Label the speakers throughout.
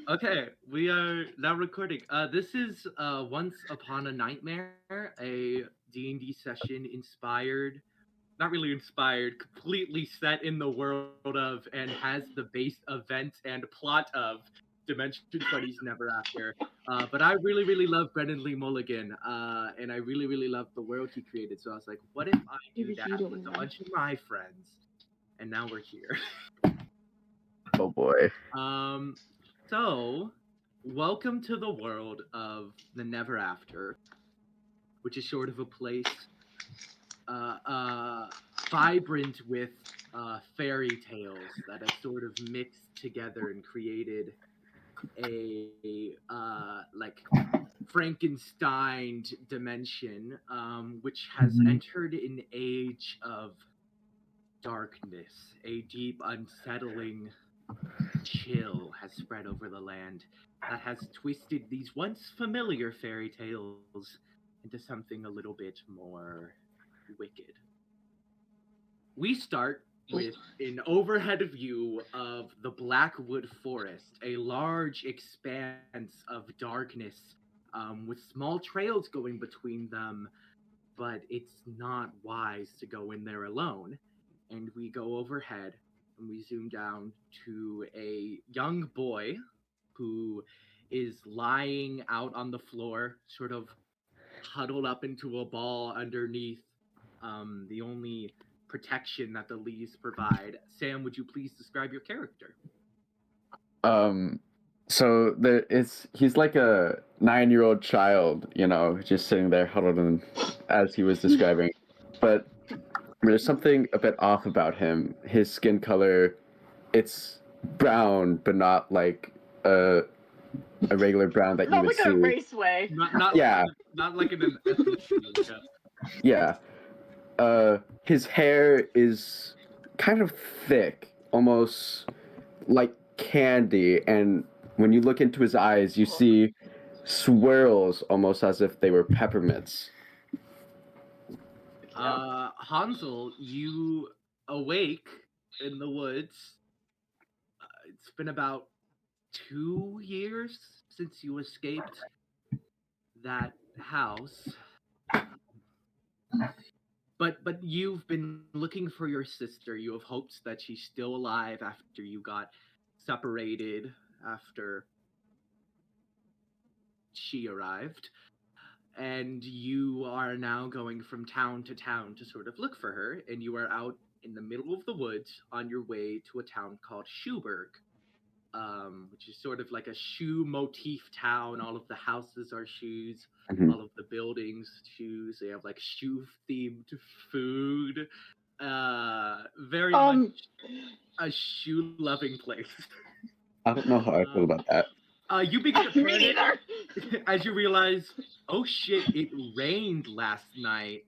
Speaker 1: Okay, we are now recording. This is Once Upon a Nightmare, a D&D session inspired, not really inspired, completely set in the world of and has the base event and plot of Dimension 20's Never After. But I really, really love Brendan Lee Mulligan, and I really, really love the world he created. So I was like, what if I do
Speaker 2: Maybe
Speaker 1: that
Speaker 2: you don't
Speaker 1: with a
Speaker 2: know.
Speaker 1: bunch of my friends? And now we're here.
Speaker 3: Oh boy.
Speaker 1: Um, so welcome to the world of the Never After, which is sort of a place uh, uh, vibrant with fairy tales that have sort of mixed together and created a like Frankenstein dimension, which has entered an age of darkness, a deep, unsettling chill has spread over the land that has twisted these once familiar fairy tales into something a little bit more wicked. We start with an overhead view of the Blackwood Forest, a large expanse of darkness with small trails going between them, but it's not wise to go in there alone. And we go overhead and we zoom down to a young boy who is lying out on the floor, sort of huddled up into a ball underneath the only protection that the leaves provide. Sam, would you please describe your character?
Speaker 3: Um, so he's like a 9-year-old child, just sitting there huddled in, as he was describing. But there's something a bit off about him. His skin color, it's brown, but not like a regular brown that you
Speaker 2: Not
Speaker 3: would
Speaker 2: like a
Speaker 3: see.
Speaker 2: raceway.
Speaker 3: Yeah,
Speaker 1: Not like in an ethnicity.
Speaker 3: yeah. His hair is kind of thick, almost like candy, and when you look into his eyes, you see swirls almost as if they were peppermints.
Speaker 1: Hansel, you awake in the woods. It's been about 2 years since you escaped that house. But you've been looking for your sister. You have hopes that she's still alive after you got separated after she arrived. And you are now going from town to town to sort of look for her, and you are out in the middle of the woods on your way to a town called Schuberg, which is sort of like a shoe motif town. All of the houses are shoes,
Speaker 3: Mhm.
Speaker 1: all of the buildings shoes. They have like shoe themed food. Very much a shoe loving place.
Speaker 3: I don't know how I feel about that.
Speaker 1: You begin to
Speaker 2: Me
Speaker 1: panic
Speaker 2: neither.
Speaker 1: as you realize, oh shit, it rained last night,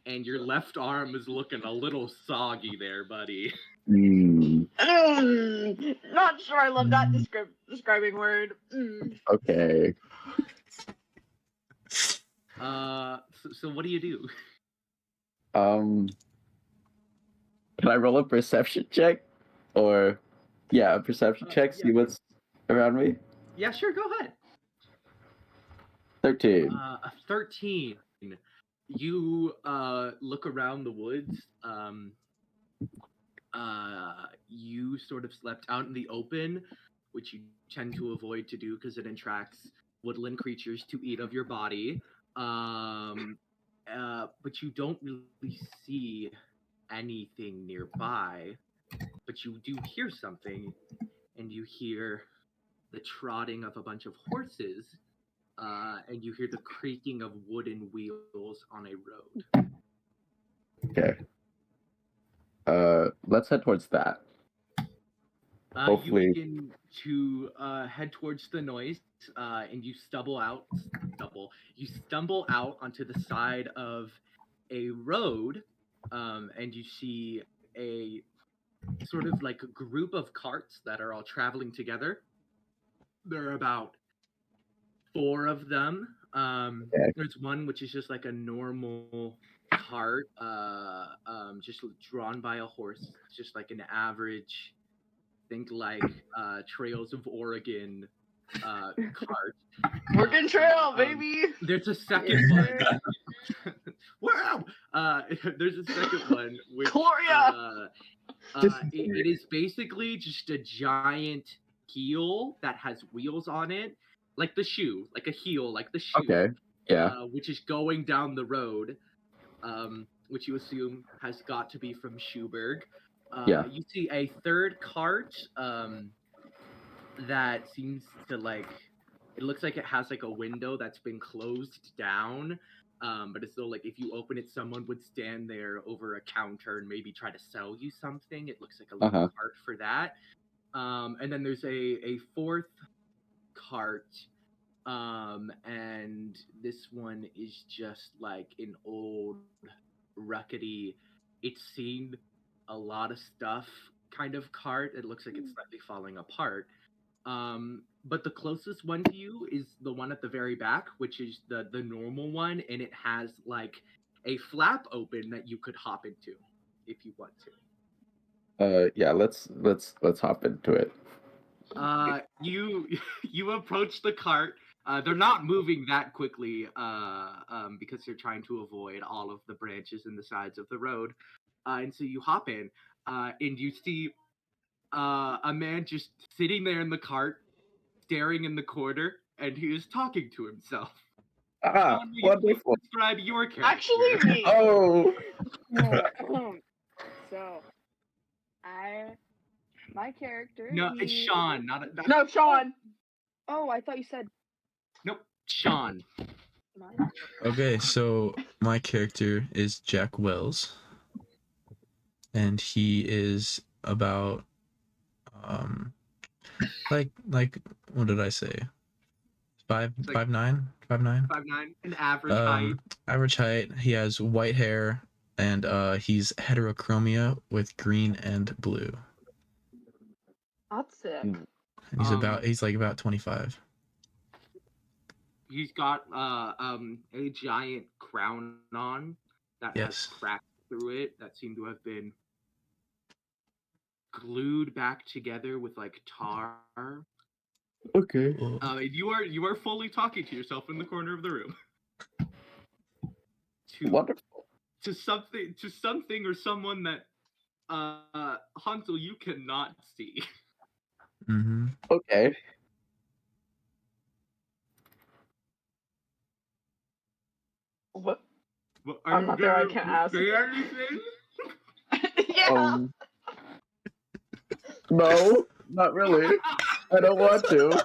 Speaker 1: and your left arm is looking a little soggy there, buddy.
Speaker 2: Not sure I love that describing word.
Speaker 3: Okay.
Speaker 1: So what do you do?
Speaker 3: Um, can I roll a perception check? Or, yeah, a perception check, see what's around me?
Speaker 1: Yeah, sure, go ahead.
Speaker 3: 13.
Speaker 1: A 13. You look around the woods. You sort of slept out in the open, which you tend to avoid to do because it attracts woodland creatures to eat of your body. But you don't really see anything nearby. But you do hear something, and you hear the trotting of a bunch of horses, and you hear the creaking of wooden wheels on a road.
Speaker 3: Okay. Let's head towards that.
Speaker 1: You
Speaker 3: Hopefully.
Speaker 1: begin to head towards the noise, and you You stumble out onto the side of a road, and you see a sort of like a group of carts that are all traveling together. There are about four of them.
Speaker 3: Okay.
Speaker 1: There's one which is just like a normal cart, just drawn by a horse. It's just like an average think like Trails of Oregon cart.
Speaker 2: Oregon Trail,
Speaker 1: Um,
Speaker 2: baby.
Speaker 1: There's a second
Speaker 2: Yes,
Speaker 1: one. Wow! There's a second one which
Speaker 2: Gloria!
Speaker 1: it is basically just a giant heel that has wheels on it, like the shoe, like a heel, like the shoe,
Speaker 3: Okay. Yeah.
Speaker 1: which is going down the road, which you assume has got to be from Schuberg.
Speaker 3: Yeah.
Speaker 1: You see a third cart that seems to like. It looks like it has like a window that's been closed down. But it's though like if you open it, someone would stand there over a counter and maybe try to sell you something. It looks like a little
Speaker 3: Uh-huh.
Speaker 1: cart for that. And then there's a fourth cart, and this one is just like an old, ruckety. It's seen a lot of stuff kind of cart. It looks like it's slightly falling apart. But the closest one to you is the one at the very back, which is the normal one, and it has like a flap open that you could hop into if you want to.
Speaker 3: Yeah, let's hop into it.
Speaker 1: You you approach the cart. They're not moving that quickly, because they're trying to avoid all of the branches in the sides of the road. And so you hop in, and you see a man just sitting there in the cart, staring in the corner, and he is talking to himself.
Speaker 3: Ah,
Speaker 1: Sean, will you please
Speaker 3: wonderful.
Speaker 1: describe your character?
Speaker 2: Actually, me.
Speaker 3: Oh.
Speaker 4: So, my character.
Speaker 1: No, it's
Speaker 4: he-
Speaker 1: Sean, not
Speaker 2: No, Sean.
Speaker 4: Oh, I thought you said
Speaker 1: nope, Sean.
Speaker 4: mine.
Speaker 5: Okay, so my character is Jack Wells, and he is about like what did I say?
Speaker 1: like-
Speaker 5: 5'9", 5'9".
Speaker 1: 5'9", an average height.
Speaker 5: Average height. He has white hair, and he's heterochromia with green and blue.
Speaker 2: That's sick.
Speaker 3: Mm.
Speaker 5: And he's like about 25.
Speaker 1: He's got a giant crown on that has
Speaker 5: Yes.
Speaker 1: cracks through it that seem to have been glued back together with like tar.
Speaker 3: Okay.
Speaker 1: And you are fully talking to yourself in the corner of the room.
Speaker 3: Wonderful.
Speaker 1: To something or someone that Hansel you cannot see.
Speaker 5: Mm-hmm.
Speaker 3: Okay.
Speaker 2: What?
Speaker 1: Well,
Speaker 2: I'm
Speaker 1: you
Speaker 2: not there, I
Speaker 1: gonna
Speaker 2: can't ask.
Speaker 1: say anything?
Speaker 2: Yeah.
Speaker 3: No, not really. I don't want to.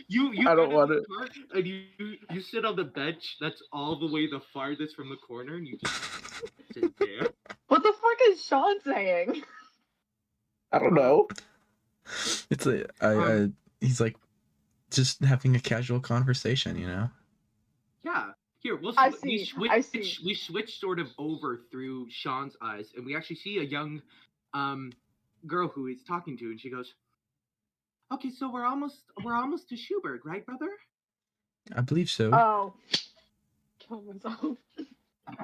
Speaker 1: You
Speaker 3: I don't
Speaker 1: get in
Speaker 3: want
Speaker 1: the
Speaker 3: it.
Speaker 1: cart and you sit on the bench that's all the way the farthest from the corner and you just sit there.
Speaker 2: What the fuck is Sean saying?
Speaker 3: I don't know.
Speaker 5: It's he's like just having a casual conversation, you know.
Speaker 1: Yeah. Here,
Speaker 2: I
Speaker 1: we
Speaker 2: see,
Speaker 1: switch
Speaker 2: I see.
Speaker 1: we switch sort of over through Sean's eyes and we actually see a young girl who he's talking to and she goes, "Okay, so we're almost to Schuberg, right, brother?
Speaker 5: I believe so.
Speaker 2: Oh. Kill myself.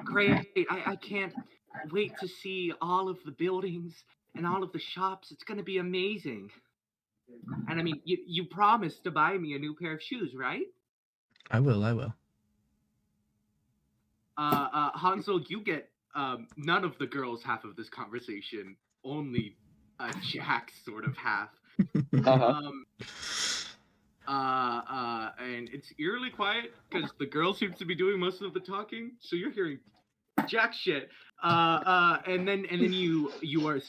Speaker 1: Great. I can't wait to see all of the buildings and all of the shops. It's going to be amazing. And I mean, you promised to buy me a new pair of shoes, right?
Speaker 5: I will.
Speaker 1: Hansel, you get none of the girls' half of this conversation, only Jack's sort of half.
Speaker 3: Uh-huh.
Speaker 1: And it's eerily quiet because the girl seems to be doing most of the talking, so you're hearing Jack shit. And then you are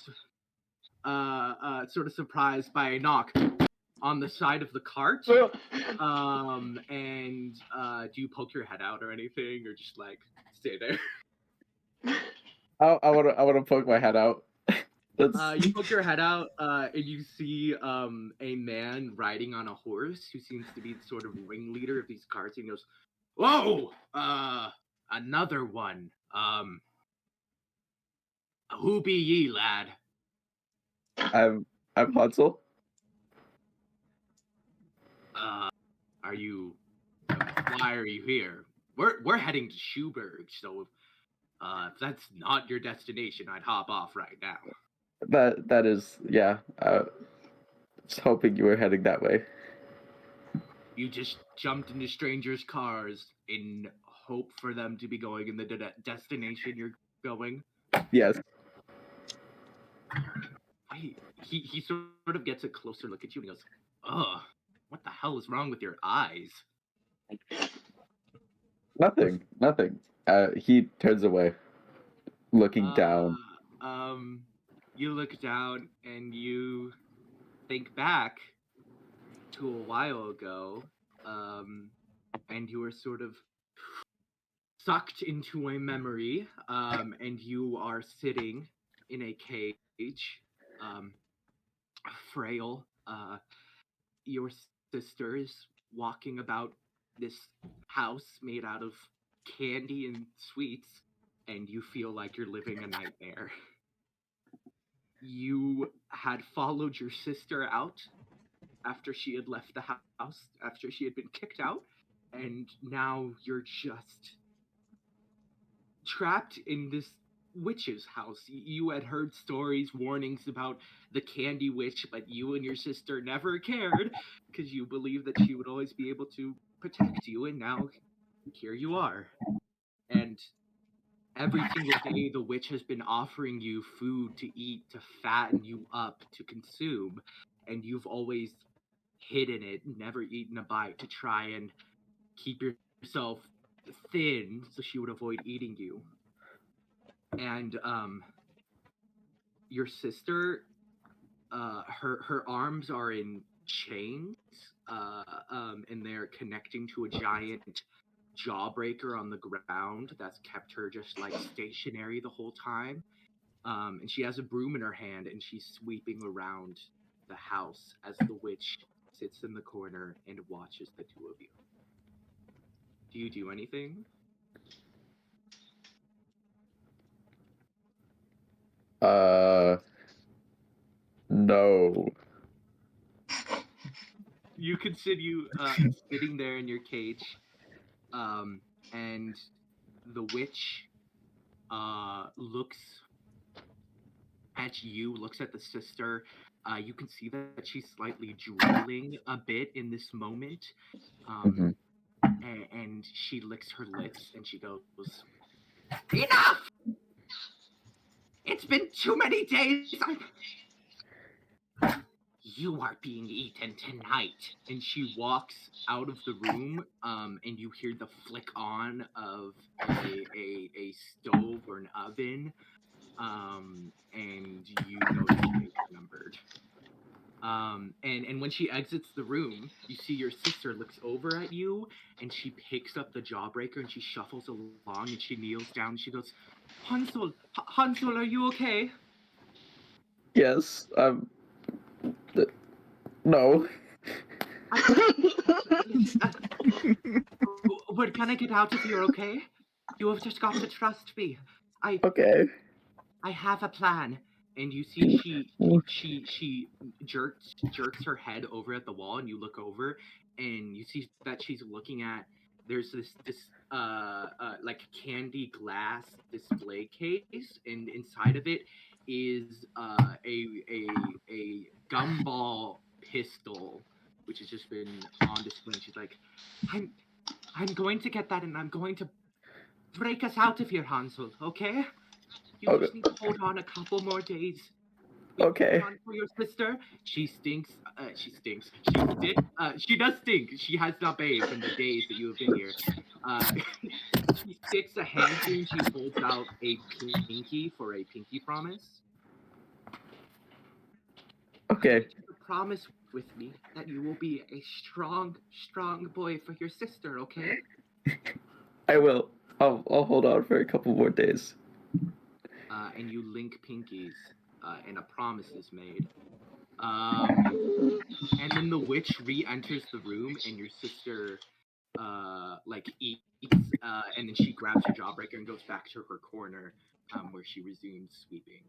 Speaker 1: sort of surprised by a knock on the side of the cart. And do you poke your head out or anything, or just like stay there?
Speaker 3: I wanna poke my head out. That's
Speaker 1: You poke your head out, and you see a man riding on a horse who seems to be the sort of ringleader of these carts. And he goes, "Whoa, another one. Who be ye, lad?"
Speaker 3: I'm Hansel.
Speaker 1: Are you? Why are you here? We're heading to Schuberg, so If that's not your destination, I'd hop off right now.
Speaker 3: That is, yeah. Was hoping you were heading that way.
Speaker 1: You just jumped into strangers' cars in hope for them to be going in the destination you're going.
Speaker 3: Yes.
Speaker 1: He sort of gets a closer look at you and goes, "Ugh, what the hell is wrong with your eyes?"
Speaker 3: Nothing. He turns away, looking down.
Speaker 1: You look down and you think back to a while ago, and you were sort of sucked into a memory, and you are sitting in a cage, frail. Your sister is walking about this house made out of candy and sweets, and you feel like you're living a nightmare. You had followed your sister out after she had left the house, after she had been kicked out, and now you're just trapped in this witch's house. You had heard stories, warnings about the candy witch, but you and your sister never cared because you believed that she would always be able to protect you, and now here you are. And every single day the witch has been offering you food to eat, to fatten you up, to consume, and you've always hidden it, never eaten a bite to try and keep yourself thin so she would avoid eating you. And your sister, her arms are in chains, and they're connecting to a giant jawbreaker on the ground that's kept her just like stationary the whole time. And she has a broom in her hand and she's sweeping around the house as the witch sits in the corner and watches the two of you. Do you do anything?
Speaker 3: No.
Speaker 1: You continue sitting there in your cage, and the witch looks at you, looks at the sister. You can see that she's slightly drooling a bit in this moment, and she licks her lips and she goes, "Enough! It's been too many days. You are being eaten tonight." And she walks out of the room, and you hear the flick on of a stove or an oven, and you know that she is numbered. And when she exits the room, you see your sister looks over at you, and she picks up the jawbreaker, and she shuffles along, and she kneels down, and she goes, Hansel, Hansel, are you okay?
Speaker 3: Yes. No.
Speaker 1: We're gonna get out of here, okay? You have just got to trust me.
Speaker 3: Okay.
Speaker 1: I have a plan. And you see she jerks her head over at the wall, and you look over and you see that she's looking at, there's this like candy glass display case, and inside of it is a gumball pistol which has just been on display. And she's like, I'm going to get that, and I'm going to break us out of here, Hansel, okay? You just need to hold on a couple more days.
Speaker 3: Okay.
Speaker 1: Hold on for your sister. She stinks. She does stink. She has not bathed in the days that you have been here. She sticks a hand to you. She holds out a pinky for a pinky promise.
Speaker 3: Okay.
Speaker 1: You promise with me that you will be a strong, strong boy for your sister, okay?
Speaker 3: I will. I'll hold on for a couple more days.
Speaker 1: And you link pinkies, and a promise is made. And then the witch re-enters the room, and your sister, like, eats, and then she grabs her jawbreaker and goes back to her corner, where she resumes sweeping.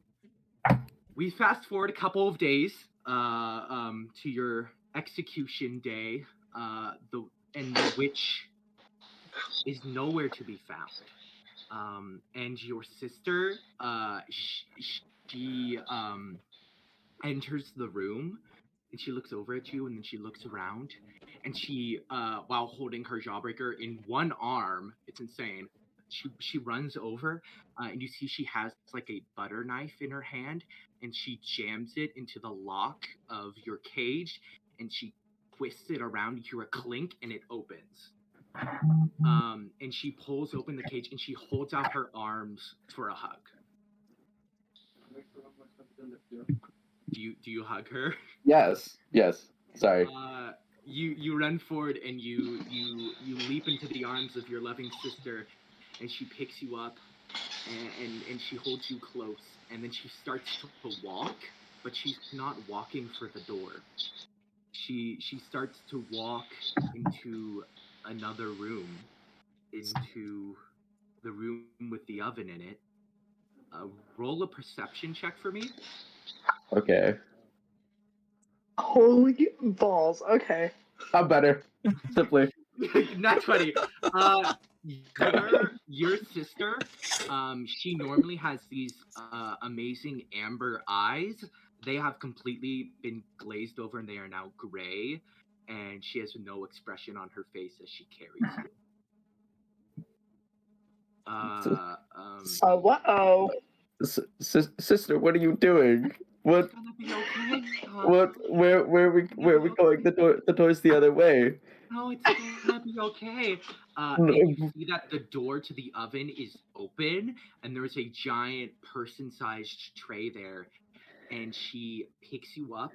Speaker 1: We fast forward a couple of days, to your execution day, the witch is nowhere to be found. and your sister, she enters the room, and she looks over at you, and then she looks around, and she, while holding her jawbreaker in one arm, it's insane. She runs over, and you see she has like a butter knife in her hand, and she jams it into the lock of your cage, and she twists it around. You hear a clink, and it opens. And she pulls open the cage, and she holds out her arms for a hug. Do you hug her?
Speaker 3: Yes. Sorry.
Speaker 1: You run forward and you leap into the arms of your loving sister, and she picks you up, and she holds you close, and then she starts to walk, but she's not walking for the door. She starts to walk into another room, into the room with the oven in it. Roll a perception check for me.
Speaker 3: Okay.
Speaker 2: Holy balls. Okay.
Speaker 3: I'm better. Simply.
Speaker 1: Not 20. Your sister, she normally has these amazing amber eyes. They have completely been glazed over, and they are now gray, and she has no expression on her face as she carries you.
Speaker 2: Uh-oh.
Speaker 3: Sister, what are you doing? What?
Speaker 1: It's gonna be okay.
Speaker 3: What? Where are we going? The door's the other way.
Speaker 1: No, it's gonna be okay.
Speaker 3: No.
Speaker 1: And you see that the door to the oven is open, and there's a giant person-sized tray there. And she picks you up,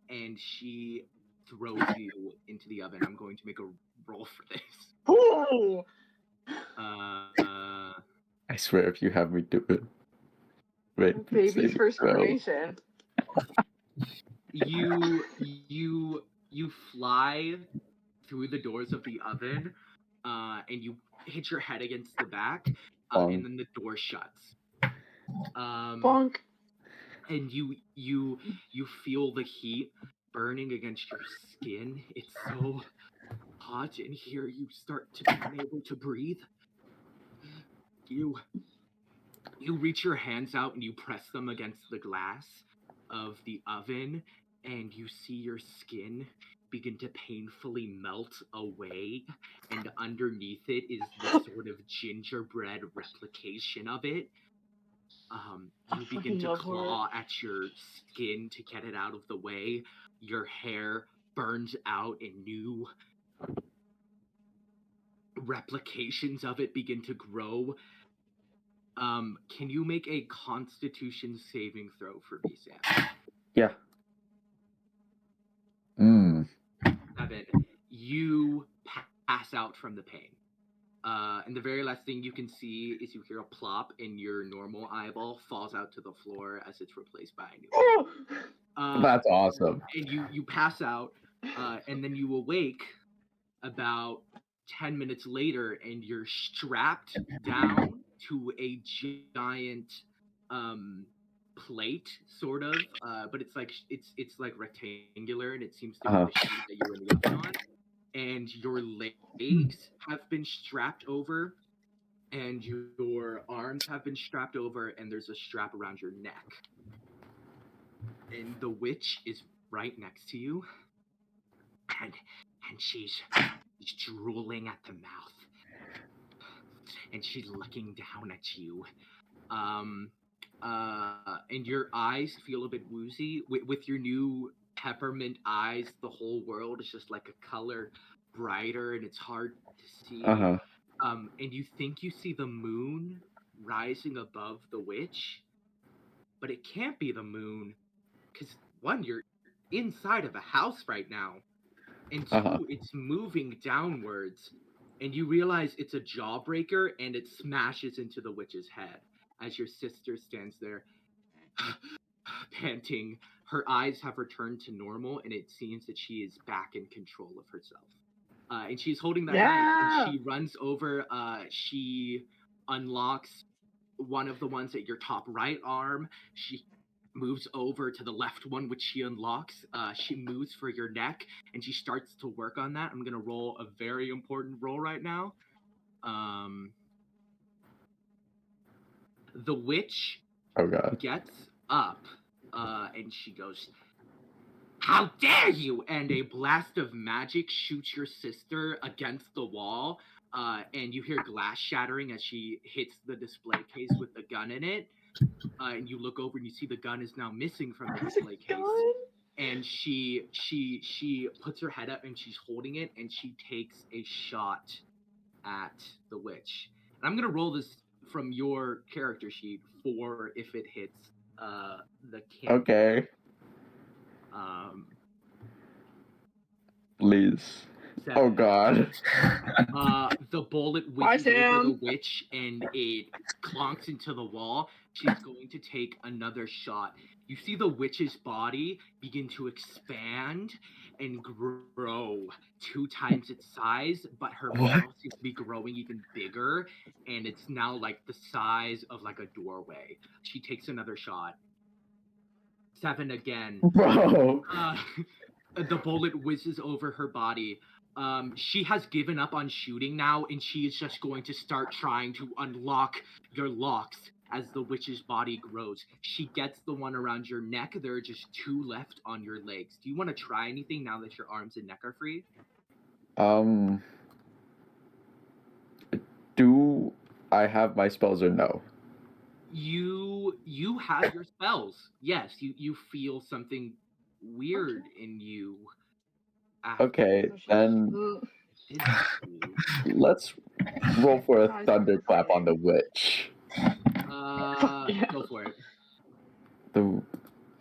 Speaker 1: and she throws you into the oven. I'm going to make a roll for this.
Speaker 2: Ooh.
Speaker 3: I swear, if you have me do it. Wait.
Speaker 2: Baby's
Speaker 3: save
Speaker 2: first
Speaker 3: me, bro.
Speaker 2: creation.
Speaker 1: You fly through the doors of the oven, and you hit your head against the back, and then the door shuts.
Speaker 2: Bonk.
Speaker 1: And you feel the heat burning against your skin. It's so hot in here. You start to be unable to breathe. You reach your hands out and you press them against the glass of the oven, and you see your skin begin to painfully melt away, and underneath it is the sort of gingerbread replication of it. You begin to claw at your skin to get it out of the way. Your hair burns out, and new replications of it begin to grow. Can you make a Constitution saving throw for me, Sam?
Speaker 3: Yeah.
Speaker 1: 7. You pass out from the pain. And the very last thing you can see is you hear a plop, and your normal eyeball falls out to the floor as it's replaced by a new one.
Speaker 3: That's awesome.
Speaker 1: And you pass out, and then you awake about 10 minutes later, and you're strapped down to a giant plate, sort of, but it's like rectangular, and it seems to be the sheet that you're in the oven on. And your legs have been strapped over, and your arms have been strapped over, and there's a strap around your neck. And the witch is right next to you, and she's drooling at the mouth, and she's looking down at you. And your eyes feel a bit woozy. With your new peppermint eyes, the whole world is just like a color brighter, and it's hard to see. And you think you see the moon rising above the witch, but it can't be the moon, because one, you're inside of a house right now, and two, it's moving downwards, and you realize it's a jawbreaker, and it smashes into the witch's head as your sister stands there panting. Her eyes have returned to normal, and it seems that she is back in control of herself. And she's holding that knife, and she runs over. She unlocks one of the ones at your top right arm. She moves over to the left one, which she unlocks. She moves for your neck, and she starts to work on that. I'm going to roll a very important roll right now. The witch
Speaker 3: Oh god.
Speaker 1: gets up, and she goes, "How dare you!" And a blast of magic shoots your sister against the wall, and you hear glass shattering as she hits the display case with the gun in it. And you look over and you see the gun is now missing from the display case. And she puts her head up and she's holding it and she takes a shot at the witch. And I'm gonna roll this from your character sheet for if it hits the king.
Speaker 3: Okay. Please. Oh
Speaker 1: 7.
Speaker 3: god.
Speaker 1: The bullet
Speaker 2: Bye,
Speaker 1: whizzes over the
Speaker 2: Sam.
Speaker 1: witch and it clonks into the wall. She's going to take another shot. You see the witch's body begin to expand and grow 2 times its size, but her
Speaker 3: What?
Speaker 1: mouth seems to be growing even bigger, and it's now like the size of like a doorway. She takes another shot. 7 again.
Speaker 3: Bro.
Speaker 1: The bullet whizzes over her body. She has given up on shooting now, and she is just going to start trying to unlock your locks as the witch's body grows. She gets the one around your neck. There are just 2 left on your legs. Do you want to try anything now that your arms and neck are free?
Speaker 3: Do I have my spells or no?
Speaker 1: You have your spells. Yes, you feel something weird in you.
Speaker 3: Okay, then let's roll for a thunderclap on the witch.
Speaker 1: Go for it.
Speaker 3: The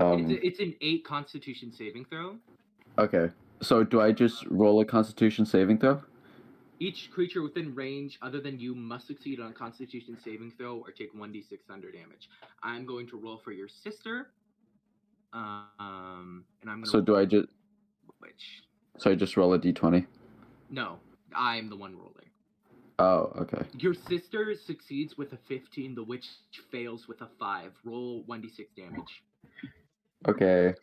Speaker 1: It's an 8 Constitution saving throw.
Speaker 3: Okay. So do I just roll a Constitution saving throw?
Speaker 1: Each creature within range other than you must succeed on a Constitution saving throw or take 1d6 thunder damage. I'm going to roll for your sister. And I'm going to
Speaker 3: So do I just
Speaker 1: witch.
Speaker 3: So I just roll a d20?
Speaker 1: No, I'm the one rolling.
Speaker 3: Oh, okay.
Speaker 1: Your sister succeeds with a 15, the witch fails with a 5. Roll 1d6 damage.
Speaker 3: Okay.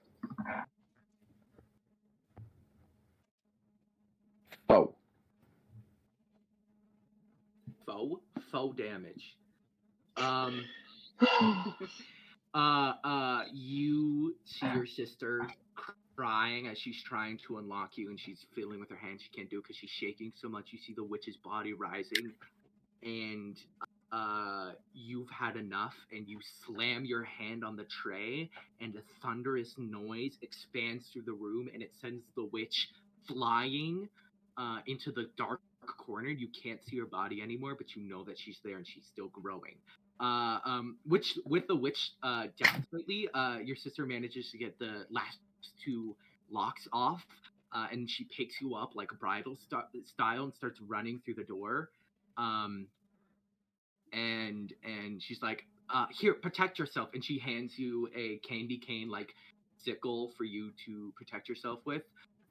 Speaker 3: Oh. Faux damage. You see your sister crying as she's trying to unlock you, and she's fiddling with her hands. She can't do it because she's shaking so much. You see the witch's body rising, and you've had enough, and you slam your hand on the tray, and a thunderous noise expands through the room, and it sends the witch flying into the dark corner. You can't see her body anymore, but you know that she's there and she's still growing. Which with the witch down slightly, your sister manages to get the last 2 locks off, and she picks you up like bridal style and starts running through the door. And she's like, "Here, protect yourself," and she hands you a candy cane like sickle for you to protect yourself with.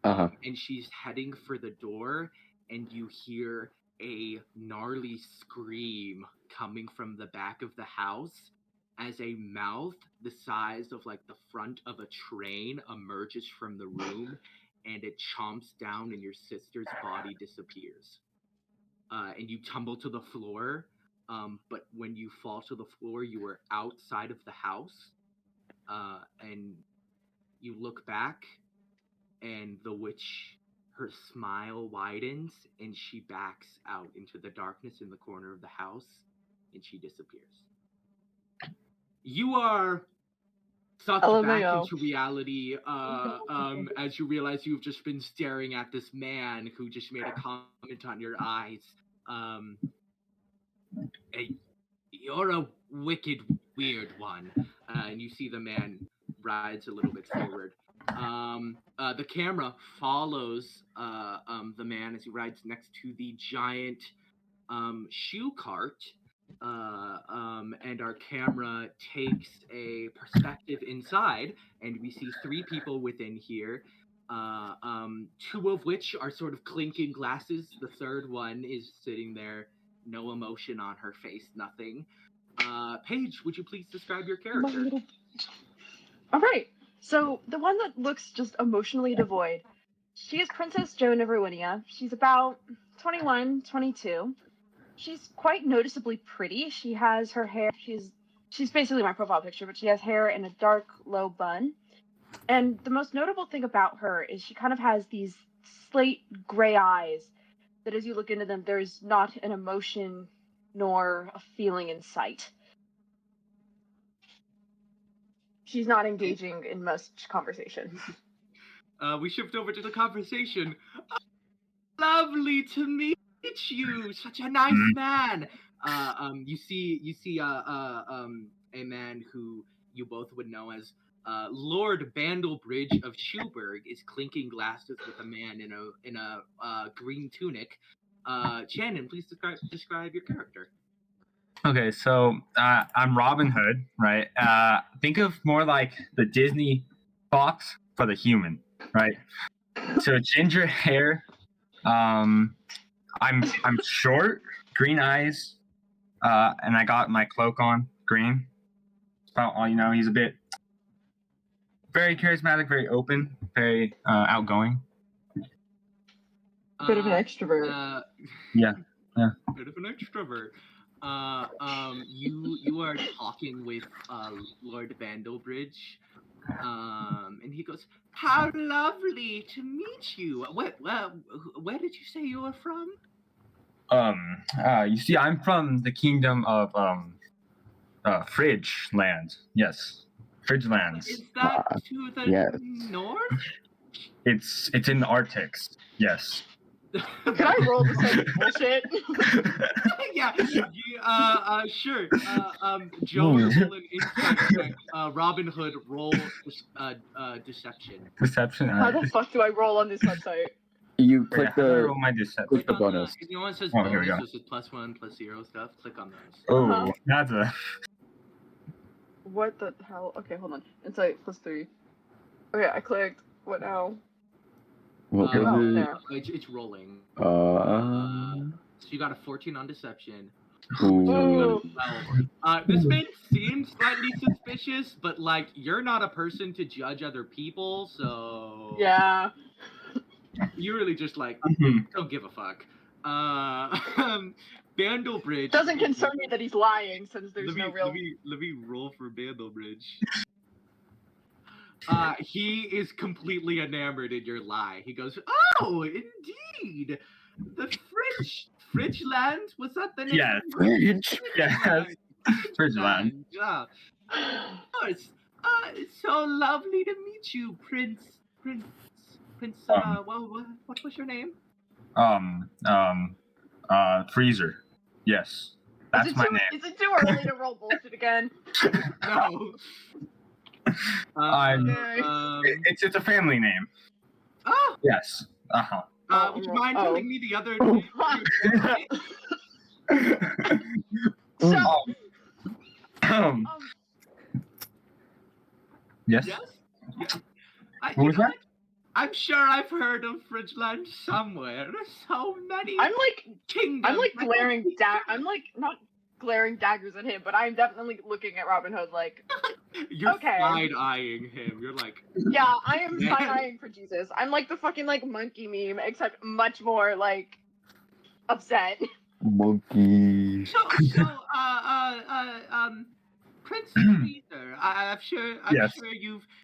Speaker 3: And she's heading for the door, and you hear a gnarly scream coming from the back of the house as a mouth the size of like the front of a train emerges from the room, and it chomps down and your sister's body disappears. And you tumble to the floor, but when you fall to the floor, you are outside of the house, and you look back, and the witch, her smile widens, and she backs out into the darkness in the corner of the house, and she disappears. You are sucked back into reality as you realize you've just been staring at this man who just made a comment on your eyes. You're a wicked, weird one. And you see the man rides a little bit forward. The camera follows the man as he rides next to the giant shoe cart. And our camera takes a perspective inside, and we see 3 people within here. 2 of which are sort of clinking glasses. The third one is sitting there, no emotion on her face, nothing. Paige, would you please describe your character?
Speaker 2: All right. So the one that looks just emotionally devoid, she is Princess Joan of Erwinia. She's about 21, 22. She's quite noticeably pretty. She has her hair, she's she's basically my profile picture, but she has hair in a dark, low bun. And the most notable thing about her is she kind of has these slate gray eyes that as you look into them, there's not an emotion nor a feeling in sight. She's not engaging in much conversation.
Speaker 1: We shift over to the conversation. Oh, lovely to meet you. Such a nice man. You see a man who you both would know as Lord Bandlebridge of Schuberg is clinking glasses with a man in a green tunic. Shannon, please describe your character.
Speaker 6: Okay, so I'm Robin Hood, right? Think of more like the Disney fox for the human, right? So ginger hair. I'm short, green eyes, and I got my cloak on, green. About all you know. He's a bit very charismatic, very open, very outgoing.
Speaker 2: Bit of an extrovert.
Speaker 6: Yeah.
Speaker 1: Bit of an extrovert. You are talking with Lord Bandlebridge, and he goes, "How lovely to meet you. Where did you say you were from?"
Speaker 6: You see, I'm from the kingdom of Fridge Land. Yes, Fridge Lands.
Speaker 1: Is that to the
Speaker 3: yes.
Speaker 1: north?
Speaker 6: It's in the Arctic. Yes.
Speaker 2: Can I roll the same bullshit?
Speaker 1: Yeah. Sure. Joe, roll an insight check. Robin Hood, roll deception.
Speaker 6: Deception.
Speaker 2: How the fuck do I roll on this website?
Speaker 3: You click
Speaker 6: How do I
Speaker 3: the
Speaker 6: roll my deception?
Speaker 3: click the
Speaker 1: Click on
Speaker 3: bonus.
Speaker 1: you know what it says
Speaker 6: Oh, here we
Speaker 1: bonus,
Speaker 6: go.
Speaker 1: so it says +1, +0 stuff. Click on those.
Speaker 6: Oh,
Speaker 2: Uh-huh.
Speaker 6: that's a.
Speaker 2: What the hell? Okay, hold on. Insight +3. Okay, I clicked. What now?
Speaker 3: What was
Speaker 2: Oh,
Speaker 3: it?
Speaker 2: there.
Speaker 1: It's rolling.
Speaker 3: Uh,
Speaker 1: So you got a 14 on deception.
Speaker 2: Ooh.
Speaker 1: This man seems slightly suspicious, but like you're not a person to judge other people, so
Speaker 2: Yeah.
Speaker 1: you really just like don't give a fuck. Bandlebridge
Speaker 2: Doesn't concern me that he's lying since there's no real.
Speaker 1: Let me roll for Bandlebridge. He is completely enamored in your lie. He goes, "Oh, indeed, the Fridge Land, was that the name?
Speaker 6: Yes.
Speaker 3: Fridge.
Speaker 6: Yes. Fridge Land.
Speaker 1: Yeah. It's so lovely to meet you, Prince. What was your name?
Speaker 6: Freezer. Yes, that's my name.
Speaker 2: Is it too early to roll bullshit again?
Speaker 1: No.
Speaker 6: It's a family name.
Speaker 1: Oh.
Speaker 6: Yes.
Speaker 1: Would you mind telling me the other name?
Speaker 6: Yes.
Speaker 1: Yes?
Speaker 6: What was that?
Speaker 1: I'm sure I've heard of Fridgeland somewhere. So many kingdoms.
Speaker 2: I'm like glaring I'm like not glaring daggers at him, but I'm definitely looking at Robin Hood like
Speaker 1: You're
Speaker 2: okay.
Speaker 1: side-eyeing him. You're like,
Speaker 2: yeah, I am side-eyeing for Jesus. I'm like the fucking like monkey meme, except much more like upset.
Speaker 3: Monkey.
Speaker 1: Prince Caesar. I'm sure
Speaker 6: Yes.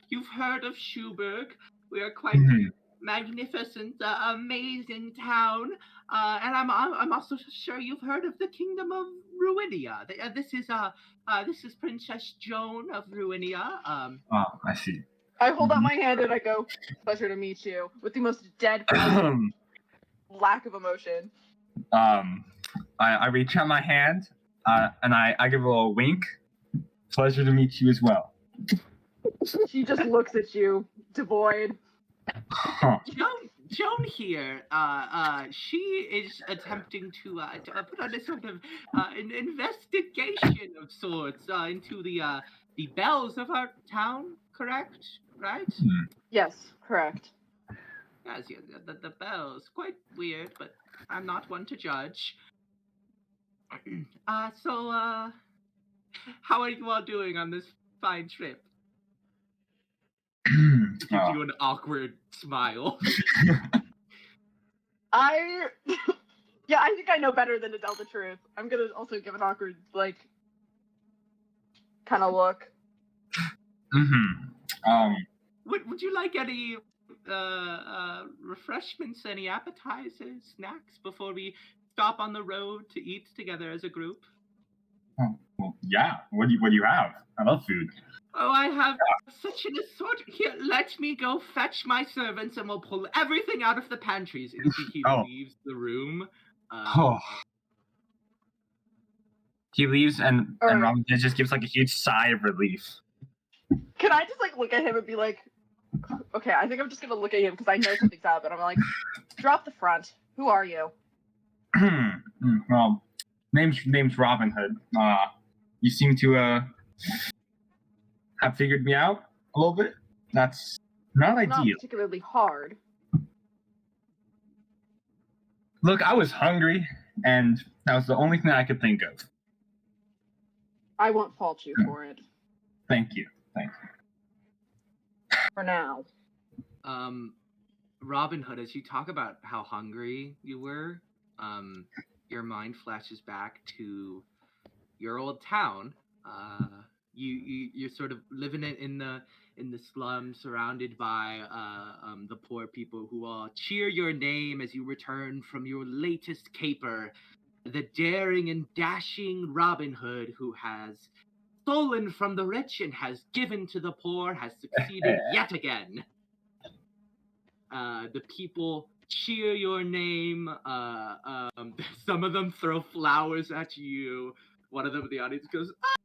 Speaker 1: you've heard of Schuberg. We are quite a magnificent, amazing town. And I'm also sure you've heard of the Kingdom of Ruinia. This is Princess Joan of Ruinia.
Speaker 6: I see.
Speaker 2: I hold out my hand and I go, "Pleasure to meet you," with the most dead lack of emotion.
Speaker 6: I reach out my hand, and I give a little wink. Pleasure to meet you as well.
Speaker 2: She just looks at you, devoid.
Speaker 1: Joan here, she is attempting to put on a sort of an investigation of sorts into the bells of our town, correct? Right?
Speaker 2: Yes, correct.
Speaker 1: Yes, the bells. Quite weird, but I'm not one to judge. So, how are you all doing on this fine trip? Gives you an awkward smile.
Speaker 2: I think I know better than to tell the truth. I'm gonna also give an awkward, like, kind of look.
Speaker 1: Would you like any refreshments, any appetizers, snacks before we stop on the road to eat together as a group?
Speaker 6: Well, yeah. What do you have? I love food.
Speaker 1: Oh, I have such an assortment. Here, let me go fetch my servants, and we'll pull everything out of the pantries. And he
Speaker 6: Oh.
Speaker 1: leaves the room.
Speaker 6: Oh. He leaves, and
Speaker 2: Alright.
Speaker 6: Robin Hood just gives like a huge sigh of relief.
Speaker 2: Can I just like look at him and be like, okay, I think I'm just gonna look at him because I know something's up, and I'm like, drop the front. Who are you?
Speaker 6: Well, name's Robin Hood. You seem to have figured me out a little bit. That's not
Speaker 2: Not
Speaker 6: ideal.
Speaker 2: particularly hard.
Speaker 6: Look, I was hungry, and that was the only thing I could think of.
Speaker 2: I won't fault you for it.
Speaker 6: Thank you.
Speaker 2: For now.
Speaker 1: Robin Hood, as you talk about how hungry you were, your mind flashes back to your old town. You're sort of living in the slums, surrounded by the poor people who all cheer your name as you return from your latest caper, the daring and dashing Robin Hood, who has stolen from the rich and has given to the poor, has succeeded yet again. The people cheer your name. Some of them throw flowers at you. One of them in the audience goes, "Oh,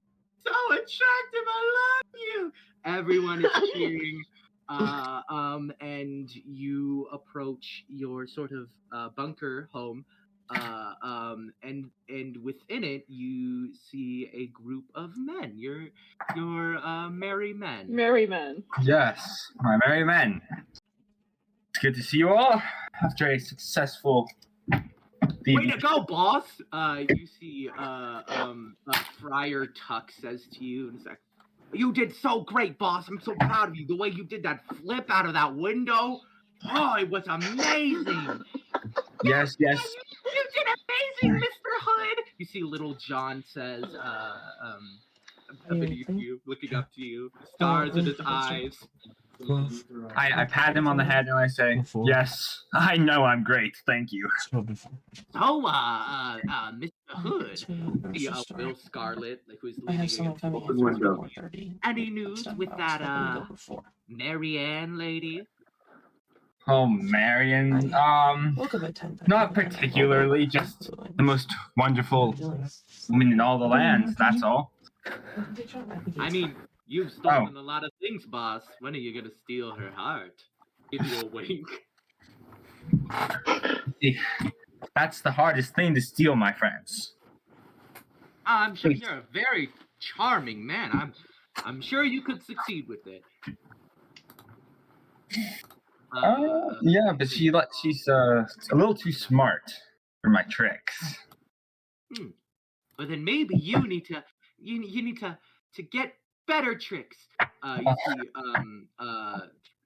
Speaker 1: so attractive! I love you!" Everyone is cheering. And you approach your sort of bunker home. And within it, you see a group of men. Your merry men.
Speaker 2: Merry men.
Speaker 6: Yes, my merry men. It's good to see you all after a successful.
Speaker 1: Way to go, boss! You see, Friar Tuck says to you, and it's like, "You did so great, boss. I'm so proud of you. The way you did that flip out of that window, oh, it was amazing."
Speaker 6: Yes.
Speaker 1: You did amazing, Mr. Hood. You see, Little John says, beneath you, looking up to you, stars in his eyes.
Speaker 6: I pat him on the head and I say, "Yes, I know I'm great. Thank you."
Speaker 1: So, Mr. Hood, the Will Scarlet, who's leaning against you. Any news with that Marianne lady?
Speaker 6: Oh, Marion. Not particularly. Just the most wonderful woman in all the lands. That's all.
Speaker 1: I mean, you've stolen a lot of things, boss. When are you gonna steal her heart? Give you a wink.
Speaker 6: That's the hardest thing to steal, my friends.
Speaker 1: I'm sure you're a very charming man. I'm sure you could succeed with it.
Speaker 6: Yeah, but she's a little too smart for my tricks.
Speaker 1: But then maybe you need to get better tricks. You see,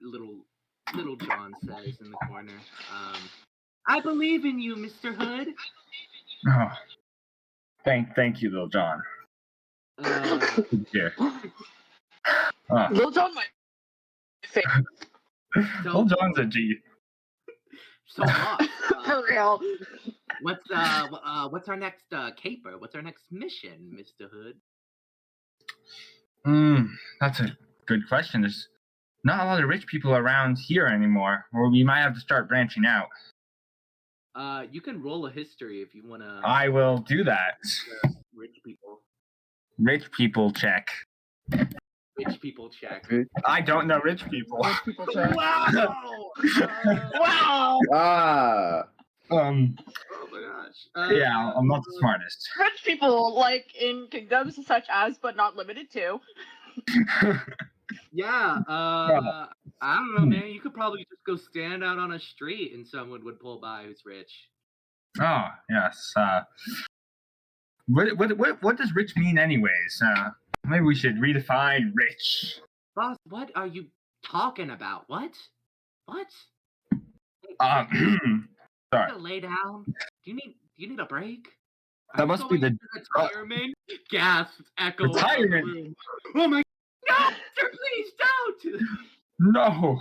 Speaker 1: little John says in the corner, "I believe in you, Mr. Hood."
Speaker 6: Oh, thank you, Little John. Here.
Speaker 2: Little John might say
Speaker 6: Little John's a G.
Speaker 1: So, boss,
Speaker 2: for real.
Speaker 1: what's our next caper? What's our next mission, Mr. Hood?
Speaker 6: That's a good question. There's not a lot of rich people around here anymore, or we might have to start branching out.
Speaker 1: You can roll a history if you want to.
Speaker 6: I will do that.
Speaker 1: Rich people.
Speaker 6: Rich people check.
Speaker 1: Rich people check.
Speaker 6: I don't know rich people.
Speaker 2: People check.
Speaker 1: Wow!
Speaker 2: Wow.
Speaker 3: Ah.
Speaker 1: Oh my gosh.
Speaker 6: Yeah, I'm not the smartest.
Speaker 2: Rich people, like in kingdoms such as, but not limited to.
Speaker 1: Yeah, I don't know, man. You could probably just go stand out on a street and someone would pull by who's rich.
Speaker 6: Oh, yes. What does rich mean anyways? Maybe we should redefine rich.
Speaker 1: Boss, what are you talking about? What?
Speaker 6: Sorry.
Speaker 1: To lay down? Do you need a break?
Speaker 6: That
Speaker 1: I'm
Speaker 6: must be
Speaker 1: going
Speaker 6: the
Speaker 1: into retirement. Gasps echo around the
Speaker 6: Retirement?
Speaker 1: room. Oh my! No, sir, please don't.
Speaker 6: no.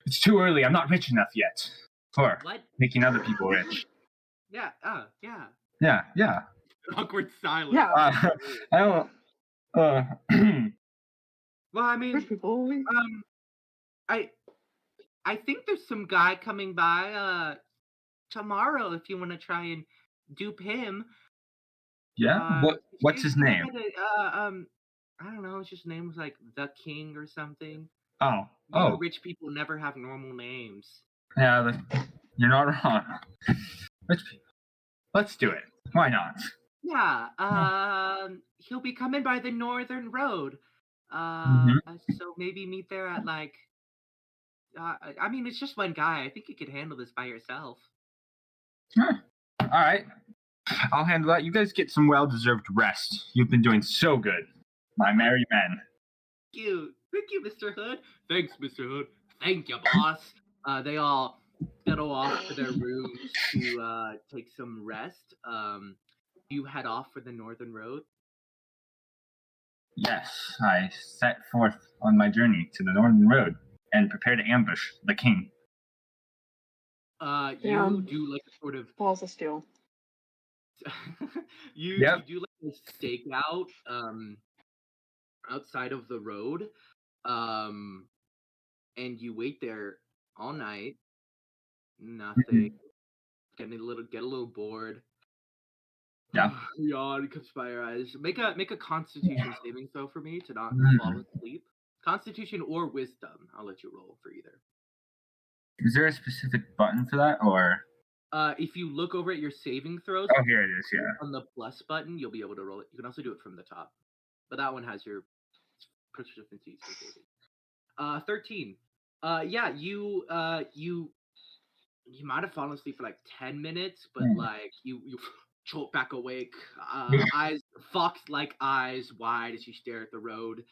Speaker 6: It's too early. I'm not rich enough yet for
Speaker 1: What?
Speaker 6: making other people rich.
Speaker 1: Yeah. Yeah.
Speaker 6: Yeah.
Speaker 1: Awkward silence.
Speaker 2: Yeah.
Speaker 6: I don't.
Speaker 1: Well, I mean,
Speaker 2: Rich people always.
Speaker 1: I think there's some guy coming by tomorrow if you want to try and dupe him.
Speaker 6: yeah. What's his
Speaker 1: He
Speaker 6: name?
Speaker 1: had I don't know. His name was like the King or something.
Speaker 6: Oh.
Speaker 1: You know,
Speaker 6: Oh.
Speaker 1: rich people never have normal names.
Speaker 6: Yeah. You're not wrong. Rich people. Let's do it. Why not?
Speaker 1: Yeah. He'll be coming by the Northern Road.
Speaker 6: Mhm.
Speaker 1: So maybe meet there at like. I mean, it's just one guy. I think you could handle this by yourself.
Speaker 6: All right. I'll handle that. You guys get some well-deserved rest. You've been doing so good, my merry men.
Speaker 1: Thank you, Mr. Hood. Thanks, Mr. Hood. Thank you, boss. They all settle off to their rooms to take some rest. You head off for the Northern Road.
Speaker 6: Yes, I set forth on my journey to the Northern Road and prepare to ambush the king.
Speaker 1: You
Speaker 2: Damn.
Speaker 1: do like a sort of
Speaker 2: Balls of steel.
Speaker 6: Yep.
Speaker 1: you do like a stakeout outside of the road, and you wait there all night. Nothing. Get a little bored.
Speaker 6: Yeah.
Speaker 1: Yawn comes by your eyes. Make a Constitution saving throw for me to not fall asleep. Constitution or Wisdom. I'll let you roll for either.
Speaker 6: Is there a specific button for that, or?
Speaker 1: If you look over at your saving throws,
Speaker 6: Oh, here it is. Yeah.
Speaker 1: on the plus button, you'll be able to roll it. You can also do it from the top, but that one has your proficiencies for saving. 13. Yeah, you might have fallen asleep for like 10 minutes, but like you jolt back awake. Eyes, fox-like eyes wide as you stare at the road.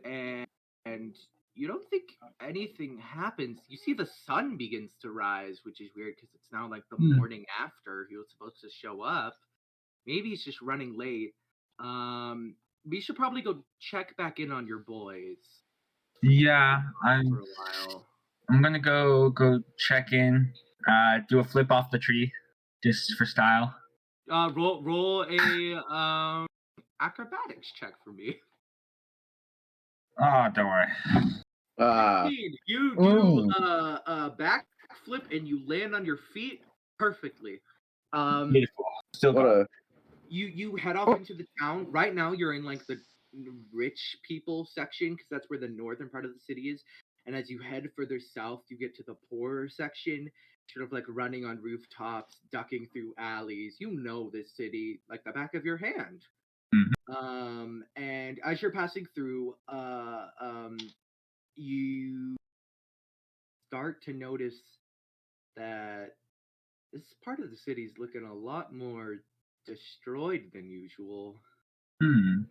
Speaker 1: And you don't think anything happens. You see the sun begins to rise, which is weird because it's now like the morning after he was supposed to show up. Maybe he's just running late. We should probably go check back in on your boys
Speaker 6: Yeah,
Speaker 1: for a while.
Speaker 6: I'm gonna go check in. Do a flip off the tree, just for style.
Speaker 1: Roll a acrobatics check for me.
Speaker 6: Oh, don't worry.
Speaker 1: 16. You do a backflip and you land on your feet perfectly.
Speaker 6: Beautiful. Still
Speaker 3: What
Speaker 6: going.
Speaker 3: a
Speaker 1: You head off into the town. Right now, you're in like the rich people section because that's where the northern part of the city is. And as you head further south, you get to the poorer section, sort of like running on rooftops, ducking through alleys. You know this city like the back of your hand. And as you're passing through, you start to notice that this part of the city is looking a lot more destroyed than usual. And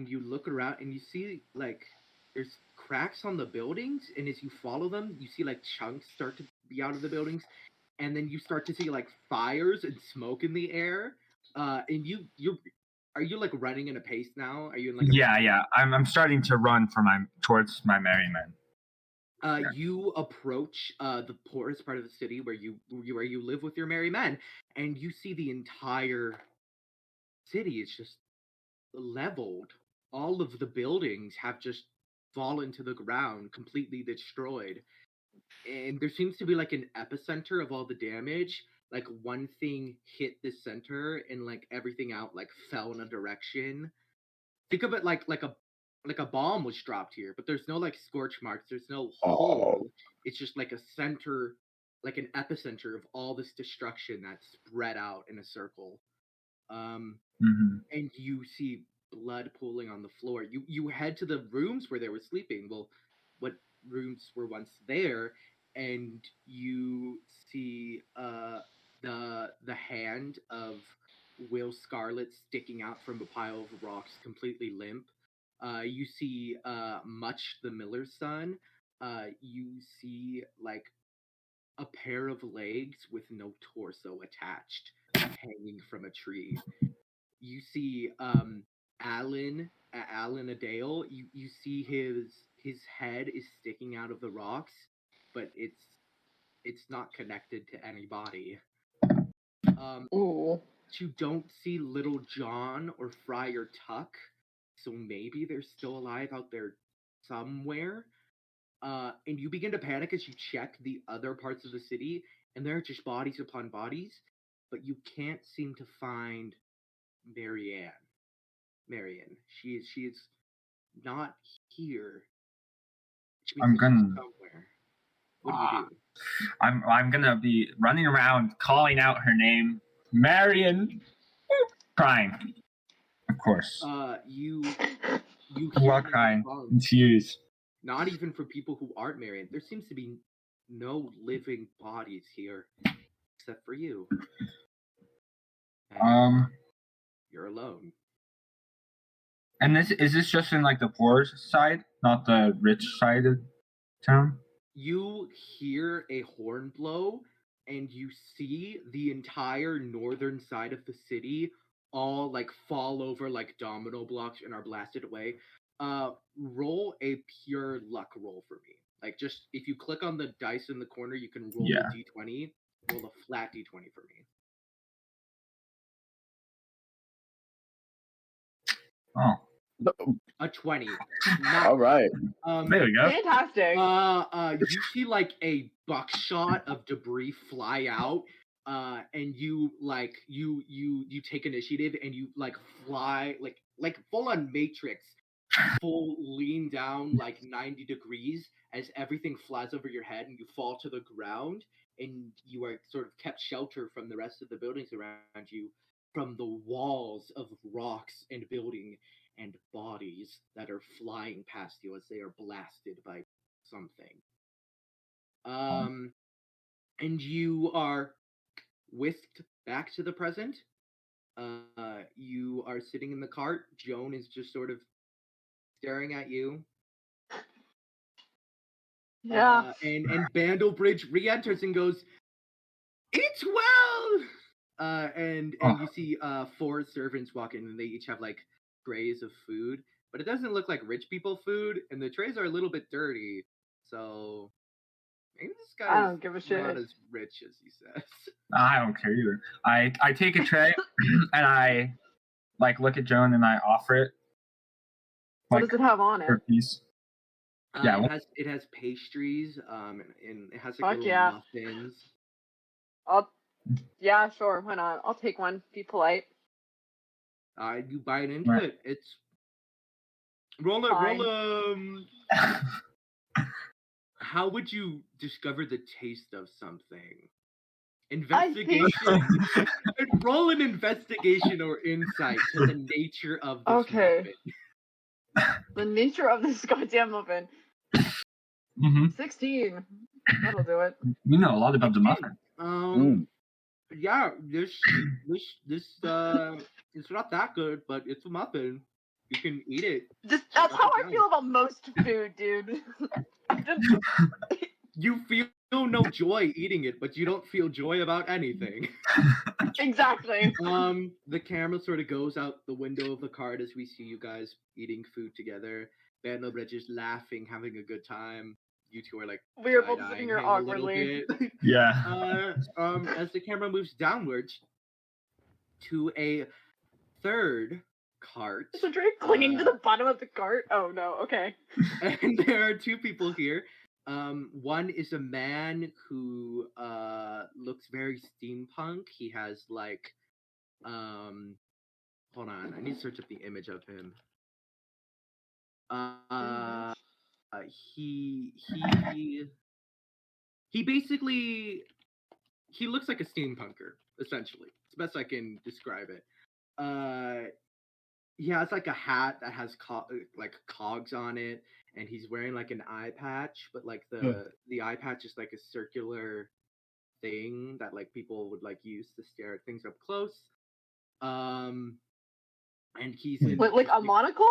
Speaker 1: you look around and you see like there's cracks on the buildings, and as you follow them, you see like chunks start to be out of the buildings, and then you start to see like fires and smoke in the air. And are you like running in a pace now? Are you in like a
Speaker 6: Yeah. I'm starting to run towards my merry men.
Speaker 1: You approach the poorest part of the city where you live with your merry men, and you see the entire city is just leveled. All of the buildings have just fallen to the ground, completely destroyed. And there seems to be like an epicenter of all the damage. Like one thing hit the center and like everything out like fell in a direction. Think of it like a bomb was dropped here, but there's no like scorch marks, there's no hole. It's just like a center, like an epicenter of all this destruction that's spread out in a circle. And you see blood pooling on the floor. You head to the rooms where they were sleeping. Well, what rooms were once there, and you see the hand of Will Scarlet sticking out from a pile of rocks, completely limp. You see Much the miller's son. You see like a pair of legs with no torso attached, hanging from a tree. You see Alan Adale. You see his head is sticking out of the rocks, but it's not connected to anybody.
Speaker 2: Ooh.
Speaker 1: You don't see Little John or Friar Tuck, so maybe they're still alive out there somewhere. And you begin to panic as you check the other parts of the city, and there are just bodies upon bodies, but you can't seem to find Marianne. She is not here. She
Speaker 6: I'm
Speaker 1: means that she's
Speaker 6: gonna-
Speaker 1: somewhere. What do you do?
Speaker 6: I'm gonna be running around calling out her name, Marion, crying. Of course.
Speaker 1: You
Speaker 6: While
Speaker 1: hear
Speaker 6: crying
Speaker 1: calling.
Speaker 6: in tears.
Speaker 1: Not even for people who aren't married. There seems to be no living bodies here, except for you. And you're alone.
Speaker 6: And is this just in like the poor side, not the rich side of town?
Speaker 1: You hear a horn blow, and you see the entire northern side of the city all like fall over like domino blocks and are blasted away. Roll a pure luck roll for me. Like, just if you click on the dice in the corner, you can roll
Speaker 6: Yeah.
Speaker 1: a d20. Roll a flat d20 for me.
Speaker 6: Oh,
Speaker 1: A 20.
Speaker 3: All right.
Speaker 6: there we go.
Speaker 2: Fantastic.
Speaker 1: You see like a buckshot of debris fly out, and you like you take initiative and you like fly like full on Matrix, full lean down like 90 degrees as everything flies over your head and you fall to the ground, and you are sort of kept shelter from the rest of the buildings around you from the walls of rocks and building and bodies that are flying past you as they are blasted by something. And you are whisked back to the present. You are sitting in the cart. Joan is just sort of staring at you.
Speaker 2: Yeah.
Speaker 1: And Bandlebridge re-enters and goes, "It's well!" And you see 4 servants walk in, and they each have like trays of food, but it doesn't look like rich people food, and the trays are a little bit dirty. So maybe this
Speaker 2: I
Speaker 1: guy's
Speaker 2: don't give a shit.
Speaker 1: not as rich as he says.
Speaker 6: I don't care either. I take a tray and I like look at Joan and I offer it.
Speaker 2: What
Speaker 6: Like
Speaker 2: does it have on it?
Speaker 6: her piece. Yeah,
Speaker 1: It has pastries, and it has
Speaker 2: Fuck
Speaker 1: like little
Speaker 2: yeah.
Speaker 1: muffins.
Speaker 2: Yeah, sure. Why not? I'll take one. Be polite.
Speaker 1: You bite into
Speaker 6: Right.
Speaker 1: it. It's roll how would you discover the taste of something? Investigation. Roll an investigation or insight to the nature of this
Speaker 2: Okay.
Speaker 1: muffin.
Speaker 2: The nature of this goddamn muffin.
Speaker 6: Mm-hmm.
Speaker 2: 16. That'll do it.
Speaker 6: You know a lot about the muffin.
Speaker 1: Yeah, this it's not that good, but it's a muffin. You can eat it.
Speaker 2: That's how I feel about most food, dude.
Speaker 1: You feel no joy eating it, but you don't feel joy about anything.
Speaker 2: Exactly.
Speaker 1: The camera sort of goes out the window of the cart as we see you guys eating food together. Bandlebridge is laughing, having a good time. You two are like
Speaker 2: We're both
Speaker 1: side-eyeing
Speaker 2: sitting here
Speaker 1: him a little
Speaker 2: awkwardly.
Speaker 1: bit.
Speaker 6: Yeah.
Speaker 1: As the camera moves downwards to a third cart,
Speaker 2: Is the drink clinging to the bottom of the cart? Oh no, okay.
Speaker 1: and there are 2 people here. One is a man who looks very steampunk. He has like hold on, I need to search up the image of him. He basically looks like a steampunker, essentially. It's the best I can describe it. He has like a hat that has like cogs on it, and he's wearing like an eye patch, but like the eye patch is like a circular thing that like people would like use to stare at things up close. And he's in
Speaker 2: Wait, like a monocle?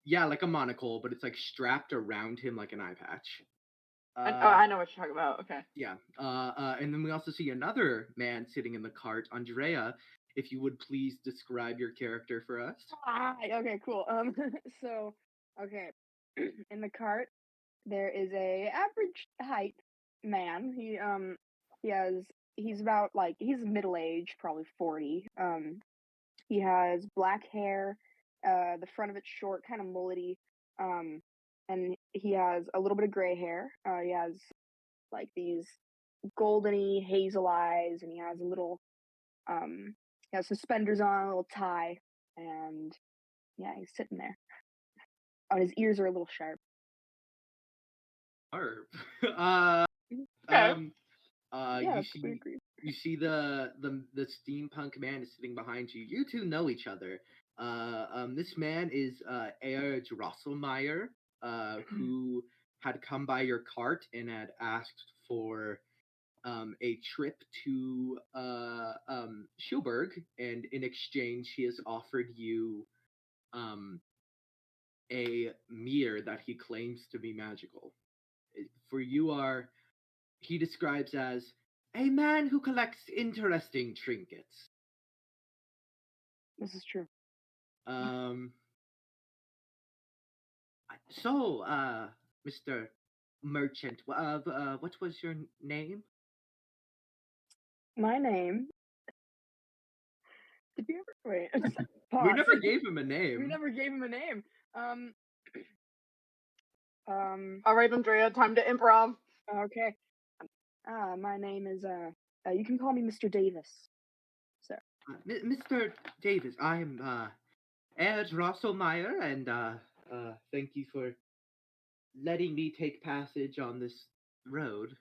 Speaker 1: Yeah, like a monocle, but it's like strapped around him like an eye patch.
Speaker 2: I know what you're talking about. Okay.
Speaker 1: Yeah. And then we also see another man sitting in the cart. Andrea, if you would please describe your character for us.
Speaker 4: Okay, cool. So, okay, in the cart there is a average height man. He's about like he's middle age, probably 40. He has black hair. The front of it's short, kind of mullety. And he has a little bit of gray hair. He has like these goldeny hazel eyes, and he has a little he has suspenders on, a little tie, and yeah, he's sitting there. Oh, his ears are a little sharp.
Speaker 1: Arp.
Speaker 2: Okay.
Speaker 4: Yeah,
Speaker 1: You
Speaker 4: that's
Speaker 1: see,
Speaker 4: pretty creepy.
Speaker 1: you see the steampunk man is sitting behind you. You two know each other. This man is Air Drosselmeyer, who had come by your cart and had asked for a trip to Schulberg, and in exchange, he has offered you a mirror that he claims to be magical. For you are, he describes as a man who collects interesting trinkets.
Speaker 4: This is true.
Speaker 1: Um. So, Mr. Merchant, what was your name?
Speaker 4: My name. Did we ever wait?
Speaker 1: We
Speaker 4: Pause.
Speaker 1: never gave him a name.
Speaker 4: We never gave him a name.
Speaker 2: All right, Andrea, time to improv.
Speaker 4: Okay. My name is you can call me Mr. Davis. Sir.
Speaker 1: Mr. Davis, I'm Ed Rosselmeyer, and thank you for letting me take passage on this road.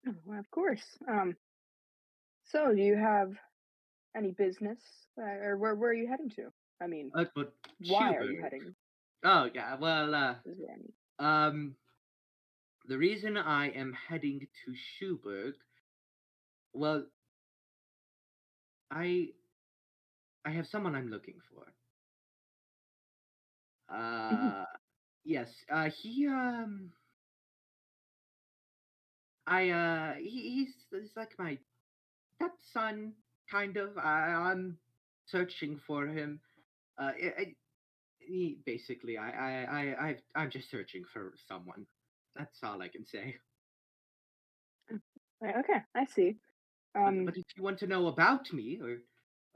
Speaker 4: Oh, well, of course. So do you have any business, or where are you heading to? I mean,
Speaker 1: But
Speaker 4: why are you
Speaker 1: Schubert.
Speaker 4: heading?
Speaker 1: Oh yeah, well,
Speaker 4: Is what I mean.
Speaker 1: the reason I am heading to Schubert, well, I have someone I'm looking for. Yes, he's like my stepson, kind of. I'm searching for him. Basically, I'm just searching for someone. That's all I can say.
Speaker 4: Right, okay, I see.
Speaker 1: But if you want to know about me or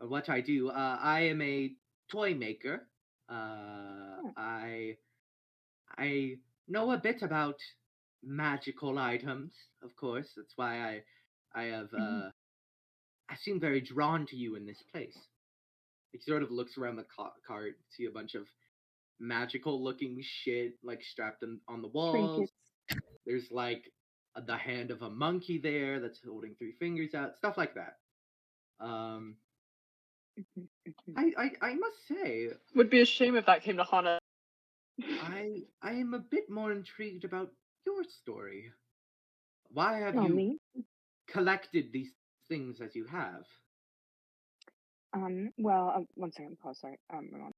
Speaker 1: what I do, I am a toy maker. I know a bit about magical items, of course. That's why I have I seem very drawn to you in this place. He sort of looks around the cart, see a bunch of magical looking shit like strapped on the walls.
Speaker 4: Trinkets.
Speaker 1: There's like the hand of a monkey there that's holding three fingers out, stuff like that. I must say,
Speaker 2: Would be a shame if that came to haunt us.
Speaker 1: I am a bit more intrigued about your story. Why have
Speaker 4: Oh,
Speaker 1: you
Speaker 4: me?
Speaker 1: collected these things as you have?
Speaker 4: Well, one second, pause. Sorry. I'm on.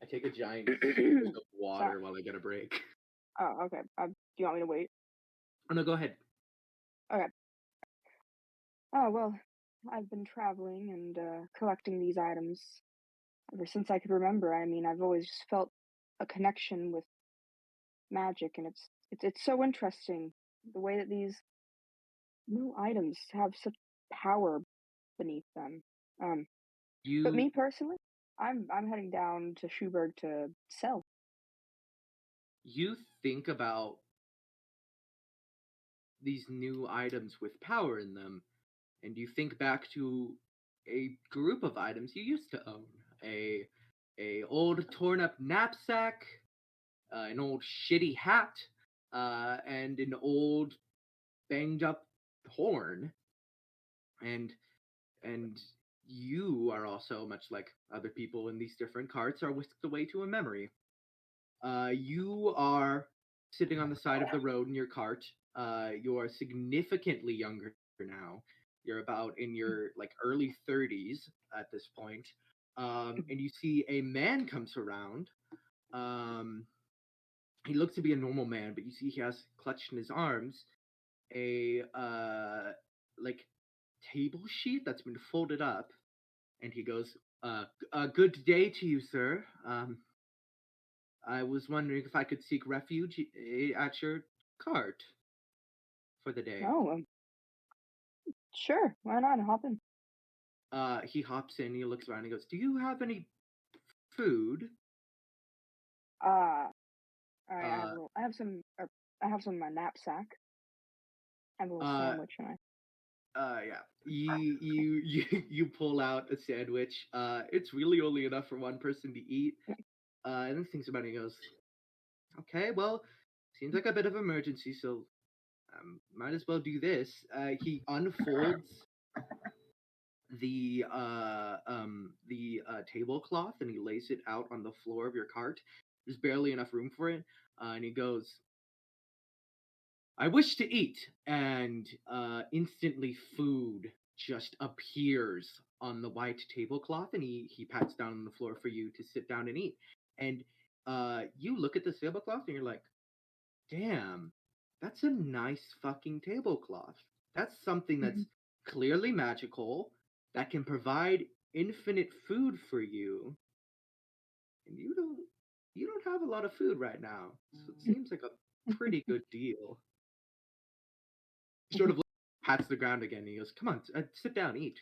Speaker 1: I take a giant swig of water
Speaker 4: Sorry.
Speaker 1: while I get a break.
Speaker 4: Oh, okay. Do you want me to wait?
Speaker 1: Oh no, go ahead.
Speaker 4: Okay. Oh well, I've been traveling and collecting these items ever since I could remember. I mean, I've always just felt a connection with magic, and it's so interesting the way that these little items have such power beneath them. But
Speaker 1: You
Speaker 4: me personally, I'm heading down to Schubert to sell.
Speaker 1: you think about these new items with power in them, and you think back to a group of items you used to own. A old torn up knapsack, an old shitty hat, and an old banged up horn. And you are also, much like other people in these different carts, are whisked away to a memory. You are sitting on the side of the road in your cart. You are significantly younger now. You're about in your like early 30s at this point. And you see a man comes around. Um, he looks to be a normal man, but you see he has clutched in his arms a like table sheet that's been folded up, and he goes, "Good day to you, sir. I was wondering if I could seek refuge at your cart for the day."
Speaker 4: Oh, sure. Why not? Hop in.
Speaker 1: He hops in. He looks around. He goes, "Do you have any food?"
Speaker 4: All right.
Speaker 1: Uh,
Speaker 4: I have some. I have some in my knapsack. I have a little
Speaker 1: uh,
Speaker 4: sandwich, and
Speaker 1: yeah. You pull out a sandwich. It's really only enough for one person to eat. And then thinks about it. He goes, "Okay, well, seems like a bit of emergency, so might as well do this." He unfolds the tablecloth and he lays it out on the floor of your cart. There's barely enough room for it, and he goes, "I wish to eat," and instantly food just appears on the white tablecloth, and he pats down on the floor for you to sit down and eat. And you look at the tablecloth and you're like, "Damn, that's a nice fucking tablecloth. That's something that's clearly magical that can provide infinite food for you, and you don't have a lot of food right now, so it seems like a pretty good deal." He sort of pats the ground again and he goes, "Come on, sit down, eat."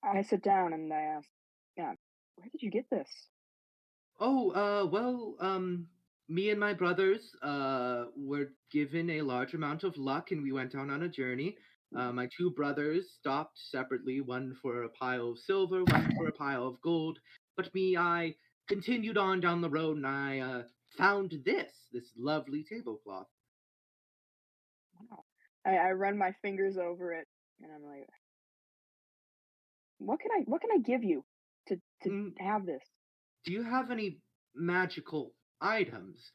Speaker 4: I sit down and I ask, "Yeah, where did you get this?"
Speaker 1: "Oh, well, me and my brothers, were given a large amount of luck and we went out on a journey. My two brothers stopped separately, one for a pile of silver, one for a pile of gold. But me, I continued on down the road and I, found this lovely tablecloth."
Speaker 4: Wow. I run my fingers over it, and I'm like, what can I give you to
Speaker 1: Mm,
Speaker 4: have this?
Speaker 1: do you have any magical items?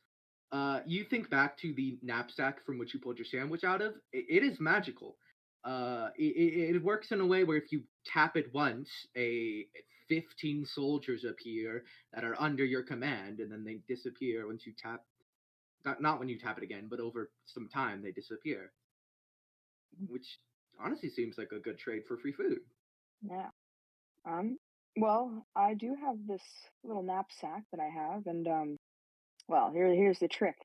Speaker 1: You think back to the knapsack from which you pulled your sandwich out of. It is magical. It works in a way where if you tap it once, 15 soldiers appear that are under your command, and then they disappear once you tap. Not when you tap it again, but over some time they disappear. Which honestly seems like a good trade for free food.
Speaker 4: Yeah. Well, I do have this little knapsack that I have, and well, here's the trick.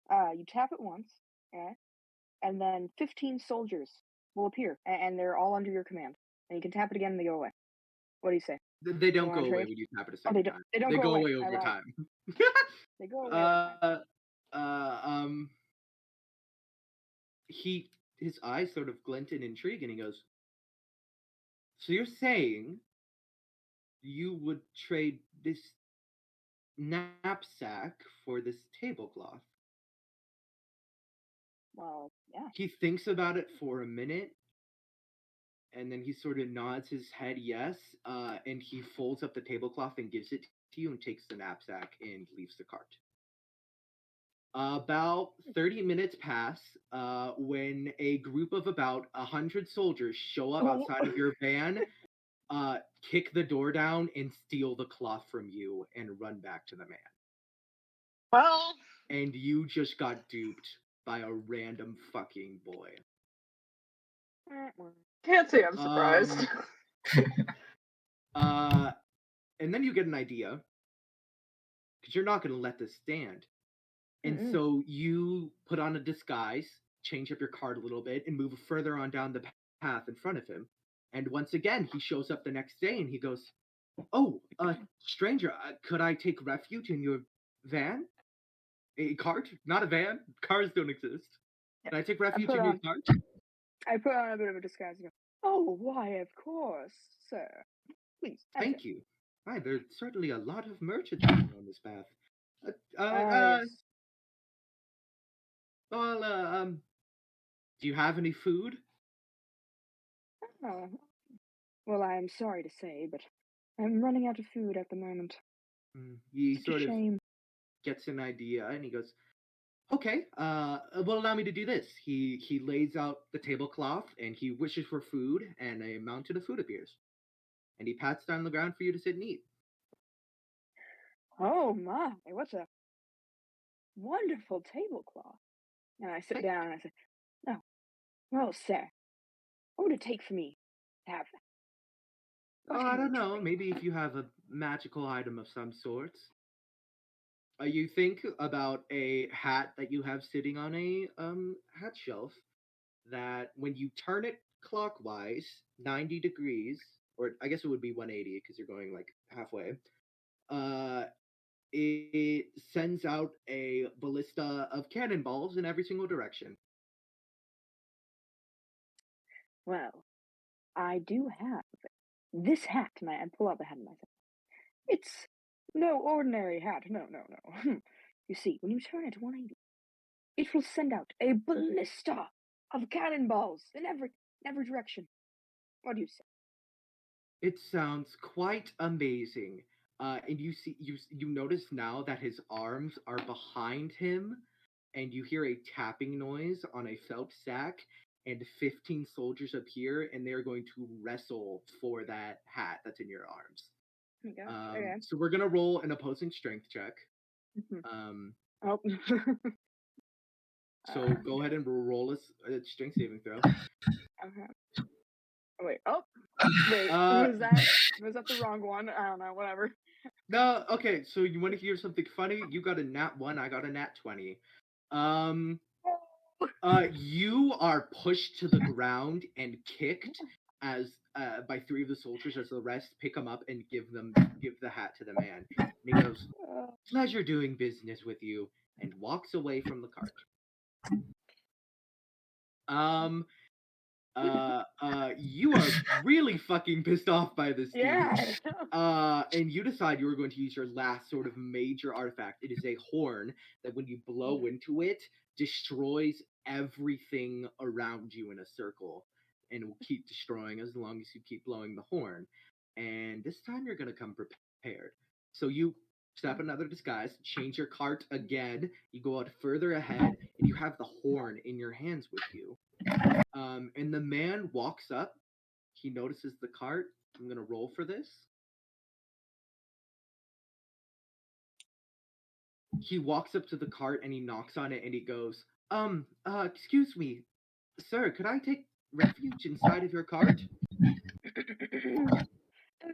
Speaker 4: You tap it once, okay, and then 15 soldiers will appear, and they're all under your command. And you can tap it again, and they go away. What do you say?
Speaker 1: They
Speaker 4: You
Speaker 1: don't
Speaker 4: want
Speaker 1: go
Speaker 4: to
Speaker 1: away
Speaker 4: trade?
Speaker 1: when you tap it a
Speaker 4: Oh,
Speaker 1: second time.
Speaker 4: they don't
Speaker 1: They
Speaker 4: go
Speaker 1: go
Speaker 4: away.
Speaker 1: away
Speaker 4: I
Speaker 1: over
Speaker 4: lied.
Speaker 1: time.
Speaker 4: They go away over time.
Speaker 1: uh, um, his eyes sort of glint in intrigue, and he goes, "So you're saying you would trade this knapsack for this tablecloth?"
Speaker 4: Well, yeah.
Speaker 1: He thinks about it for a minute, and then he sort of nods his head yes, and he folds up the tablecloth and gives it to you and takes the knapsack and leaves the cart. About 30 minutes pass when a group of about 100 soldiers show up
Speaker 4: Oh,
Speaker 1: outside of your van, kick the door down, and steal the cloth from you and run back to the man.
Speaker 2: Well,
Speaker 1: And you just got duped by a random fucking boy.
Speaker 2: can't say I'm surprised.
Speaker 1: And then you get an idea, because you're not going to let this stand. And so you put on a disguise, change up your card a little bit, and move further on down the path in front of him. And once again, he shows up the next day and he goes, "Oh, stranger, could I take refuge in your van? A cart? Not a van. Cars don't exist. Can I take refuge in your cart?"
Speaker 4: I put on a bit of a disguise and go, "Oh, why, of course, sir. Please, enter."
Speaker 1: "Thank you. Hi, there's certainly a lot of merchants on this path.
Speaker 4: Yes.
Speaker 1: Well, do you have any food?"
Speaker 4: Oh, well, I am sorry to say, but I'm running out of food at the moment.
Speaker 1: He
Speaker 4: Such a
Speaker 1: sort of
Speaker 4: shame.
Speaker 1: gets an idea and he goes, Okay, will allow me to do this. He lays out the tablecloth and he wishes for food, and a mountain of food appears. And he pats down the ground for you to sit and eat.
Speaker 4: Oh my, what a wonderful tablecloth. And I sit
Speaker 1: Right.
Speaker 4: down and I say, oh, well, sir, what would it take for me to have that?
Speaker 1: Oh,
Speaker 4: What
Speaker 1: I
Speaker 4: kind of
Speaker 1: don't know.
Speaker 4: drink?
Speaker 1: Maybe if you have a magical item of some sort. You think about a hat that you have sitting on a hat shelf that when you turn it clockwise 90 degrees, or I guess it would be 180 because you're going like halfway, uh it sends out a ballista of cannonballs in every single direction.
Speaker 4: Well, I do have this hat, and I pull out the hat and I say, it's no ordinary hat. No, no, no. You see, when you turn it 180, it will send out a ballista of cannonballs in every direction. What do you say?
Speaker 1: It sounds quite amazing. And you notice now that his arms are behind him, and you hear a tapping noise on a felt sack, and 15 soldiers appear, and they're going to wrestle for that hat that's in your arms.
Speaker 4: Okay. Okay.
Speaker 1: So we're gonna roll an opposing strength check.
Speaker 4: Mhm.
Speaker 1: Um,
Speaker 4: Oh.
Speaker 1: so go ahead and roll a strength saving throw.
Speaker 4: Okay. Oh, wait. Oh. Wait. Was that the wrong one? I don't know. Whatever.
Speaker 1: No, okay. So you want to hear something funny? You got a nat 1. I got a nat 20. Um, you are pushed to the ground and kicked as by 3 of the soldiers as the rest pick him up and give the hat to the man. And he goes, "Pleasure doing business with you," and walks away from the cart. You are really fucking pissed off by this dude.
Speaker 4: Yeah.
Speaker 1: And you decide you are going to use your last sort of major artifact. It is a horn that when you blow into it, destroys everything around you in a circle. And will keep destroying as long as you keep blowing the horn. And this time you're gonna come prepared. So you step another disguise, change your cart again, you go out further ahead, and you have the horn in your hands with you. And the man walks up. He notices the cart. I'm gonna roll for this. He walks up to the cart and he knocks on it and he goes, excuse me, sir, could I take refuge inside of your cart?
Speaker 4: Oh,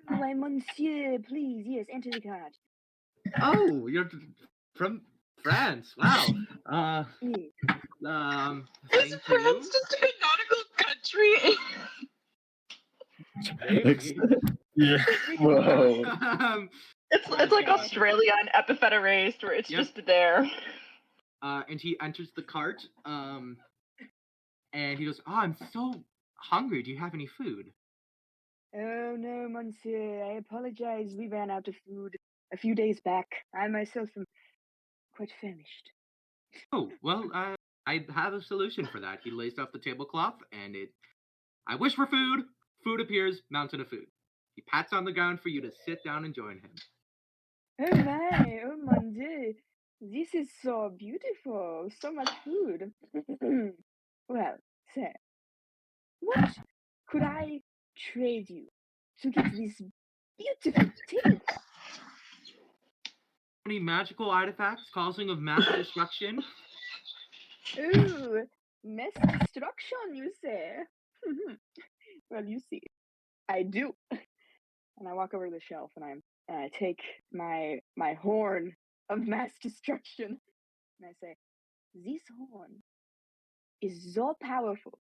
Speaker 4: why, monsieur, please, yes, enter the cart.
Speaker 1: Oh, you're from France. Wow.
Speaker 4: Yes.
Speaker 1: Thank
Speaker 7: Is France just a nautical country?
Speaker 1: Maybe.
Speaker 6: Yeah.
Speaker 3: Whoa.
Speaker 7: It's like Australia and Epiphet Erased, where it's
Speaker 1: Yep.
Speaker 7: just there.
Speaker 1: And he enters the cart. And he goes, "Oh, I'm so hungry. Do you have any food?"
Speaker 4: Oh no, monsieur, I apologize. We ran out of food a few days back. I myself am quite famished.
Speaker 1: Oh, well, I have a solution for that. He lays off the tablecloth, and I wish for food. Food appears, mountain of food. He pats on the ground for you to sit down and join him.
Speaker 4: Oh my, oh mon dieu. This is so beautiful. So much food. Well, sir, what could I trade you to get this beautiful tablecloth?
Speaker 1: Any magical artifacts causing of mass destruction?
Speaker 4: Ooh, mass destruction, you say? Well, you see, I do. And I walk over to the shelf and I take my horn of mass destruction and I say, this horn is so powerful.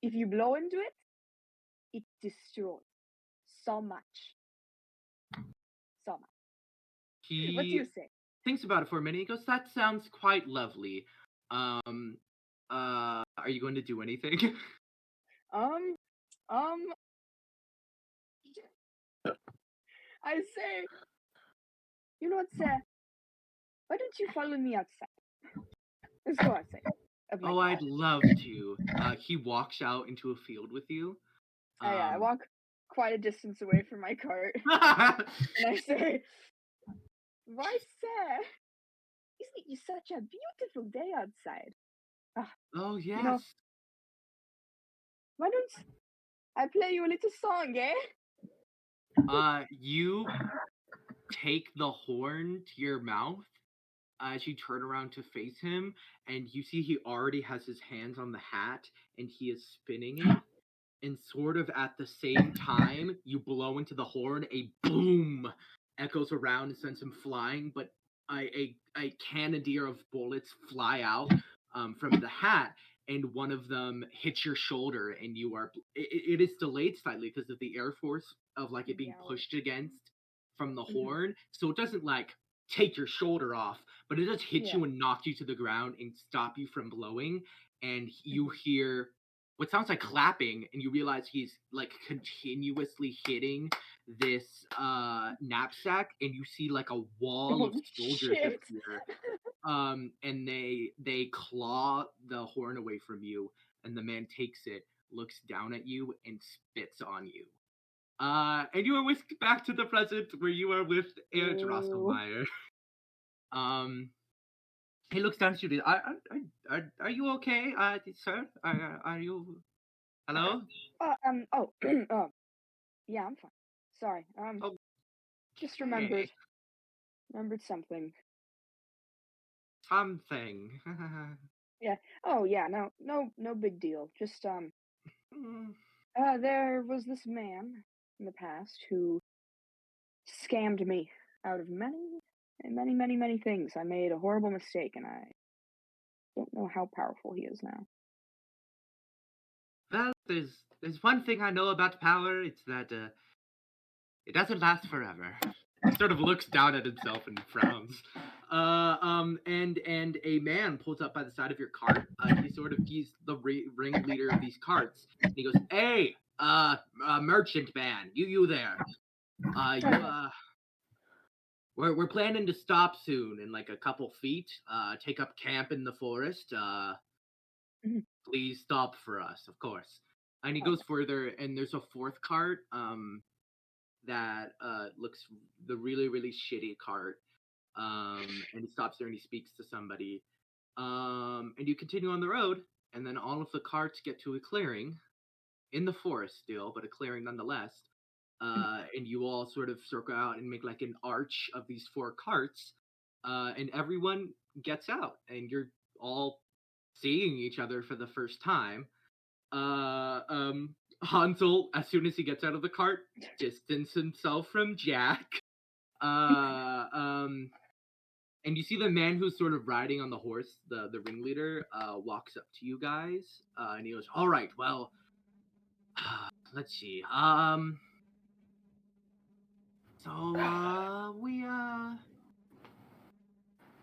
Speaker 4: If you blow into it, it destroys so much. So much. What do you
Speaker 1: He
Speaker 4: say?
Speaker 1: thinks about it for a minute. He goes, "That sounds quite lovely. Are you going to do anything?"
Speaker 4: I say, you know what, sir? Why don't you follow me outside? Let's go outside. Of my
Speaker 1: Oh,
Speaker 4: car.
Speaker 1: I'd love to. He walks out into a field with you.
Speaker 4: I walk quite a distance away from my cart. And I say, why, sir? Isn't it such a beautiful day outside?
Speaker 1: Oh yes.
Speaker 4: You know, why don't I play you a little song, eh?
Speaker 1: You take the horn to your mouth as you turn around to face him, and you see he already has his hands on the hat, and he is spinning it. And sort of at the same time, you blow into the horn, a boom echoes around and sends him flying, but a cannoneer of bullets fly out from the hat, and one of them hits your shoulder, and you are. It is delayed slightly because of the air force of like it being
Speaker 4: Yeah.
Speaker 1: pushed against from the
Speaker 4: Mhm.
Speaker 1: horn, so it doesn't like take your shoulder off, but it does hit
Speaker 4: Yeah.
Speaker 1: you and knock you to the ground and stop you from blowing, and you hear what sounds like clapping, and you realize he's like continuously hitting this knapsack, and you see like a wall of
Speaker 4: Holy
Speaker 1: soldiers
Speaker 4: shit.
Speaker 1: appear. And they claw the horn away from you, and the man takes it, looks down at you, and spits on you. And you are whisked back to the present where you are with Aunt
Speaker 4: Ew.
Speaker 1: Drosselmeyer. He looks down at you. Are you okay, sir? Are you? Hello?
Speaker 4: Oh, yeah, I'm fine. Sorry,
Speaker 1: Oh,
Speaker 4: just
Speaker 1: hey,
Speaker 4: remembered something.
Speaker 1: something.
Speaker 4: Oh, yeah, no big deal. Just,
Speaker 1: Mm,
Speaker 4: there was this man in the past who scammed me out of many things. I made a horrible mistake, and I don't know how powerful he is now.
Speaker 1: well, there's one thing I know about power. It's that it doesn't last forever. He sort of looks down at himself and frowns. And a man pulls up by the side of your cart. He's the ringleader of these carts. And he goes, "Hey, merchant man, you there? We're planning to stop soon in like a couple feet. Take up camp in the forest.
Speaker 4: Mhm.
Speaker 1: Please stop for us, of course." And he goes further, and there's a fourth cart. That looks the really shitty cart. And he stops there and he speaks to somebody. And you continue on the road, and then all of the carts get to a clearing in the forest still, but a clearing nonetheless. And you all sort of circle out and make like an arch of these four carts, and everyone gets out, and you're all seeing each other for the first time. Hansel, as soon as he gets out of the cart, distance himself from Jack. And you see the man who's sort of riding on the horse, the ringleader, walks up to you guys, and he goes, "All right, well, let's see. So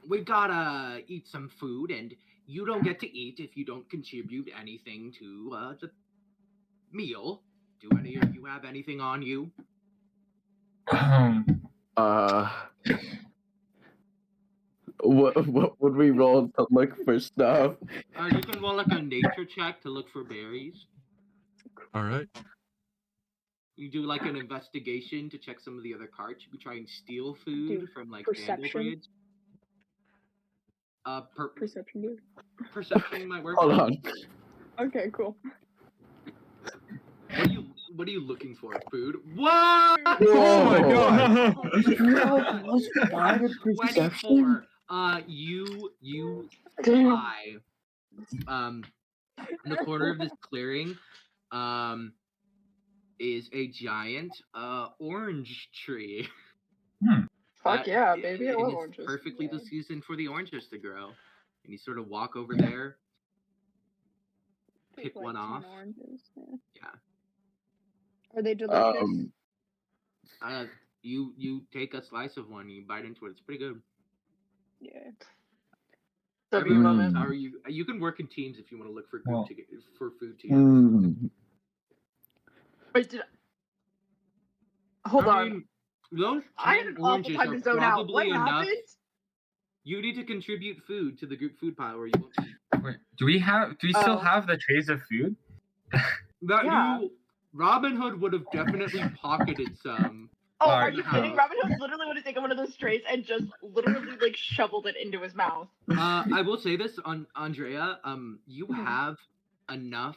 Speaker 1: we gotta eat some food, and you don't get to eat if you don't contribute anything to the meal. Do any of you have anything on you?"
Speaker 3: What would we roll to look for stuff?
Speaker 1: You can roll like a nature check to look for berries.
Speaker 5: All right.
Speaker 1: You do like an investigation to check some of the other carts. You could try and steal food from like
Speaker 4: perception.
Speaker 1: Vandalbridge.
Speaker 4: Perception, dude.
Speaker 1: Perception might work.
Speaker 3: Hold on.
Speaker 4: Okay, cool.
Speaker 1: What are you looking for? Food? What?
Speaker 5: Oh my god!
Speaker 3: Plus 5 in perception?
Speaker 1: 24. You spy in the corner of this clearing is a giant orange tree.
Speaker 7: Fuck yeah, baby. I
Speaker 1: And
Speaker 7: love
Speaker 1: it's
Speaker 7: oranges.
Speaker 1: perfectly the season for the oranges to grow. And you sort of walk over there, pick
Speaker 4: Like
Speaker 1: one
Speaker 4: 10
Speaker 1: off.
Speaker 4: oranges,
Speaker 1: Yeah.
Speaker 4: Are they delicious?
Speaker 1: You take a slice of one, you bite into it. It's pretty good.
Speaker 4: Yeah.
Speaker 7: W
Speaker 1: Everyone
Speaker 7: moment.
Speaker 1: else, how are you? You can work in teams if you want to look for food
Speaker 6: Well-
Speaker 1: food together.
Speaker 7: Wait, Hold
Speaker 1: I
Speaker 7: on.
Speaker 1: mean, those
Speaker 7: I had
Speaker 1: 10
Speaker 7: an awful
Speaker 1: oranges
Speaker 7: time
Speaker 1: are
Speaker 7: to zone out. What
Speaker 1: probably enough.
Speaker 7: happened?
Speaker 1: You need to contribute food to the group food pile, or you won't eat.
Speaker 6: Wait, do we still
Speaker 7: Oh.
Speaker 6: have the trays of food?
Speaker 1: That
Speaker 7: Yeah.
Speaker 1: Robin Hood would have definitely pocketed some
Speaker 7: Oh, are
Speaker 6: Alright,
Speaker 7: you kidding? Robin Hood literally would have taken one of those trays and just literally like shoveled it into his mouth.
Speaker 1: I will say this on Andrea. You have enough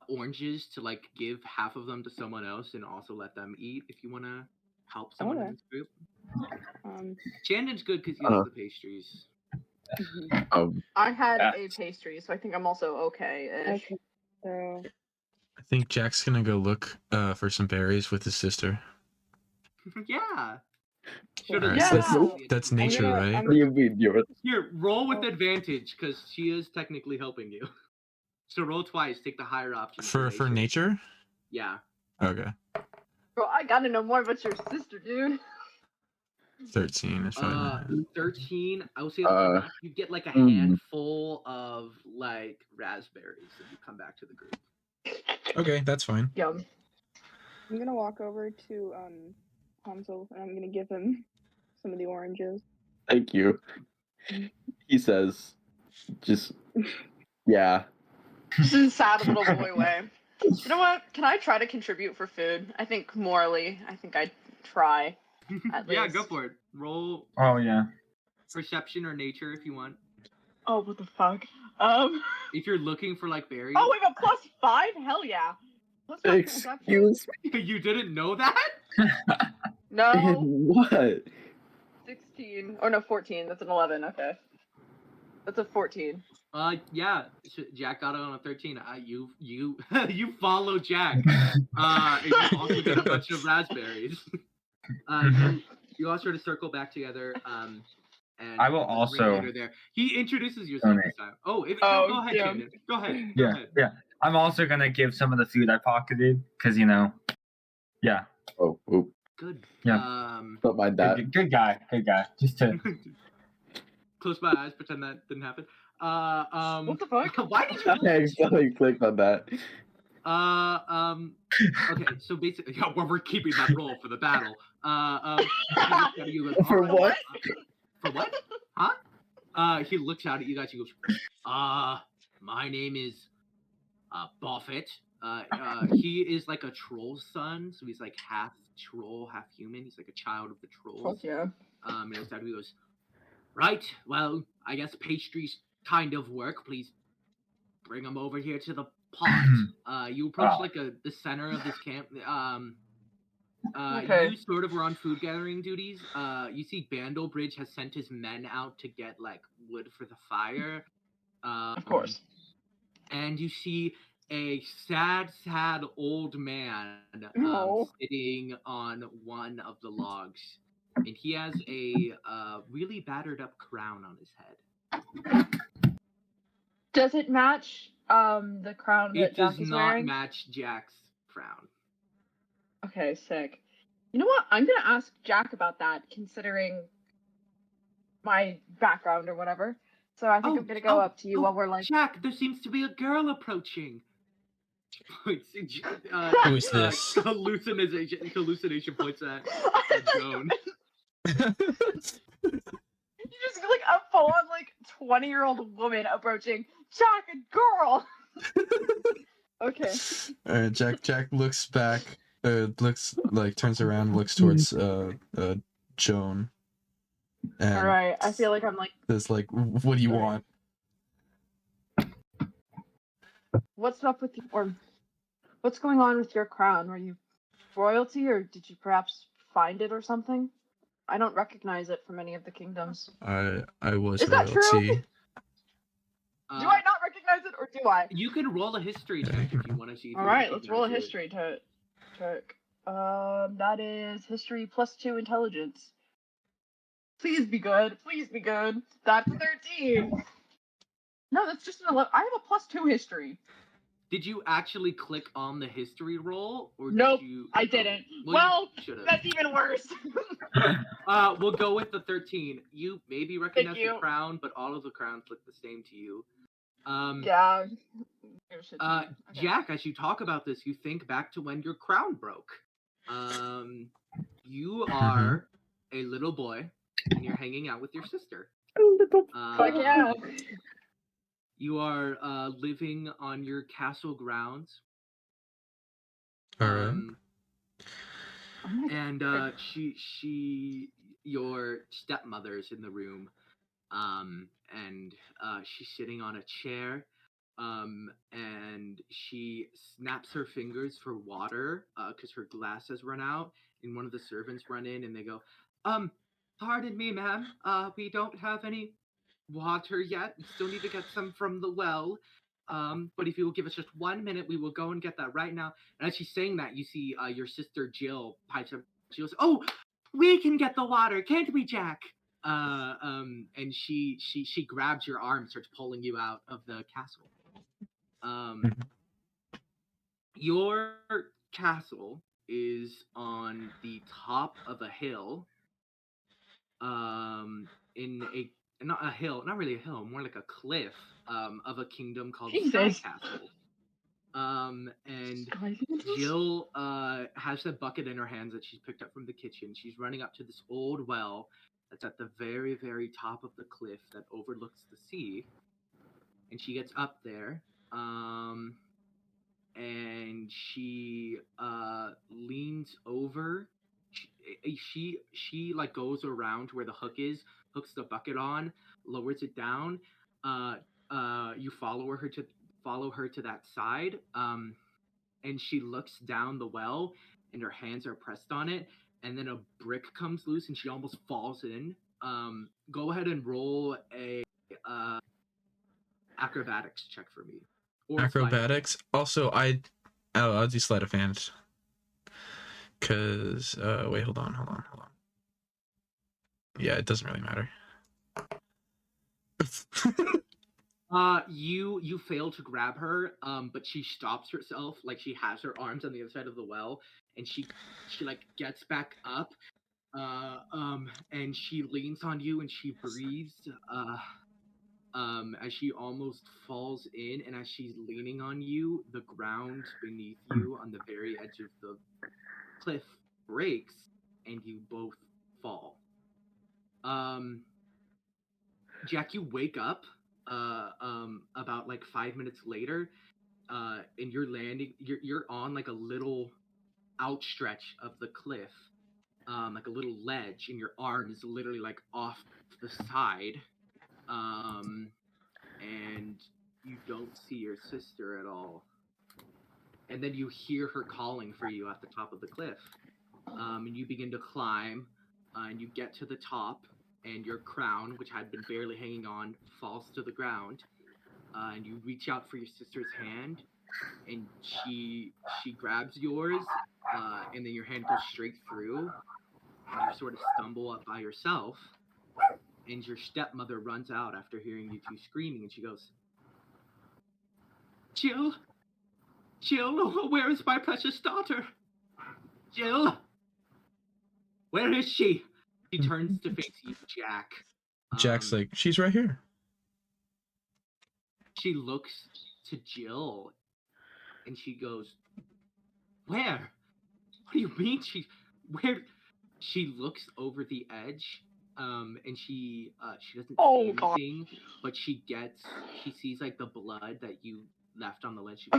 Speaker 1: oranges to like give half of them to someone else and also let them eat if you want to help someone
Speaker 4: Okay.
Speaker 1: in this group.
Speaker 4: Um,
Speaker 1: Chandon's good because he has the pastries.
Speaker 7: I had
Speaker 6: Yeah.
Speaker 7: a pastry, so I think I'm also okay-ish.
Speaker 4: okay. So
Speaker 5: I think Jack's gonna go look for some berries with his sister.
Speaker 1: Yeah. Should
Speaker 5: Alright,
Speaker 1: have.
Speaker 7: Yeah.
Speaker 5: That's nature,
Speaker 4: gonna-
Speaker 5: right?
Speaker 4: I'm-
Speaker 3: What do you mean? You're
Speaker 1: Here, roll with advantage because she is technically helping you. So roll twice. Take the higher option.
Speaker 5: For nature?
Speaker 1: Yeah.
Speaker 5: Okay.
Speaker 7: Bro, I gotta know more about your sister, dude.
Speaker 5: 13 is fine.
Speaker 1: 13. I will say you get like a
Speaker 3: Hmm.
Speaker 1: handful of like raspberries if you come back to the group.
Speaker 5: Okay, that's fine.
Speaker 7: Yum.
Speaker 4: I'm gonna walk over to Hansel and I'm gonna give him some of the oranges.
Speaker 3: Thank you. He says, just yeah.
Speaker 7: Just in sad little boy way. You know what? Can I try to contribute for food? I think morally, I think I'd try. At
Speaker 1: Yeah,
Speaker 7: least.
Speaker 1: go for it. Roll
Speaker 6: Oh yeah.
Speaker 1: perception or nature if you want.
Speaker 7: Oh, what the fuck?
Speaker 1: If you're looking for like berries.
Speaker 7: Oh, we have a +5? Hell yeah. +5 perception.
Speaker 3: Excuse
Speaker 1: You didn't know that?
Speaker 3: me.
Speaker 7: No,
Speaker 3: What?
Speaker 7: 16. Or no, 14. That's an 11. Okay. That's a 14.
Speaker 1: Yeah. Jack got it on a 13. You you follow Jack. And you also get a bunch of raspberries. You all sort of circle back together. And
Speaker 6: I will
Speaker 1: the
Speaker 6: also-
Speaker 1: ringleader there. He introduces yourself
Speaker 6: Donate.
Speaker 1: this time. Oh,
Speaker 7: Oh,
Speaker 1: go ahead,
Speaker 7: yeah.
Speaker 1: Shannon. Go ahead.
Speaker 6: Yeah, yeah. I'm also gonna give some of the food I pocketed because yeah.
Speaker 3: Oh, oop.
Speaker 1: Good.
Speaker 6: Yeah.
Speaker 3: Don't mind that.
Speaker 6: Good guy. Just to
Speaker 1: Close my eyes, pretend that didn't happen.
Speaker 7: What the fuck?
Speaker 1: Why did you?
Speaker 3: I accidentally clicked on that.
Speaker 1: Okay, so basically, yeah, well, we're keeping that roll for the battle. He looks at you, goes,
Speaker 3: For
Speaker 1: "Oh,
Speaker 3: what?
Speaker 1: For what? Huh? He looks out at you guys. He goes, my name is Buffett. He is like a troll's son, so he's like half troll, half human. He's like a child of the trolls.
Speaker 7: Fuck yeah.
Speaker 1: And his dad goes, right, well, I guess pastries kind of work. Please bring them over here to the pot. You approach like the center of this camp.
Speaker 7: Okay.
Speaker 1: You sort of were on food gathering duties. You see Bandlebridge has sent his men out to get like wood for the fire.
Speaker 7: Of course.
Speaker 1: And you see a sad old man
Speaker 4: No.
Speaker 1: sitting on one of the logs. And he has a really battered up crown on his head.
Speaker 2: Does it match the crown that
Speaker 1: It does
Speaker 2: Jack is
Speaker 1: not
Speaker 2: wearing?
Speaker 1: match Jack's crown.
Speaker 2: Okay, sick. You know what? I'm gonna ask Jack about that, considering my background or whatever. So I think I'm gonna go up to you while we're like.
Speaker 1: Jack, there seems to be a girl approaching.
Speaker 5: Who is this?
Speaker 1: Hallucination points at Joan.
Speaker 7: You just like a full on like 20-year-old woman approaching Jack, a girl. Okay.
Speaker 5: Alright, Jack looks back, turns around, looks towards Joan. And
Speaker 2: All right. I feel like I'm like,
Speaker 5: says like, what do you want?
Speaker 2: what's up with you, or what's going on with your crown? Were you royalty, or did you perhaps find it or something? I don't recognize it from any of the kingdoms.
Speaker 5: I was
Speaker 2: Is that true?
Speaker 5: royalty.
Speaker 7: Do I not recognize it, or do I?
Speaker 1: You can roll a history check if you want to see. if
Speaker 7: All
Speaker 1: you
Speaker 7: right, let's
Speaker 1: recognize
Speaker 7: roll a
Speaker 1: it.
Speaker 7: history check.
Speaker 2: That is history +2 intelligence.
Speaker 7: Please be good. Please be good. That's a 13. No, that's just an 11. I have a +2 history.
Speaker 1: Did you actually click on the history roll, or
Speaker 7: Nope,
Speaker 1: did you?
Speaker 7: I didn't.
Speaker 1: Well,
Speaker 7: Well,
Speaker 1: you should've.
Speaker 7: that's even worse.
Speaker 1: We'll go with the 13. You maybe recognize the
Speaker 7: you.
Speaker 1: crown, but all of the crowns look the same to you.
Speaker 7: Yeah.
Speaker 1: Jack, as you talk about this, you think back to when your crown broke. You are a little boy, and you're hanging out with your sister.
Speaker 7: Fuck yeah.
Speaker 1: You are living on your castle grounds.
Speaker 5: Alright.
Speaker 1: and your stepmother's in the room, and she's sitting on a chair, and she snaps her fingers for water, because her glass has run out, and one of the servants run in and they go, pardon me, ma'am, we don't have any water yet. We still need to get some from the well. But if you will give us just 1 minute, we will go and get that right now. And as she's saying that, you see your sister Jill pipes up. She goes, "Oh, we can get the water, can't we, Jack?" And she grabs your arm, starts pulling you out of the castle. Your castle is on the top of a hill. In a not a hill, not really a hill, more like a cliff, of a kingdom called Sky
Speaker 2: Jesus.
Speaker 1: Castle. And Jill has a bucket in her hands that she's picked up from the kitchen. She's running up to this old well that's at the very, very top of the cliff that overlooks the sea. And she gets up there, and she leans over. She like goes around to where the hook is, hooks the bucket on, lowers it down. You follow her to that side, and she looks down the well, and her hands are pressed on it, and then a brick comes loose, and she almost falls in. Go ahead and roll a acrobatics check for me. Or sleight of hand.
Speaker 5: Acrobatics. Also, I'll do sleight of hand. Cause wait, hold on. Yeah, it doesn't really matter.
Speaker 1: You fail to grab her, but she stops herself, like she has her arms on the other side of the well, and she like gets back up, and she leans on you and she breathes, as she almost falls in, and as she's leaning on you, the ground beneath you on the very edge of the cliff breaks, and you both fall. Jack, you wake up about like 5 minutes later, and you're landing. You're on like a little outstretch of the cliff, like a little ledge, and your arm is literally like off the side, and you don't see your sister at all. And then you hear her calling for you at the top of the cliff, and you begin to climb, and you get to the top. And your crown, which had been barely hanging on, falls to the ground. And you reach out for your sister's hand, and she grabs yours, and then your hand goes straight through, and you sort of stumble up by yourself, and your stepmother runs out after hearing you two screaming, and she goes, Jill, where is my precious daughter? Jill, where is she? She turns to face you, Jack.
Speaker 5: Jack's like, she's right here.
Speaker 1: She looks to Jill, and she goes, where? What do you mean where? She looks over the edge, and she doesn't see anything, but she sees like the blood that you left on the ledge.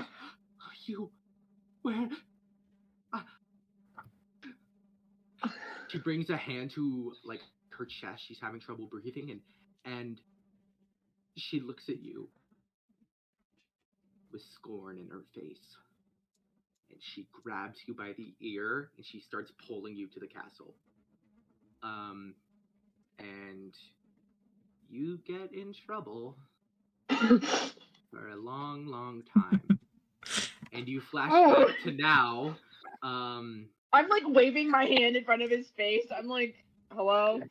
Speaker 1: She goes, where? She brings a hand to like her chest. She's having trouble breathing, and she looks at you with scorn in her face, and she grabs you by the ear and she starts pulling you to the castle. And you get in trouble for a long, long time. And you flash back to now.
Speaker 2: I'm like waving my hand in front of his face. I'm like, hello?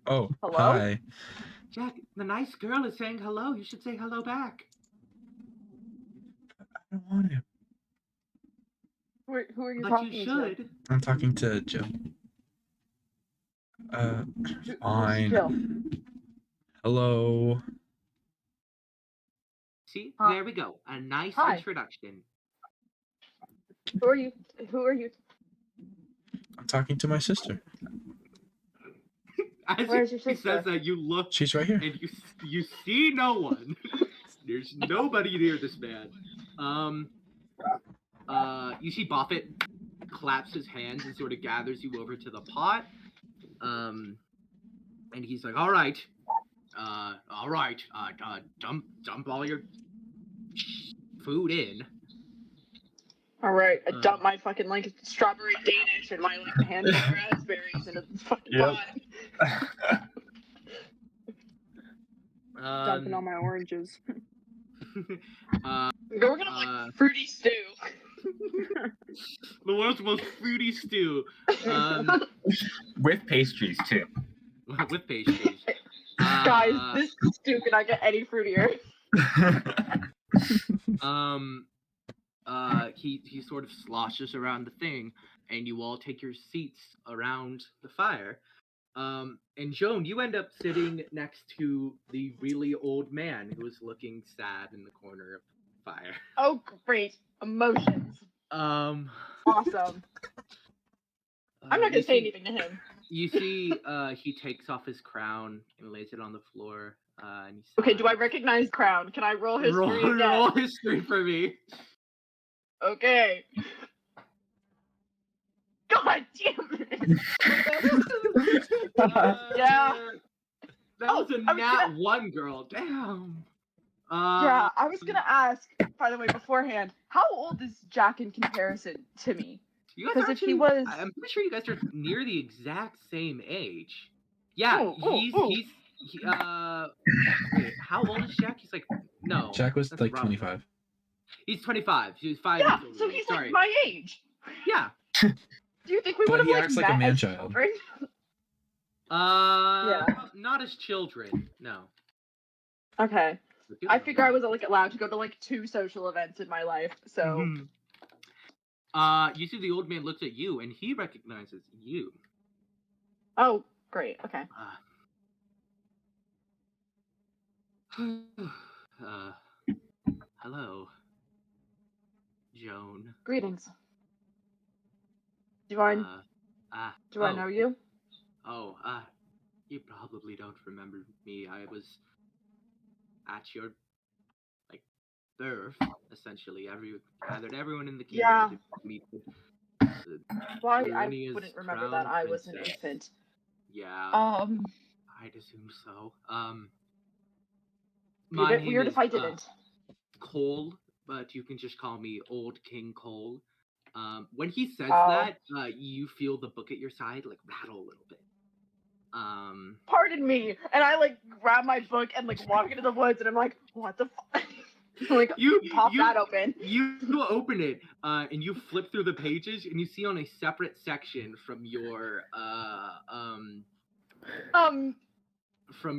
Speaker 5: Oh,
Speaker 2: hello?
Speaker 5: hi.
Speaker 1: Jack, the nice girl is saying hello. You should say hello back.
Speaker 5: I don't want to.
Speaker 2: Who are you
Speaker 1: But
Speaker 2: talking
Speaker 1: you
Speaker 2: to?
Speaker 1: should.
Speaker 5: I'm talking to Jill. Fine.
Speaker 2: Jill.
Speaker 5: Hello.
Speaker 1: See,
Speaker 2: Hi.
Speaker 1: there we go. A nice
Speaker 2: Hi.
Speaker 1: introduction.
Speaker 2: Who are you? Who are you?
Speaker 5: I'm talking to my sister.
Speaker 1: As
Speaker 2: Where's your
Speaker 1: he
Speaker 2: sister?
Speaker 1: says that, you look
Speaker 5: She's right here.
Speaker 1: and you see no one. There's nobody near this man. you see Buffett claps his hands and sort of gathers you over to the pot. And he's like, all right, dump all your food in.
Speaker 7: All right, I dump my fucking like strawberry Danish and my like handful of raspberries into the fucking
Speaker 6: Yep.
Speaker 7: pot.
Speaker 4: Dumping all my oranges.
Speaker 7: We're gonna have like fruity stew.
Speaker 1: The world's most fruity stew.
Speaker 6: With pastries too.
Speaker 1: With pastries.
Speaker 7: Guys, this stew cannot get any fruitier.
Speaker 1: He sort of sloshes around the thing, and you all take your seats around the fire. And Joan, you end up sitting next to the really old man who was looking sad in the corner of the fire.
Speaker 7: Oh, great. Emotions.
Speaker 1: Um,
Speaker 7: Awesome. I'm not
Speaker 1: you
Speaker 7: gonna say
Speaker 1: see-
Speaker 7: anything to him.
Speaker 1: You see, he takes off his crown and lays it on the floor. And he
Speaker 7: Okay, do I
Speaker 1: sighs.
Speaker 7: recognize Crown? Can I roll history
Speaker 1: roll,
Speaker 7: again?
Speaker 1: roll history for me?
Speaker 7: Okay. God damn it! Yeah.
Speaker 1: That
Speaker 7: Oh,
Speaker 1: was a
Speaker 7: I was
Speaker 1: nat
Speaker 7: gonna-
Speaker 1: 1, girl. Damn.
Speaker 7: Yeah, I was gonna ask, by the way, beforehand, how old is Jack in comparison to me?
Speaker 1: You guys
Speaker 7: 'Cause
Speaker 1: are
Speaker 7: if he
Speaker 1: actually-
Speaker 7: was-
Speaker 1: I'm pretty sure you guys are near the exact same age. Yeah,
Speaker 7: Oh,
Speaker 1: he's wait, how old is Jack? He's like, no.
Speaker 5: Jack was
Speaker 1: that's
Speaker 5: like
Speaker 1: Robin.
Speaker 5: 25.
Speaker 1: He's 25. He's 5
Speaker 7: Yeah,
Speaker 1: years older
Speaker 7: so
Speaker 1: than me.
Speaker 7: he's
Speaker 1: Sorry.
Speaker 7: like my age.
Speaker 1: Yeah.
Speaker 7: Do you think we
Speaker 5: But
Speaker 7: would have
Speaker 5: he
Speaker 7: like
Speaker 5: acts like a
Speaker 7: met as
Speaker 5: man-child.
Speaker 7: children?
Speaker 1: Not as children. No.
Speaker 7: Okay.
Speaker 1: But good
Speaker 7: I
Speaker 1: on
Speaker 7: figure I
Speaker 1: you.
Speaker 7: was like allowed to go to like 2 social events in my life, so
Speaker 1: Mhm. You see the old man looks at you and he recognizes you.
Speaker 7: oh great, okay.
Speaker 1: Hello, Joan.
Speaker 7: Greetings. Do I
Speaker 1: Oh,
Speaker 7: know you?
Speaker 1: You probably don't remember me. I was at your birth, essentially. Gathered everyone in the kingdom
Speaker 7: Yeah.
Speaker 1: to meet with
Speaker 7: Why I
Speaker 1: Irenia's
Speaker 7: wouldn't remember
Speaker 1: crown
Speaker 7: that I was an
Speaker 1: princess.
Speaker 7: infant.
Speaker 1: Yeah, I'd assume so.
Speaker 7: Be a
Speaker 1: My
Speaker 7: bit
Speaker 1: name
Speaker 7: weird
Speaker 1: is,
Speaker 7: if I didn't.
Speaker 1: Cole, but you can just call me Old King Cole. When he says
Speaker 7: Oh.
Speaker 1: that, you feel the book at your side like rattle a little bit.
Speaker 7: Pardon me, and I like grab my book and like walk into the woods, and I'm like, what the fuck? Like
Speaker 1: you
Speaker 7: pop that open.
Speaker 1: You open it, and you flip through the pages, and you see on a separate section from your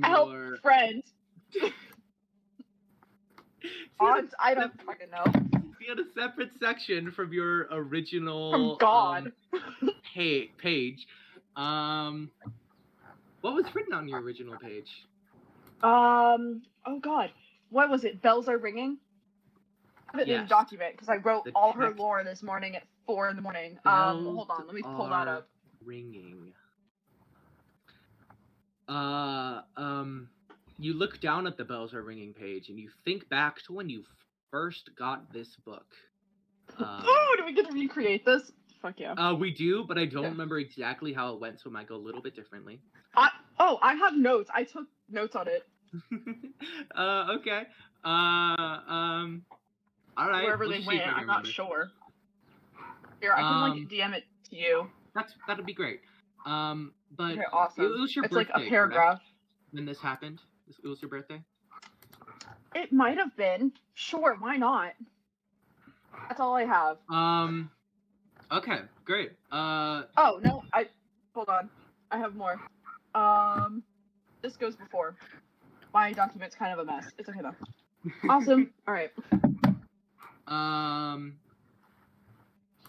Speaker 7: Help,
Speaker 1: your
Speaker 7: friend.
Speaker 1: see
Speaker 7: Aunt, I don't fucking know.
Speaker 1: on a separate section from your original
Speaker 7: From God.
Speaker 1: page. What was written on your original page?
Speaker 7: Oh God, what was it? Bells are ringing. I have it in a
Speaker 1: Yes.
Speaker 7: document because I wrote
Speaker 1: The
Speaker 7: all her
Speaker 1: text-
Speaker 7: lore this morning at 4 a.m.
Speaker 1: Bells
Speaker 7: Hold on, let me pull that
Speaker 1: are
Speaker 7: up.
Speaker 1: Ringing. You look down at the bells are ringing page, and you think back to when you first got this book.
Speaker 7: Oh, do we get to recreate this? Fuck yeah.
Speaker 1: We do, but I don't
Speaker 7: Yeah.
Speaker 1: remember exactly how it went, so it might go a little bit differently.
Speaker 7: I have notes. I took notes on it.
Speaker 1: Okay. All right.
Speaker 7: Wherever
Speaker 1: we'll
Speaker 7: they
Speaker 1: just see if
Speaker 7: went,
Speaker 1: I can
Speaker 7: I'm not
Speaker 1: remember.
Speaker 7: sure. Here, I can like DM it to you.
Speaker 1: That'd be great. But
Speaker 7: Okay, awesome.
Speaker 1: it was your
Speaker 7: It's
Speaker 1: birthday,
Speaker 7: like a paragraph.
Speaker 1: correct, when this happened. It was your birthday.
Speaker 7: It might have been. Sure, why not? That's all I have.
Speaker 1: Okay, great.
Speaker 7: Oh no, hold on. I have more. This goes before. My document's kind of a mess. It's okay though. Awesome. All right.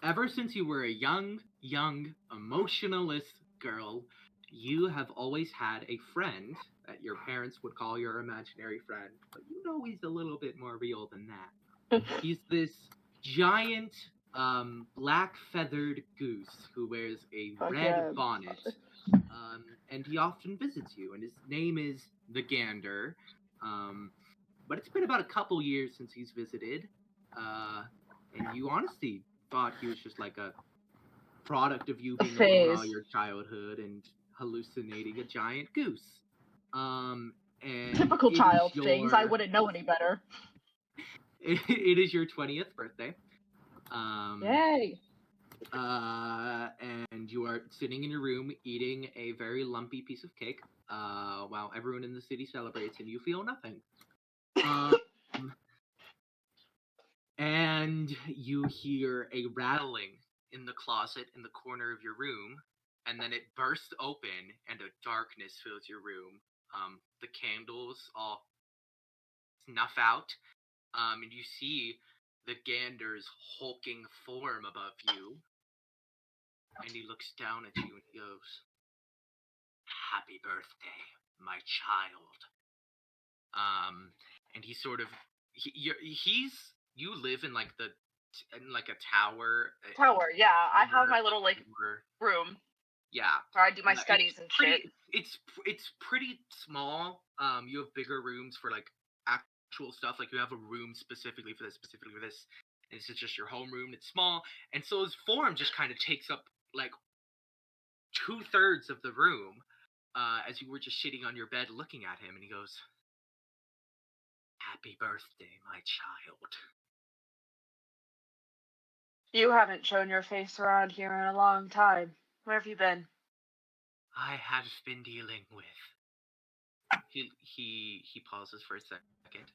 Speaker 1: Ever since you were a young, emotionalist girl, you have always had a friend that your parents would call your imaginary friend, but you know he's a little bit more real than that. He's this giant, black feathered goose who wears a
Speaker 7: Fuck
Speaker 1: red
Speaker 7: yeah.
Speaker 1: bonnet. And he often visits you, and his name is the Gander. But it's been about a couple years since he's visited, and you honestly thought he was just like a product of you
Speaker 2: A
Speaker 1: being alone all
Speaker 2: phase.
Speaker 1: your childhood and hallucinating a giant goose. And
Speaker 7: Typical
Speaker 1: it is
Speaker 7: child things. I
Speaker 1: your-
Speaker 7: wouldn't know any better.
Speaker 1: It is your 20th birthday.
Speaker 7: Yay!
Speaker 1: And you are sitting in your room eating a very lumpy piece of cake, while everyone in the city celebrates and you feel nothing. And you hear a rattling in the closet in the corner of your room, and then it bursts open and a darkness fills your room. The candles all snuff out, and you see the Gander's hulking form above you. And he looks down at you and he goes, "Happy birthday, my child." And he sort of, you live in like a tower.
Speaker 7: Tower, yeah. I have
Speaker 1: or-
Speaker 7: my little like
Speaker 1: or-
Speaker 7: room
Speaker 1: yeah.
Speaker 7: where I do my
Speaker 1: Yeah,
Speaker 7: studies and shit.
Speaker 1: It's pretty small. You have bigger rooms for like actual stuff. Like you have a room specifically for this. And it's just your homeroom. It's small, and so his form just kind of takes up like 2/3 of the room. As you were just sitting on your bed looking at him, and he goes, "Happy birthday, my child."
Speaker 2: You haven't shown your face around here in a long time. Where have you been?
Speaker 1: I have been dealing with. He pauses for a second.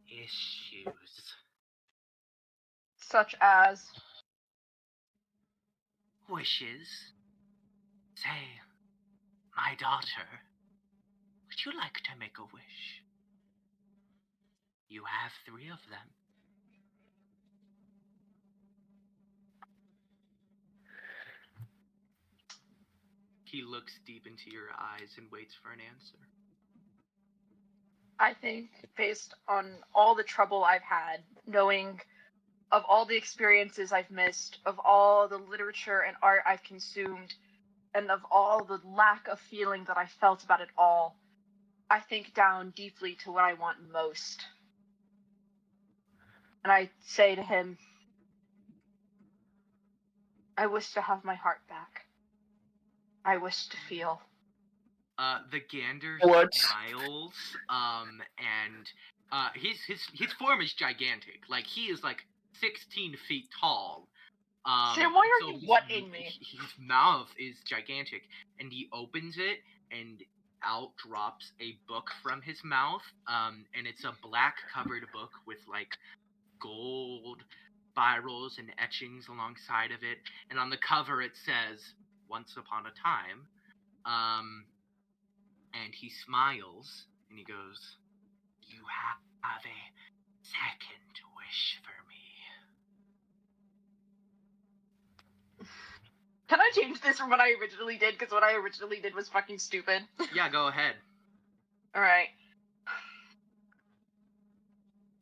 Speaker 1: Issues.
Speaker 2: Such as.
Speaker 1: Wishes. Say, my daughter, would you like to make a wish? You have 3 of them. He looks deep into your eyes and waits for an answer.
Speaker 2: I think, based on all the trouble I've had, knowing of all the experiences I've missed, of all the literature and art I've consumed, and of all the lack of feeling that I felt about it all, I think down deeply to what I want most. And I say to him, I wish to have my heart back. I wish to feel.
Speaker 1: The Gander
Speaker 3: What?
Speaker 1: smiles, and his form is gigantic. Like he is like 16 feet tall.
Speaker 2: Sam, why are you
Speaker 1: his-
Speaker 2: what-ing me?
Speaker 1: His mouth is gigantic, and he opens it, and out drops a book from his mouth. And it's a black covered book with like gold spirals and etchings alongside of it. And on the cover it says, "Once upon a time." And he smiles and he goes, "You have a second wish for me."
Speaker 2: Can I change this from what I originally did? Because what I originally did was fucking stupid.
Speaker 1: Yeah, go ahead.
Speaker 2: Alright.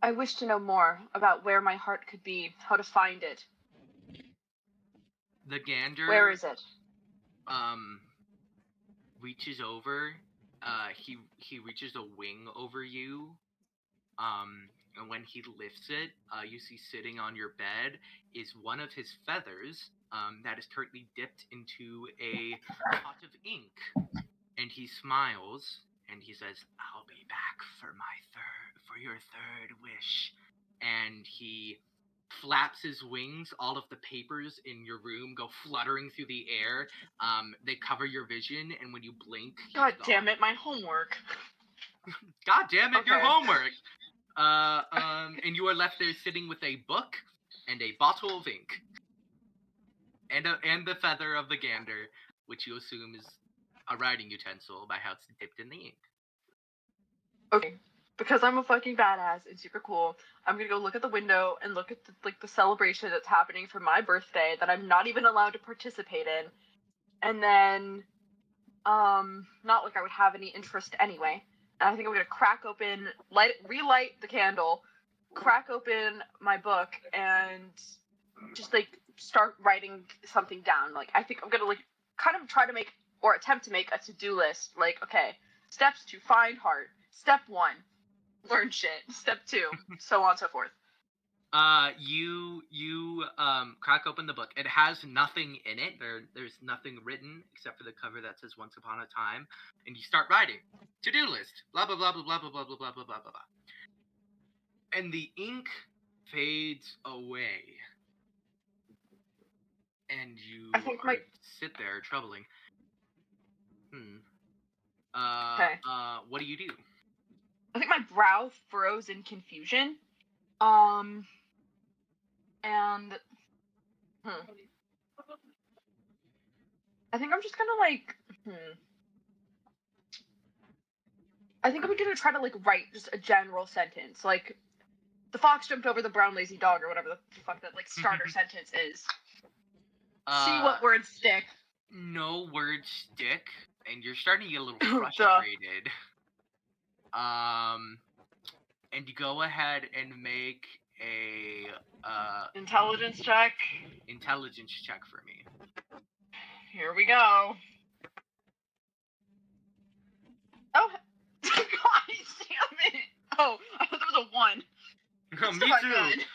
Speaker 2: I wish to know more about where my heart could be, how to find it.
Speaker 1: The Gander
Speaker 2: Where is it?
Speaker 1: Reaches over. He reaches a wing over you. And when he lifts it, you see sitting on your bed is one of his feathers, that is currently dipped into a pot of ink. And he smiles and he says, "I'll be back for your third wish." And he flaps his wings. All of the papers in your room go fluttering through the air. They cover your vision, and when you blink, he's
Speaker 2: God
Speaker 1: gone.
Speaker 2: damn it, my homework.
Speaker 1: God damn it, your
Speaker 2: Okay.
Speaker 1: homework. And you are left there sitting with a book and a bottle of ink, and the feather of the Gander, which you assume is a writing utensil by how it's dipped in the ink.
Speaker 2: Okay. Because I'm a fucking badass and super cool, I'm gonna go look at the window and look at the celebration that's happening for my birthday that I'm not even allowed to participate in. And then, not like I would have any interest anyway. And I think I'm gonna crack open, relight the candle, crack open my book, and just like start writing something down. Like I think I'm gonna like kind of try to make or attempt to make a to-do list. Like, okay, steps to find heart. Step 1, learn shit. Step 2, so on and so forth.
Speaker 1: You crack open the book. It has nothing in it. There's nothing written except for the cover that says "Once Upon a Time," and you start writing. To-do list. Blah blah blah blah blah blah blah blah blah blah blah blah. And the ink fades away, and you
Speaker 7: I think my-
Speaker 1: sit there troubling.
Speaker 7: Okay.
Speaker 1: What do you do?
Speaker 7: I think my brow furrows in confusion. And I think I'm just gonna like I think I'm gonna try to like write just a general sentence. Like the fox jumped over the brown lazy dog or whatever the fuck that like starter sentence is. See what words stick.
Speaker 1: No words stick, and you're starting to get a little frustrated. And you go ahead and make a
Speaker 7: Intelligence check.
Speaker 1: intelligence check for me.
Speaker 7: Here we go. Oh, God damn it! Oh, I thought there was a 1.
Speaker 1: Me
Speaker 7: Still not
Speaker 1: too.
Speaker 7: good.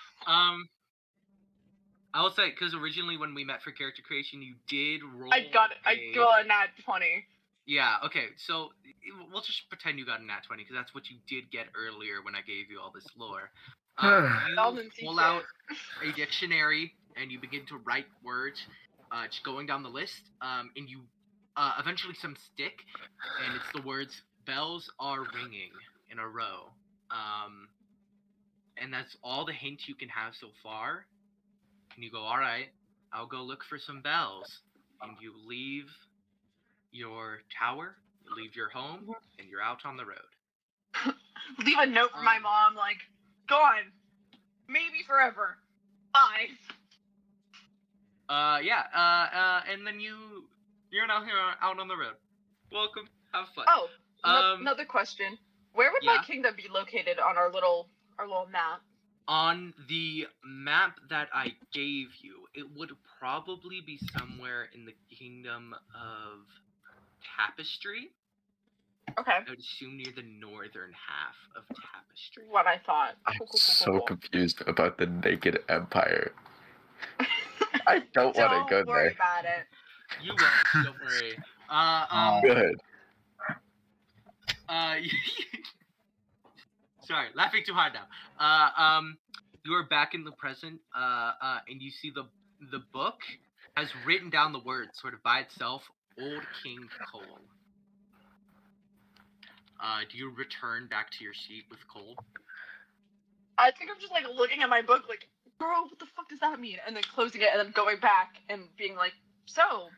Speaker 1: I will say, because originally when we met for character creation, you did roll.
Speaker 7: I got it. I got a nat 20.
Speaker 1: Yeah. Okay. So we'll just pretend you got a nat 20 because that's what you did get earlier when I gave you all this lore. You pull out a dictionary and you begin to write words, just going down the list. And you eventually some stick, and it's the words "bells are ringing" in a row. And that's all the hint you can have so far. And you go, all right, I'll go look for some bells. And you leave your tower, you leave your home, and you're out on the road.
Speaker 7: Leave a note for my mom, like, gone. Maybe forever. Bye.
Speaker 1: And then you're now here out on the road. Welcome, have fun.
Speaker 7: Oh, another question. Where would my kingdom be located on our little map?
Speaker 1: On the map that I gave you, it would probably be somewhere in the kingdom of Tapestry.
Speaker 7: Okay.
Speaker 1: I would assume near the northern half of Tapestry.
Speaker 7: What I thought.
Speaker 3: I'm so confused about the Naked Empire. I don't want to go
Speaker 7: Don't worry
Speaker 3: there.
Speaker 7: about it.
Speaker 1: You won't, don't worry.
Speaker 3: Good.
Speaker 1: Sorry, laughing too hard now. You are back in the present, and you see the book has written down the words sort of by itself. Old King Cole. Do you return back to your seat with Cole?
Speaker 7: I think I'm just like looking at my book, like, girl, what the fuck does that mean? And then closing it, and then going back and being like, so,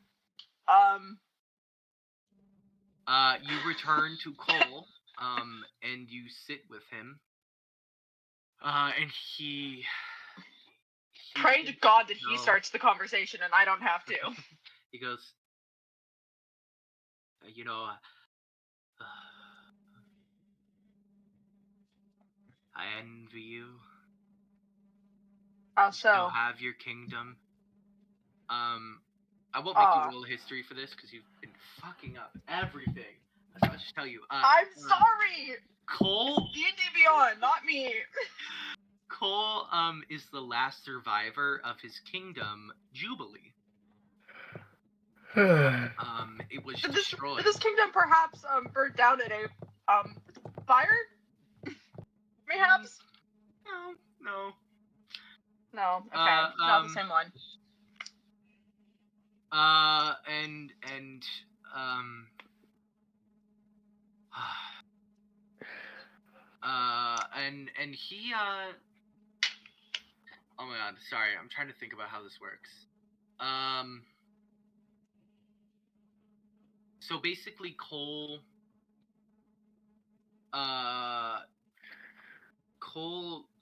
Speaker 1: You return to Cole, and you sit with him. And he
Speaker 7: pray to God that he starts the conversation and I don't have to.
Speaker 1: He goes, I envy you.
Speaker 7: How
Speaker 1: So
Speaker 7: so?
Speaker 1: have your kingdom. I won't make you roll history for this because you've been fucking up everything. I'll just tell you.
Speaker 7: I'm sorry.
Speaker 1: Cole.
Speaker 7: D&D Beyond, not me.
Speaker 1: Cole is the last survivor of his kingdom, Jubilee. It was destroyed.
Speaker 7: This kingdom perhaps burnt down in a fire? Mayhaps?
Speaker 1: No.
Speaker 7: No. Okay. Not the same one.
Speaker 1: And he oh my god, sorry, I'm trying to think about how this works. So basically Cole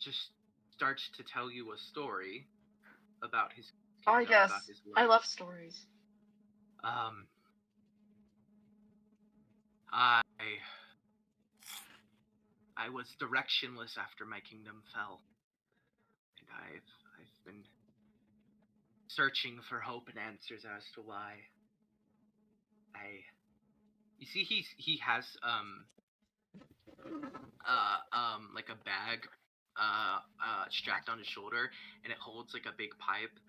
Speaker 1: just starts to tell you a story about his kingdom,
Speaker 7: yes.
Speaker 1: about his life.
Speaker 7: I love stories.
Speaker 1: I was directionless after my kingdom fell. And I've been searching for hope and answers as to why. You see he has like a bag strapped on his shoulder, and it holds like a big pipe.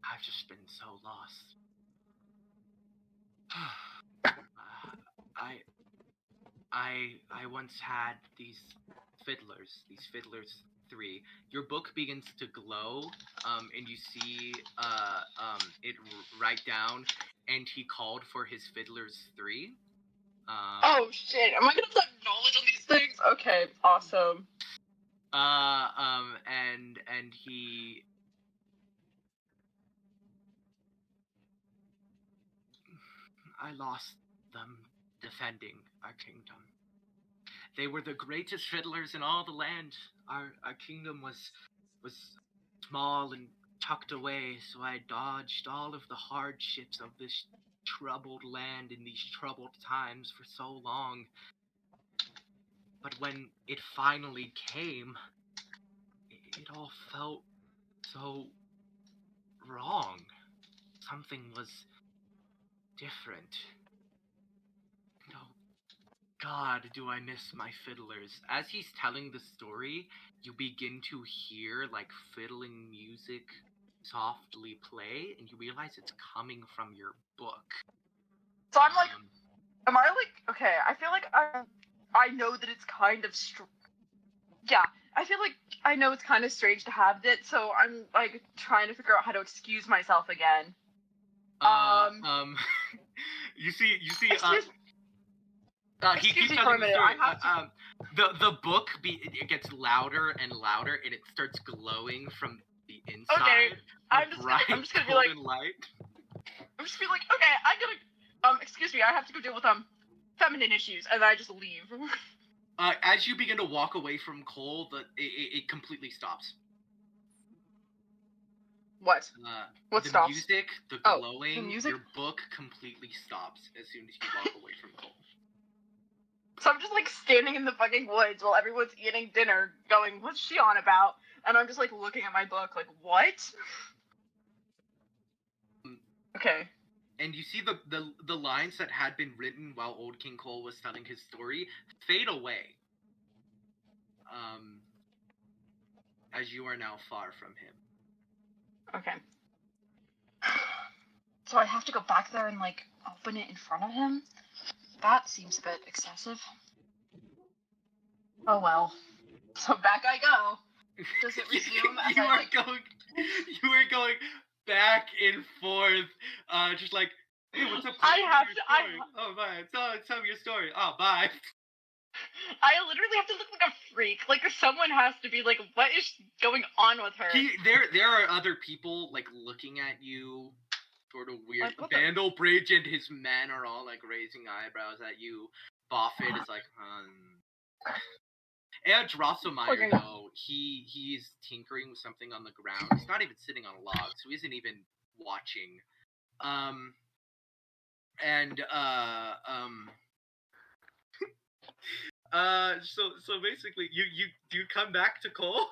Speaker 1: I've just been so lost. I once had these fiddlers 3. Your book begins to glow, and you see it write down, and he called for his fiddlers 3.
Speaker 7: Oh shit! Am I gonna have knowledge on these things? Okay, awesome.
Speaker 1: And he. I lost them defending our kingdom. They were the greatest fiddlers in all the land. Our kingdom was small and tucked away, so I dodged all of the hardships of this troubled land in these troubled times for so long. But when it finally came, it all felt so wrong. Something was different. No, God, do I miss my fiddlers. As he's telling the story, you begin to hear like fiddling music softly play, and you realize it's coming from your book.
Speaker 7: So I'm like, am I like, okay, I feel like I know that it's kind of yeah, I feel like I know it's kind of strange to have it, so I'm like trying to figure out how to excuse myself again.
Speaker 1: You see,
Speaker 7: Excuse
Speaker 1: he
Speaker 7: excuse
Speaker 1: keeps
Speaker 7: me for a
Speaker 1: telling the
Speaker 7: minute,
Speaker 1: story.
Speaker 7: I have to.
Speaker 1: The book it gets louder and louder, and it starts glowing from the inside.
Speaker 7: Okay,
Speaker 1: a
Speaker 7: I'm just gonna be like,
Speaker 1: golden light.
Speaker 7: I'm just gonna be like, okay, I gotta, excuse me, I have to go deal with feminine issues, and I just leave.
Speaker 1: As you begin to walk away from Cole, it completely stops.
Speaker 7: What? What
Speaker 1: the
Speaker 7: stops?
Speaker 1: music, the
Speaker 7: Oh,
Speaker 1: glowing,
Speaker 7: the music?
Speaker 1: your book completely stops as soon as you walk away from Cole.
Speaker 7: So I'm just like standing in the fucking woods while everyone's eating dinner, going, "What's she on about?" And I'm just like looking at my book, like, "What?" Okay.
Speaker 1: And you see the lines that had been written while Old King Cole was telling his story fade away. As you are now far from him.
Speaker 7: Okay. So I have to go back there and like open it in front of him? That seems a bit excessive. Oh well. So back I go. Does it resume as
Speaker 1: you
Speaker 7: I
Speaker 1: are
Speaker 7: like
Speaker 1: going back and forth, just like, hey, what's up? Oh, bye. Tell me your story. Oh, bye.
Speaker 7: I literally have to look like a freak. Like someone has to be like, what is going on with her?
Speaker 1: There are other people like looking at you, sort of weird.
Speaker 7: Like,
Speaker 1: Vandal Bridge and his men are all like raising eyebrows at you. Boffet is like, And Drosselmeyer, though, he's tinkering with something on the ground. He's not even sitting on a log, so he isn't even watching. So basically, you come back to Cole?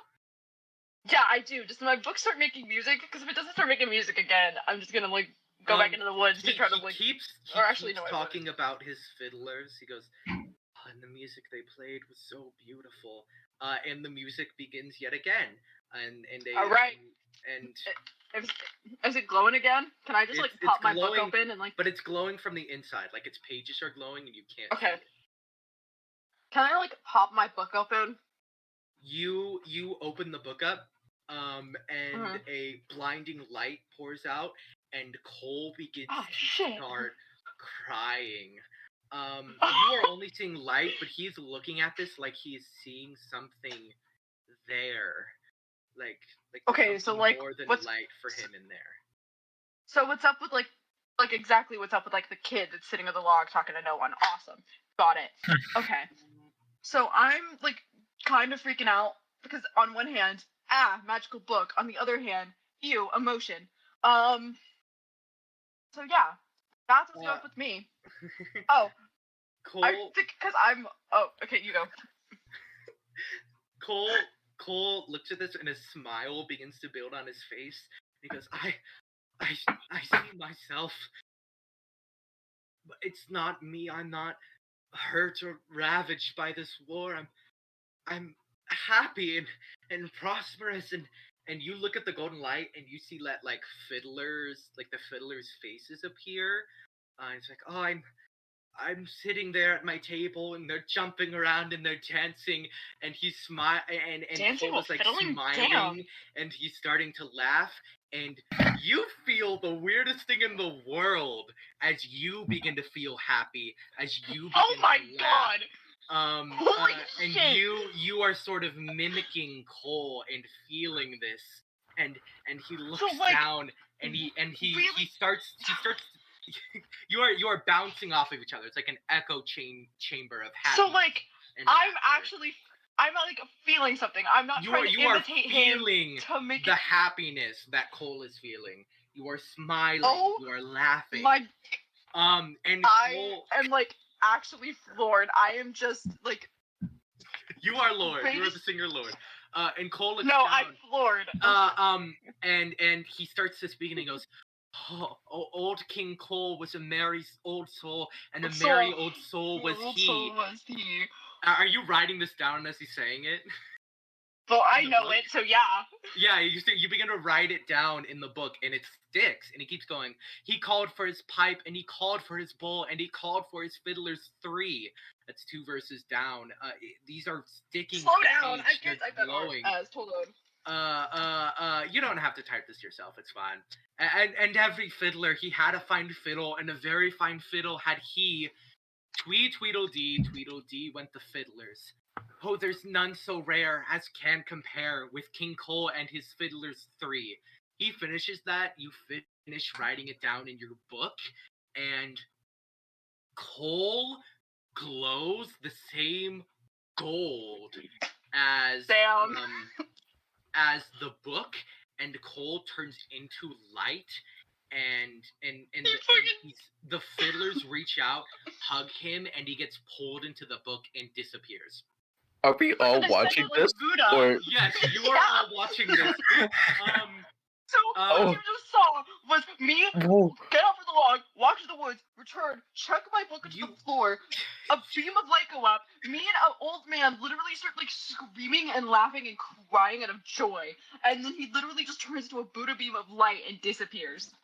Speaker 7: Yeah, I do. Does my book start making music? Because if it doesn't start making music again, I'm just gonna like go back into the woods to try to like.
Speaker 1: He keeps talking about his fiddlers. He goes, oh, and the music they played was so beautiful. And the music begins yet again. And they.
Speaker 7: All right.
Speaker 1: And
Speaker 7: is it glowing again? Can I just like pop my book open and like?
Speaker 1: But it's glowing from the inside. Like its pages are glowing and you can't.
Speaker 7: Okay.
Speaker 1: See it.
Speaker 7: Can I like pop my book open?
Speaker 1: You open the book up, and a blinding light pours out, and Cole begins to start crying. You are only seeing light, but he's looking at this like he is seeing something there, like
Speaker 7: okay, so like
Speaker 1: more than
Speaker 7: what's
Speaker 1: light for him in there.
Speaker 7: So what's up with like exactly what's up with like the kid that's sitting on the log talking to no one? Awesome, got it. Okay, so I'm like kind of freaking out because on one hand, magical book. On the other hand, ew, emotion. So yeah, that's what's up with me. Oh,
Speaker 1: Cole.
Speaker 7: I think because I'm. Oh, okay, you go.
Speaker 1: Cole looks at this and a smile begins to build on his face. He goes, I see myself. it's not me. I'm not hurt or ravaged by this war. I'm happy and prosperous and you look at the golden light and you see that like the fiddlers' faces appear. It's like, oh, I'm sitting there at my table and they're jumping around and they're dancing and he's and
Speaker 7: Dancing
Speaker 1: Cole
Speaker 7: while
Speaker 1: is like
Speaker 7: fiddling?
Speaker 1: smiling
Speaker 7: Damn.
Speaker 1: and he's starting to laugh and you feel the weirdest thing in the world as you begin to feel happy, as you begin
Speaker 7: Oh my
Speaker 1: to laugh.
Speaker 7: god! Holy
Speaker 1: And
Speaker 7: shit!
Speaker 1: you are sort of mimicking Cole and feeling this and he looks
Speaker 7: like,
Speaker 1: down and he
Speaker 7: really-
Speaker 1: starts you are bouncing off of each other. It's like an echo chamber of happiness.
Speaker 7: So like,
Speaker 1: and
Speaker 7: I'm
Speaker 1: laughter.
Speaker 7: I'm like feeling something. I'm not trying to
Speaker 1: you are
Speaker 7: imitate him
Speaker 1: feeling
Speaker 7: to make
Speaker 1: the
Speaker 7: it.
Speaker 1: happiness that Cole is feeling. You are smiling.
Speaker 7: Oh
Speaker 1: You are laughing.
Speaker 7: My,
Speaker 1: and
Speaker 7: I
Speaker 1: Cole,
Speaker 7: am like actually floored. I am just like,
Speaker 1: you are Lord. You are the
Speaker 7: greatest-
Speaker 1: singer Lord. And Cole looks
Speaker 7: no,
Speaker 1: down.
Speaker 7: I'm floored.
Speaker 1: And he starts to speak and he goes, oh, old King Cole was a merry old soul, and a
Speaker 7: Old
Speaker 1: merry
Speaker 7: soul.
Speaker 1: old soul was
Speaker 7: Also
Speaker 1: he.
Speaker 7: was he.
Speaker 1: Are you writing this down as he's saying it?
Speaker 7: Well, I
Speaker 1: In the
Speaker 7: know
Speaker 1: book?
Speaker 7: it, so yeah.
Speaker 1: Yeah, you begin to write it down in the book, and it sticks, and he keeps going. He called for his pipe, and he called for his bowl, and he called for his fiddlers 3. That's 2 verses down. These are sticking.
Speaker 7: Slow
Speaker 1: to
Speaker 7: down.
Speaker 1: page.
Speaker 7: I can't
Speaker 1: They're
Speaker 7: type that
Speaker 1: glowing.
Speaker 7: hold on.
Speaker 1: You don't have to type this yourself. It's fine. And every fiddler, he had a fine fiddle, and a very fine fiddle had he. Tweedledee, Tweedledee went the fiddlers. Oh, there's none so rare as can compare with King Cole and his fiddlers 3. He finishes that, you finish writing it down in your book, and Cole glows the same gold as
Speaker 7: Damn.
Speaker 1: as the book, and Cole turns into light, and the fiddlers reach out, hug him, and he gets pulled into the book and disappears.
Speaker 3: Are we all
Speaker 7: I said
Speaker 3: watching
Speaker 7: it like
Speaker 3: this?
Speaker 7: Buddha.
Speaker 3: Or
Speaker 1: Yes, you are all watching this.
Speaker 7: So what you just saw was me
Speaker 3: Whoa.
Speaker 7: get off of the log, walk to the woods, return, chuck my book into the floor, a beam of light go up, me and an old man literally start like screaming and laughing and crying out of joy, and then he literally just turns into a Buddha beam of light and disappears.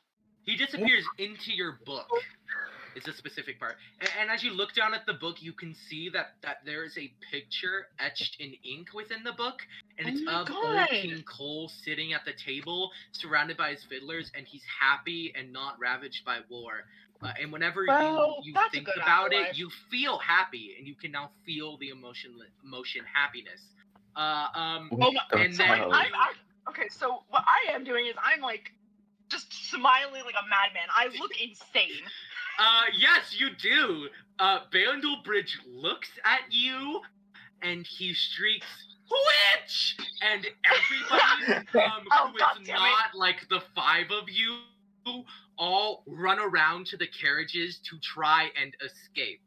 Speaker 1: He disappears into your book. It's a specific part. And as you look down at the book, you can see that there is a picture etched in ink within the book. And it's
Speaker 7: Oh my
Speaker 1: of
Speaker 7: God.
Speaker 1: old King Cole sitting at the table, surrounded by his fiddlers, and he's happy and not ravaged by war. And whenever
Speaker 7: Well,
Speaker 1: you
Speaker 7: that's a
Speaker 1: think
Speaker 7: good
Speaker 1: about
Speaker 7: afterlife.
Speaker 1: it, you feel happy, and you can now feel the emotion happiness.
Speaker 7: Oh my,
Speaker 1: And
Speaker 7: so
Speaker 1: then
Speaker 7: like, okay, so what I am doing is I'm like just smiling like a madman. I look insane.
Speaker 1: Yes, you do. Bandlebridge looks at you, and he shrieks, "Witch!" And everybody
Speaker 7: Oh,
Speaker 1: who
Speaker 7: God
Speaker 1: is
Speaker 7: damn it.
Speaker 1: not like the 5 of you all run around to the carriages to try and escape.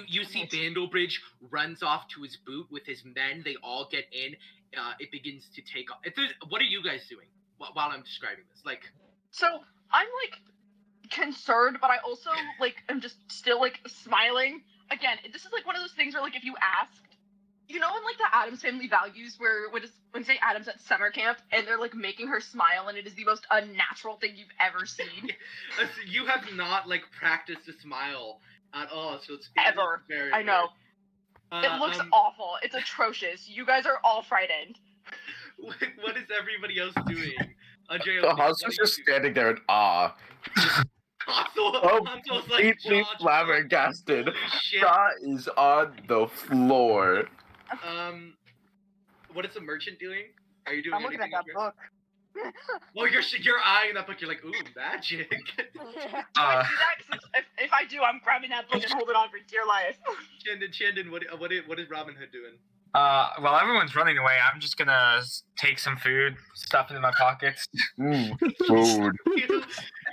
Speaker 1: You see Bandlebridge runs off to his boot with his men. They all get in. It begins to take off. What are you guys doing while I'm describing this? Like,
Speaker 7: So I'm like concerned, but I also like am just still like smiling. Again, this is like one of those things where like if you asked, you know, in like the Addams Family Values, where when say Addams at summer camp and they're like making her smile, and it is the most unnatural thing you've ever seen.
Speaker 1: you have not like practiced a smile at all, so it's
Speaker 7: Ever.
Speaker 1: Very,
Speaker 7: I know.
Speaker 1: weird.
Speaker 7: It looks awful. It's atrocious. You guys are all frightened.
Speaker 1: What is everybody else doing? Andrea,
Speaker 3: The
Speaker 1: what
Speaker 3: Hanzo's
Speaker 1: are you
Speaker 3: just
Speaker 1: doing?
Speaker 3: standing there in awe.
Speaker 1: Hanzo's like,
Speaker 3: Completely
Speaker 1: jaw dropped.
Speaker 3: flabbergasted.
Speaker 1: Holy shit.
Speaker 3: Shaw is on the floor.
Speaker 1: What is the merchant doing? Are you doing
Speaker 4: I'm looking at
Speaker 1: anything
Speaker 4: that
Speaker 1: over
Speaker 4: book.
Speaker 1: Well, you're eyeing that book. You're like, ooh, magic.
Speaker 7: Do I do that? 'Cause if I do, I'm grabbing that book and holding on for dear life.
Speaker 1: Chandon, what is Robin Hood doing?
Speaker 6: While everyone's running away, I'm just gonna take some food, stuff it in my pockets.
Speaker 3: Food.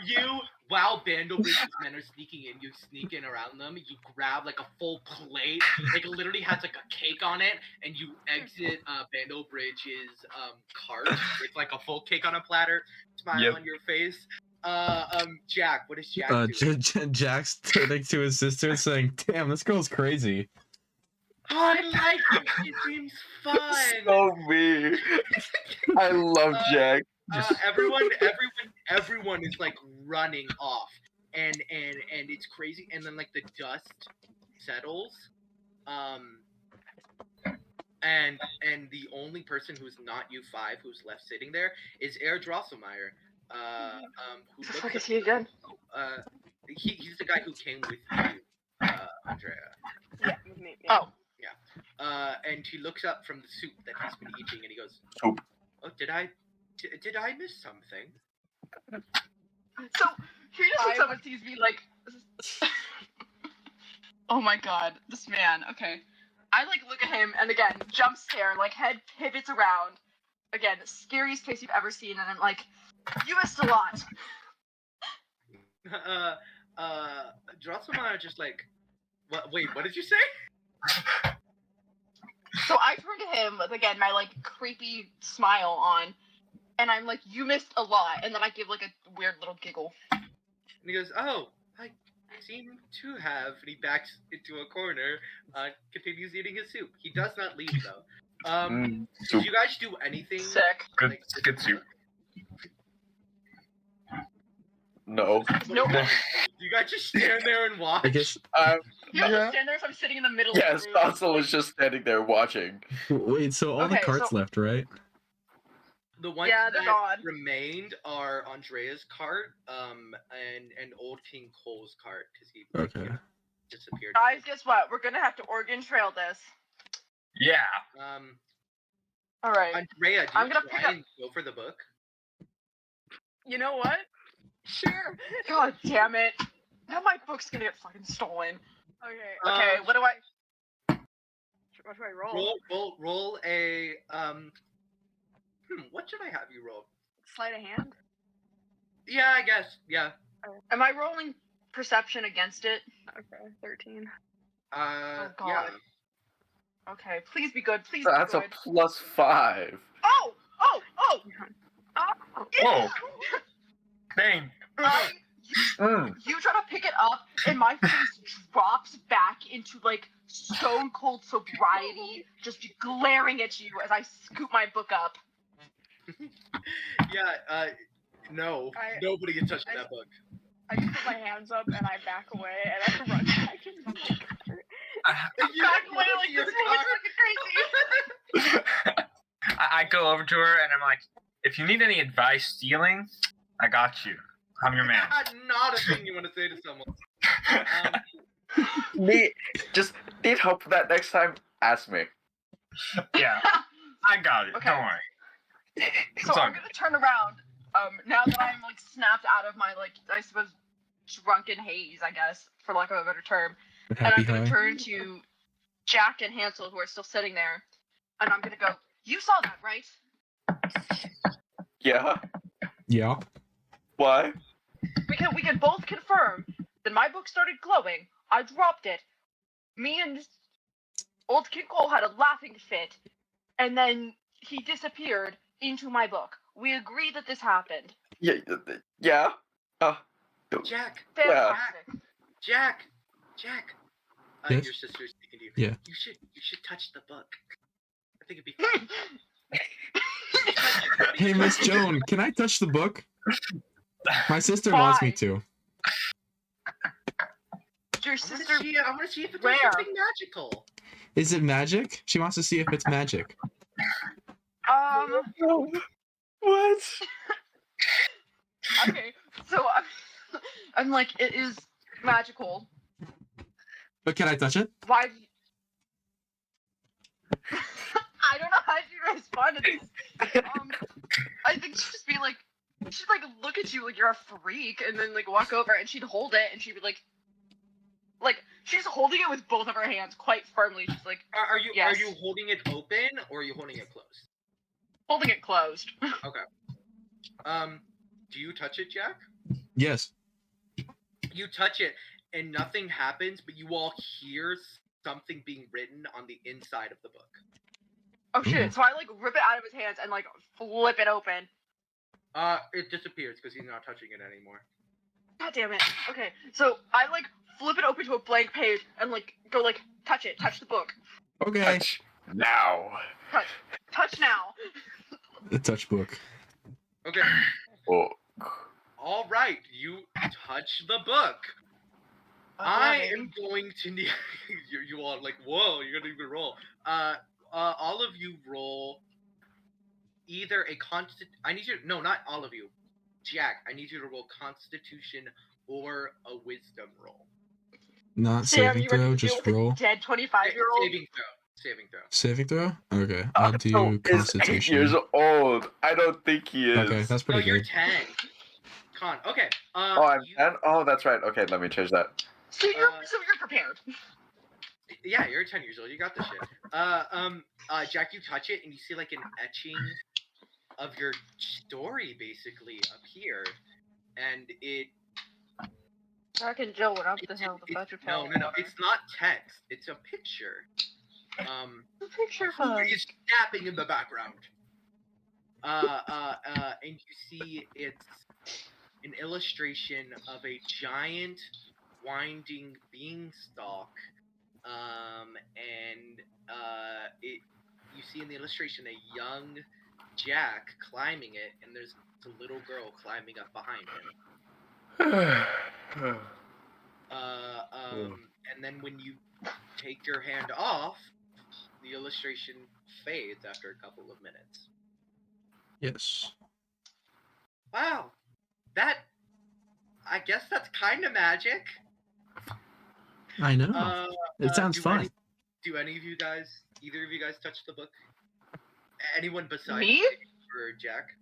Speaker 1: You, while Bandlebridge's men are sneaking in, you sneak in around them. You grab like a full plate, like literally has like a cake on it, and you exit Bandlebridge's cart. It's like a full cake on a platter. Smile
Speaker 6: Yep.
Speaker 1: on your face. Jack, what is Jack doing?
Speaker 5: Jack's turning to his sister and saying, "Damn, this girl's crazy."
Speaker 1: I like it. She seems fun.
Speaker 3: So me. I love Jack.
Speaker 1: Everyone is like running off, and it's crazy. And then like the dust settles, and the only person who's not U5 who's left sitting there is Air Drosselmeyer. Who
Speaker 7: The
Speaker 1: looks
Speaker 7: fuck is
Speaker 1: at-
Speaker 7: he again?
Speaker 1: he's the guy who came with you, Andrea.
Speaker 4: Yeah, with me. Yeah.
Speaker 7: Oh.
Speaker 1: And he looks up from the soup that he's been eating, and he goes,
Speaker 3: Soup.
Speaker 1: "Oh, did I miss something?"
Speaker 7: So he just looks up and sees me like, oh my god, this man. Okay, I like look at him and again jump scare, like head pivots around. Again, scariest face you've ever seen, and I'm like, you missed a lot.
Speaker 1: Drosselmeyer just like, what? Wait, what did you say?
Speaker 7: So I turn to him with again my like creepy smile on, and I'm like, you missed a lot, and then I give like a weird little giggle.
Speaker 1: And he goes, "Oh, I seem to have." And he backs into a corner, continues eating his soup. He does not leave though. Did
Speaker 3: Soup.
Speaker 1: you guys do anything?
Speaker 7: Sick.
Speaker 6: Good, good soup.
Speaker 3: No.
Speaker 7: Nope.
Speaker 1: Do you guys just stand there and watch?
Speaker 5: I guess.
Speaker 7: You have
Speaker 3: Yeah.
Speaker 7: to stand there, so I'm sitting in the middle.
Speaker 3: Yes,
Speaker 7: of the room.
Speaker 3: Consul is just standing there watching.
Speaker 5: Wait, so all the
Speaker 7: Okay,
Speaker 5: carts
Speaker 7: so-
Speaker 5: left, right?
Speaker 1: The ones
Speaker 7: Yeah, they're
Speaker 1: that
Speaker 7: gone.
Speaker 1: remained are Andrea's cart, and Old King Cole's cart because he
Speaker 5: Okay.
Speaker 1: disappeared.
Speaker 7: Guys, guess what? We're gonna have to Oregon Trail this.
Speaker 6: Yeah.
Speaker 7: All right.
Speaker 1: Andrea, do you
Speaker 7: I'm gonna
Speaker 1: try
Speaker 7: pick up-
Speaker 1: and go for the book?
Speaker 4: You know what? Sure.
Speaker 7: God damn it! Now my book's gonna get fucking stolen.
Speaker 4: Okay.
Speaker 7: Okay, what do I?
Speaker 4: What should I roll?
Speaker 1: Roll a what should I have you roll?
Speaker 4: Sleight of hand.
Speaker 1: Yeah, I guess. Yeah.
Speaker 7: Am I rolling perception against it?
Speaker 4: Okay. 13.
Speaker 1: Yeah.
Speaker 7: God. Okay, please be good. Please
Speaker 3: That's
Speaker 7: be
Speaker 3: a
Speaker 7: good.
Speaker 3: +5.
Speaker 7: Oh! Oh! Oh!
Speaker 6: Whoa. Dang.
Speaker 7: You try to pick it up, and my face drops back into like stone cold sobriety, just glaring at you as I scoop my book up.
Speaker 1: Yeah. No. Nobody can touch that book.
Speaker 4: I just put my hands up and I back away and I run back into the car.
Speaker 7: Back away like this woman's fucking crazy.
Speaker 6: I go over to her and I'm like, if you need any advice stealing, I got you. I'm your man.
Speaker 1: Not a thing you want to say to someone.
Speaker 3: Just need help with that next time? Ask me.
Speaker 6: Yeah, I got it.
Speaker 7: Okay.
Speaker 6: Don't worry.
Speaker 7: So I'm gonna turn around. Now that I'm like snapped out of my like I suppose drunken haze, I guess, for lack of a better term, and
Speaker 5: Happy
Speaker 7: I'm gonna
Speaker 5: high.
Speaker 7: turn to Jack and Hansel who are still sitting there, and I'm gonna go. You saw that, right?
Speaker 3: Yeah?
Speaker 5: Yeah.
Speaker 3: Why?
Speaker 7: We can both confirm that my book started glowing. I dropped it. Me and Old King Cole had a laughing fit, and then he disappeared into my book. We agree that this happened.
Speaker 3: Yeah. Yeah?
Speaker 1: Jack.
Speaker 7: Fantastic.
Speaker 1: Jack.
Speaker 5: Yes?
Speaker 1: Your sister's speaking to you.
Speaker 5: Yeah.
Speaker 1: You should touch the book. I think it'd be fun.
Speaker 5: Hey, Miss Joan, can I touch the book? My sister wants me
Speaker 7: Why?
Speaker 5: to.
Speaker 7: Your
Speaker 1: I
Speaker 7: sister.
Speaker 1: want to see if it's
Speaker 7: Where?
Speaker 1: something magical.
Speaker 5: Is it magic? She wants to see if it's magic.
Speaker 3: No. What?
Speaker 7: Okay. So I'm like, it is magical.
Speaker 5: But can I touch it?
Speaker 7: Why? I don't know how to respond to this. I think she'd just be like, she'd like look at you like you're a freak, and then like walk over and she'd hold it and she'd be like she's holding it with both of her hands quite firmly. She's like
Speaker 1: Are you
Speaker 7: Yes.
Speaker 1: holding it open or are you holding it closed?
Speaker 7: holding it closed.
Speaker 1: Do you touch it, Jack?
Speaker 5: Yes.
Speaker 1: You touch it and nothing happens, but you all hear something being written on the inside of the book.
Speaker 7: Oh shit! So I like rip it out of his hands and like flip it open,
Speaker 1: It disappears because he's not touching it anymore.
Speaker 7: God damn it. Okay, so I like flip it open to a blank page and like go like touch the book.
Speaker 5: Okay.
Speaker 3: Touch now.
Speaker 7: Touch now.
Speaker 5: The touch book.
Speaker 1: Okay.
Speaker 3: Oh.
Speaker 1: All right. You touch the book. I am going to need you all like, whoa, you're gonna even roll. All of you roll either a no, not all of you. Jack, I need you to roll Constitution or a Wisdom roll.
Speaker 5: Not
Speaker 7: Sam,
Speaker 5: saving
Speaker 7: you ready
Speaker 5: throw,
Speaker 7: to deal
Speaker 5: just
Speaker 7: with a
Speaker 5: roll.
Speaker 7: dead 25-year-old?
Speaker 1: Saving throw.
Speaker 5: Saving throw? Okay, I'll do
Speaker 3: Is 8
Speaker 5: Constitution.
Speaker 3: years old. I don't think he is.
Speaker 5: Okay, that's
Speaker 1: No,
Speaker 5: pretty
Speaker 1: you're
Speaker 5: good.
Speaker 1: 10. Okay.
Speaker 3: Oh, I'm 10? Oh, that's right. Okay, let me change that.
Speaker 7: So you're prepared.
Speaker 1: Yeah, you're 10 years old. You got this shit. Jack, you touch it and you see like an etching of your story basically up here, and it.
Speaker 7: Jack and Jill went up the hill to fetch a pail.
Speaker 1: No. It's not text. It's a picture.
Speaker 7: A picture
Speaker 1: Who
Speaker 7: hug.
Speaker 1: is snapping in the background? And you see it's an illustration of a giant winding beanstalk. You see in the illustration a young Jack climbing it, and there's a little girl climbing up behind him. And then when you take your hand off, the illustration fades after a couple of minutes.
Speaker 5: Yes.
Speaker 1: Wow, I guess that's kind of magic.
Speaker 5: I know. It sounds fun.
Speaker 1: Do either of you guys touch the book? Anyone besides
Speaker 7: Me?
Speaker 1: or Jack?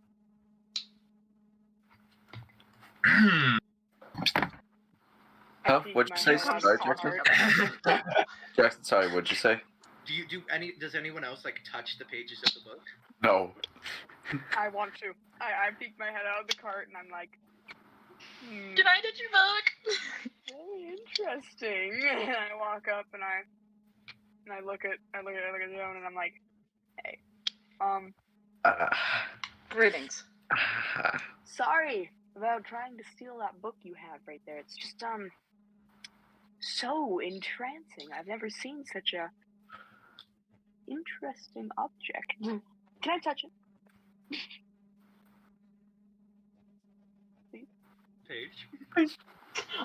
Speaker 3: Huh? What'd you say?
Speaker 4: My
Speaker 3: Sorry,
Speaker 4: head
Speaker 3: Jackson? Jackson, sorry, what'd you say?
Speaker 1: Does anyone else like touch the pages of the book?
Speaker 3: No.
Speaker 4: I want to. I peek my head out of the cart and I'm like,
Speaker 7: Can I touch your book?
Speaker 4: very interesting. And I walk up and I look at Joan and I'm like, hey,
Speaker 7: Greetings.
Speaker 4: sorry about trying to steal that book you have right there. It's just so entrancing. I've never seen such a interesting object. Can I touch it?
Speaker 1: Page.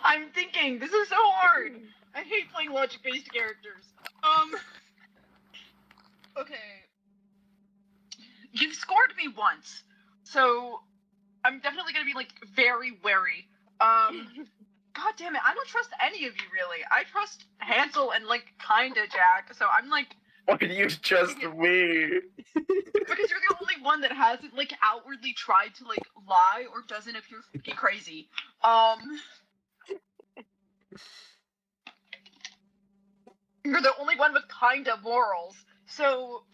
Speaker 7: I'm thinking, this is so hard. I hate playing logic-based characters. Okay. You've scored me once, so I'm definitely gonna be like very wary. God damn it, I don't trust any of you really. I trust Hansel and like kinda Jack, so I'm like,
Speaker 3: Why do you trust me?
Speaker 7: because you're the only one that hasn't like outwardly tried to like lie or doesn't appear fucking crazy. You're the only one with kinda morals. So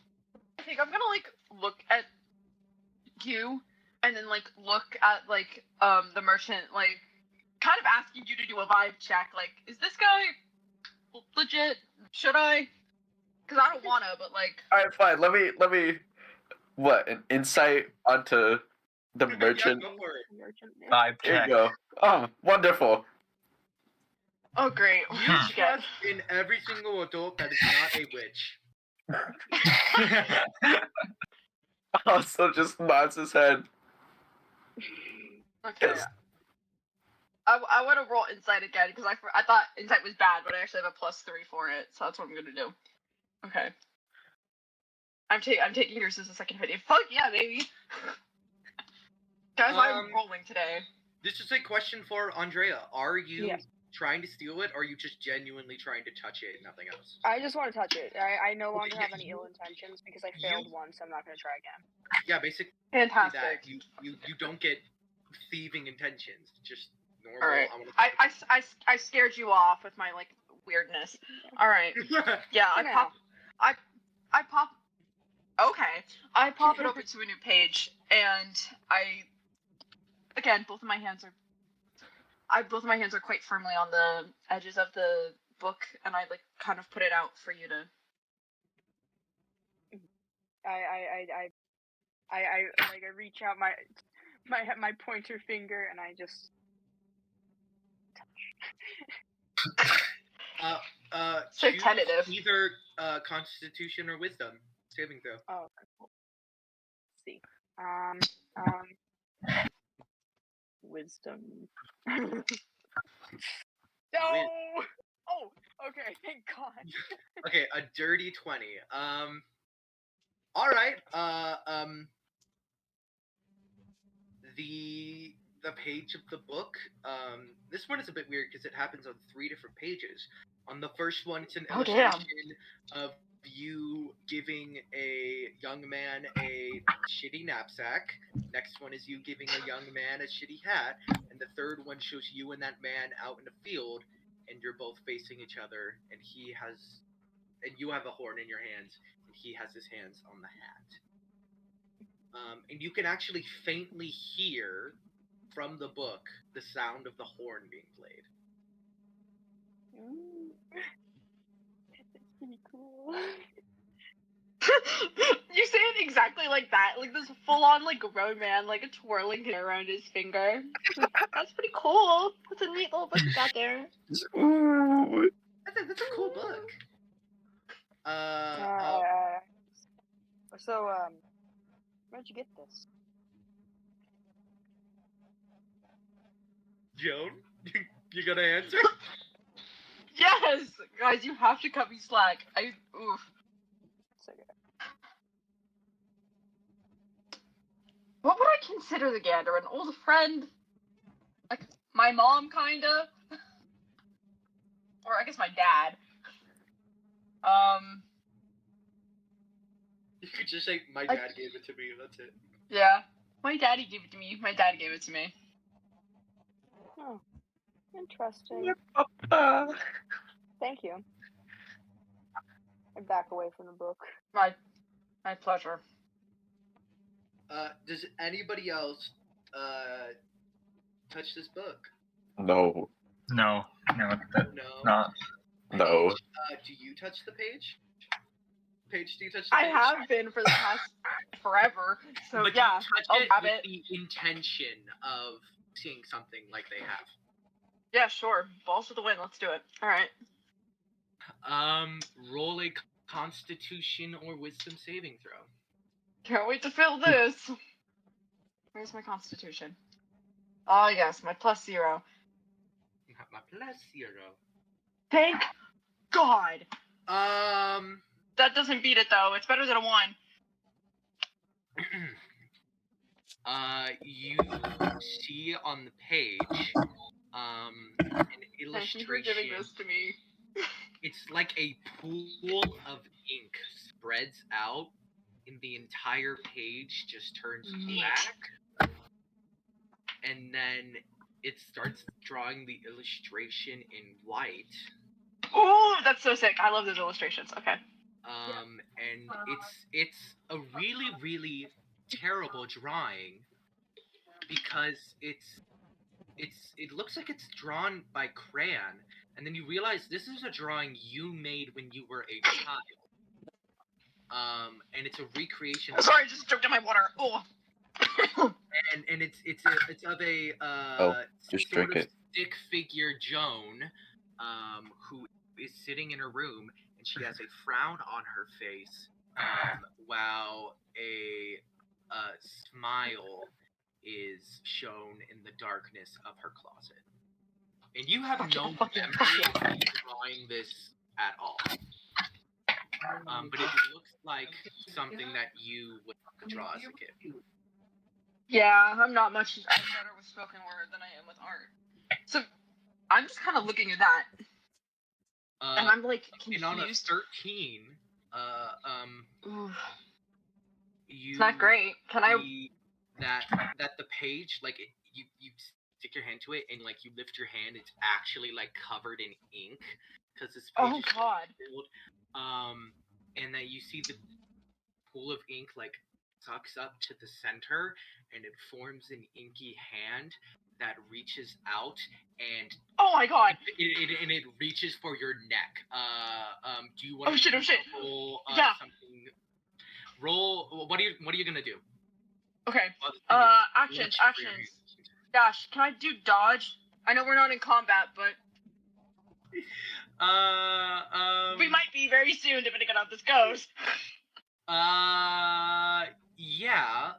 Speaker 7: I think I'm gonna like look at you and then like look at like the merchant, like kind of asking you to do a vibe check, like, is this guy legit? Should I? Because I don't wanna, but like
Speaker 3: Alright, fine. Let me what, an insight onto the merchant?
Speaker 1: Yeah, go for it.
Speaker 4: Merchant.
Speaker 6: Vibe
Speaker 3: Here
Speaker 6: check.
Speaker 3: you go. Oh, wonderful.
Speaker 7: oh great.
Speaker 1: You
Speaker 7: What'd you get?
Speaker 1: trust in every single adult that is not a witch.
Speaker 3: Also just nods his head.
Speaker 7: Okay.
Speaker 3: Yes.
Speaker 7: I want to roll insight again because I thought insight was bad, but I actually have a +3 for it, so that's what I'm gonna do. Okay. I'm taking yours as a second video. Fuck yeah, baby. Guys, I'm rolling today.
Speaker 1: This is a question for Andrea. Are you
Speaker 4: Yes.
Speaker 1: trying to steal it, or are you just genuinely trying to touch it and nothing else?
Speaker 4: I just want to touch it. I no longer
Speaker 1: Okay,
Speaker 4: have any ill intentions because I failed once. I'm not going to try again.
Speaker 1: Yeah, basically
Speaker 7: Fantastic.
Speaker 1: that. You don't get thieving intentions. Just normal.
Speaker 7: All right.
Speaker 1: I
Speaker 7: I scared you off with my like weirdness. All right.
Speaker 1: wanna...
Speaker 7: Yeah, I
Speaker 4: Yeah.
Speaker 7: pop. Okay, I pop it open to a new page, and again, both of my hands are quite firmly on the edges of the book, and I like kind of put it out for you to.
Speaker 4: I reach out my pointer finger, and I just
Speaker 7: So
Speaker 1: choose
Speaker 7: tentative.
Speaker 1: either Constitution or Wisdom saving throw.
Speaker 4: oh, okay, cool. Let's see. Wisdom. No. Oh, okay. Thank God.
Speaker 1: Okay, a dirty 20. All right. The page of the book. This one is a bit weird because it happens on 3 different pages. On the first one, it's an
Speaker 7: Oh, damn.
Speaker 1: illustration of you giving a young man a shitty knapsack. Next one is you giving a young man a shitty hat, and the third one shows you and that man out in a field, and you're both facing each other, and you have a horn in your hands, and he has his hands on the hat. And you can actually faintly hear from the book the sound of the horn being played.
Speaker 4: That's pretty cool.
Speaker 7: You say it exactly like that, like this full-on like grown man, like a twirling hair around his finger. That's pretty cool. That's a neat little book you got there.
Speaker 3: Ooh.
Speaker 1: That's a cool book.
Speaker 4: So, where'd you get this?
Speaker 1: Joan, you gonna answer?
Speaker 7: Yes, guys, you have to cut me slack. Oof.
Speaker 4: It's okay.
Speaker 7: What would I consider the gander? An old friend? Like my mom, kinda? Or I guess my dad.
Speaker 1: You could just say, my dad gave it to me, that's it.
Speaker 7: Yeah. My daddy gave it to me. My dad gave it to me.
Speaker 4: Oh, interesting. Thank you. I back away from the book.
Speaker 7: My pleasure.
Speaker 1: Does anybody else touch this book?
Speaker 3: No.
Speaker 6: No.
Speaker 1: No.
Speaker 3: No.
Speaker 1: Do you touch the page? Paige, do you touch the
Speaker 7: I
Speaker 1: page?
Speaker 7: have been for the past forever. So
Speaker 1: But
Speaker 7: yeah,
Speaker 1: you touch
Speaker 7: I'll
Speaker 1: it
Speaker 7: grab
Speaker 1: with
Speaker 7: it.
Speaker 1: the intention of seeing something like they have.
Speaker 7: Yeah, sure. Balls to the wind. Let's do it. All right.
Speaker 1: Roll a Constitution or Wisdom saving throw.
Speaker 7: Can't wait to fill this. Where's my Constitution? Oh yes, my +0.
Speaker 1: You have my +0.
Speaker 7: Thank God.
Speaker 1: Um.
Speaker 7: That doesn't beat it though. It's better than a 1.
Speaker 1: You see on the page, an illustration.
Speaker 7: Thank you for giving this to me.
Speaker 1: It's like a pool of ink spreads out, and the entire page just turns black. And then it starts drawing the illustration in white.
Speaker 7: Ooh, that's so sick. I love those illustrations. Okay.
Speaker 1: And it's a really, really terrible drawing because it looks like it's drawn by crayon, and then you realize this is a drawing you made when you were a child. And it's a recreation.
Speaker 7: Sorry, I just choked on my water. Oh.
Speaker 1: And it's of a
Speaker 3: just
Speaker 1: sort
Speaker 3: drink
Speaker 1: of
Speaker 3: it.
Speaker 1: stick figure Joan, who is sitting in her room, and she has a frown on her face, while a smile is shown in the darkness of her closet. And you have no memory of drawing this at all. But it looks like something that you would draw as a kid.
Speaker 7: Yeah, I'm not much better with spoken word than I am with art. So I'm just kind of looking at that, and I'm like confused.
Speaker 1: And on a 13,
Speaker 7: Oof.
Speaker 1: you
Speaker 7: It's not great. Can I?
Speaker 1: see that the page, like you stick your hand to it, and like you lift your hand, it's actually like covered in ink because this page
Speaker 7: Oh
Speaker 1: is
Speaker 7: God.
Speaker 1: filled. And that you see the pool of ink like sucks up to the center, and it forms an inky hand that reaches out, and
Speaker 7: Oh my God.
Speaker 1: it reaches for your neck. Do you want
Speaker 7: Oh shit.
Speaker 1: roll
Speaker 7: Yeah.
Speaker 1: something? Roll. What are you gonna do?
Speaker 7: Okay.
Speaker 1: Well, the thing is,
Speaker 7: Actions.
Speaker 1: watch your
Speaker 7: Actions. Dash. Can I do dodge? I know we're not in combat, but we might be very soon, depending on how this goes.
Speaker 1: Yeah.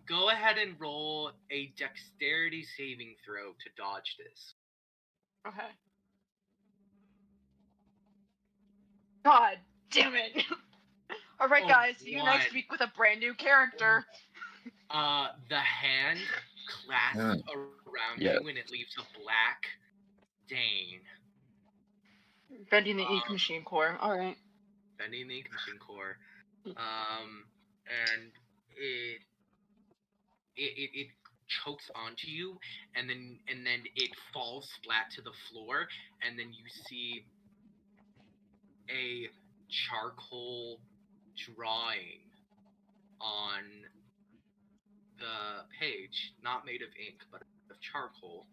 Speaker 1: Go ahead and roll a dexterity saving throw to dodge this.
Speaker 7: Okay. God damn it. All right,
Speaker 1: Oh,
Speaker 7: guys. See you
Speaker 1: what?
Speaker 7: next week with a brand new character.
Speaker 1: The hand clasps around
Speaker 3: Yeah.
Speaker 1: you and it leaves a black stain.
Speaker 7: Bending the ink machine core. All right.
Speaker 1: Bending the ink machine core. And it chokes onto you, and then it falls flat to the floor, and then you see a charcoal drawing on the page, not made of ink, but of charcoal,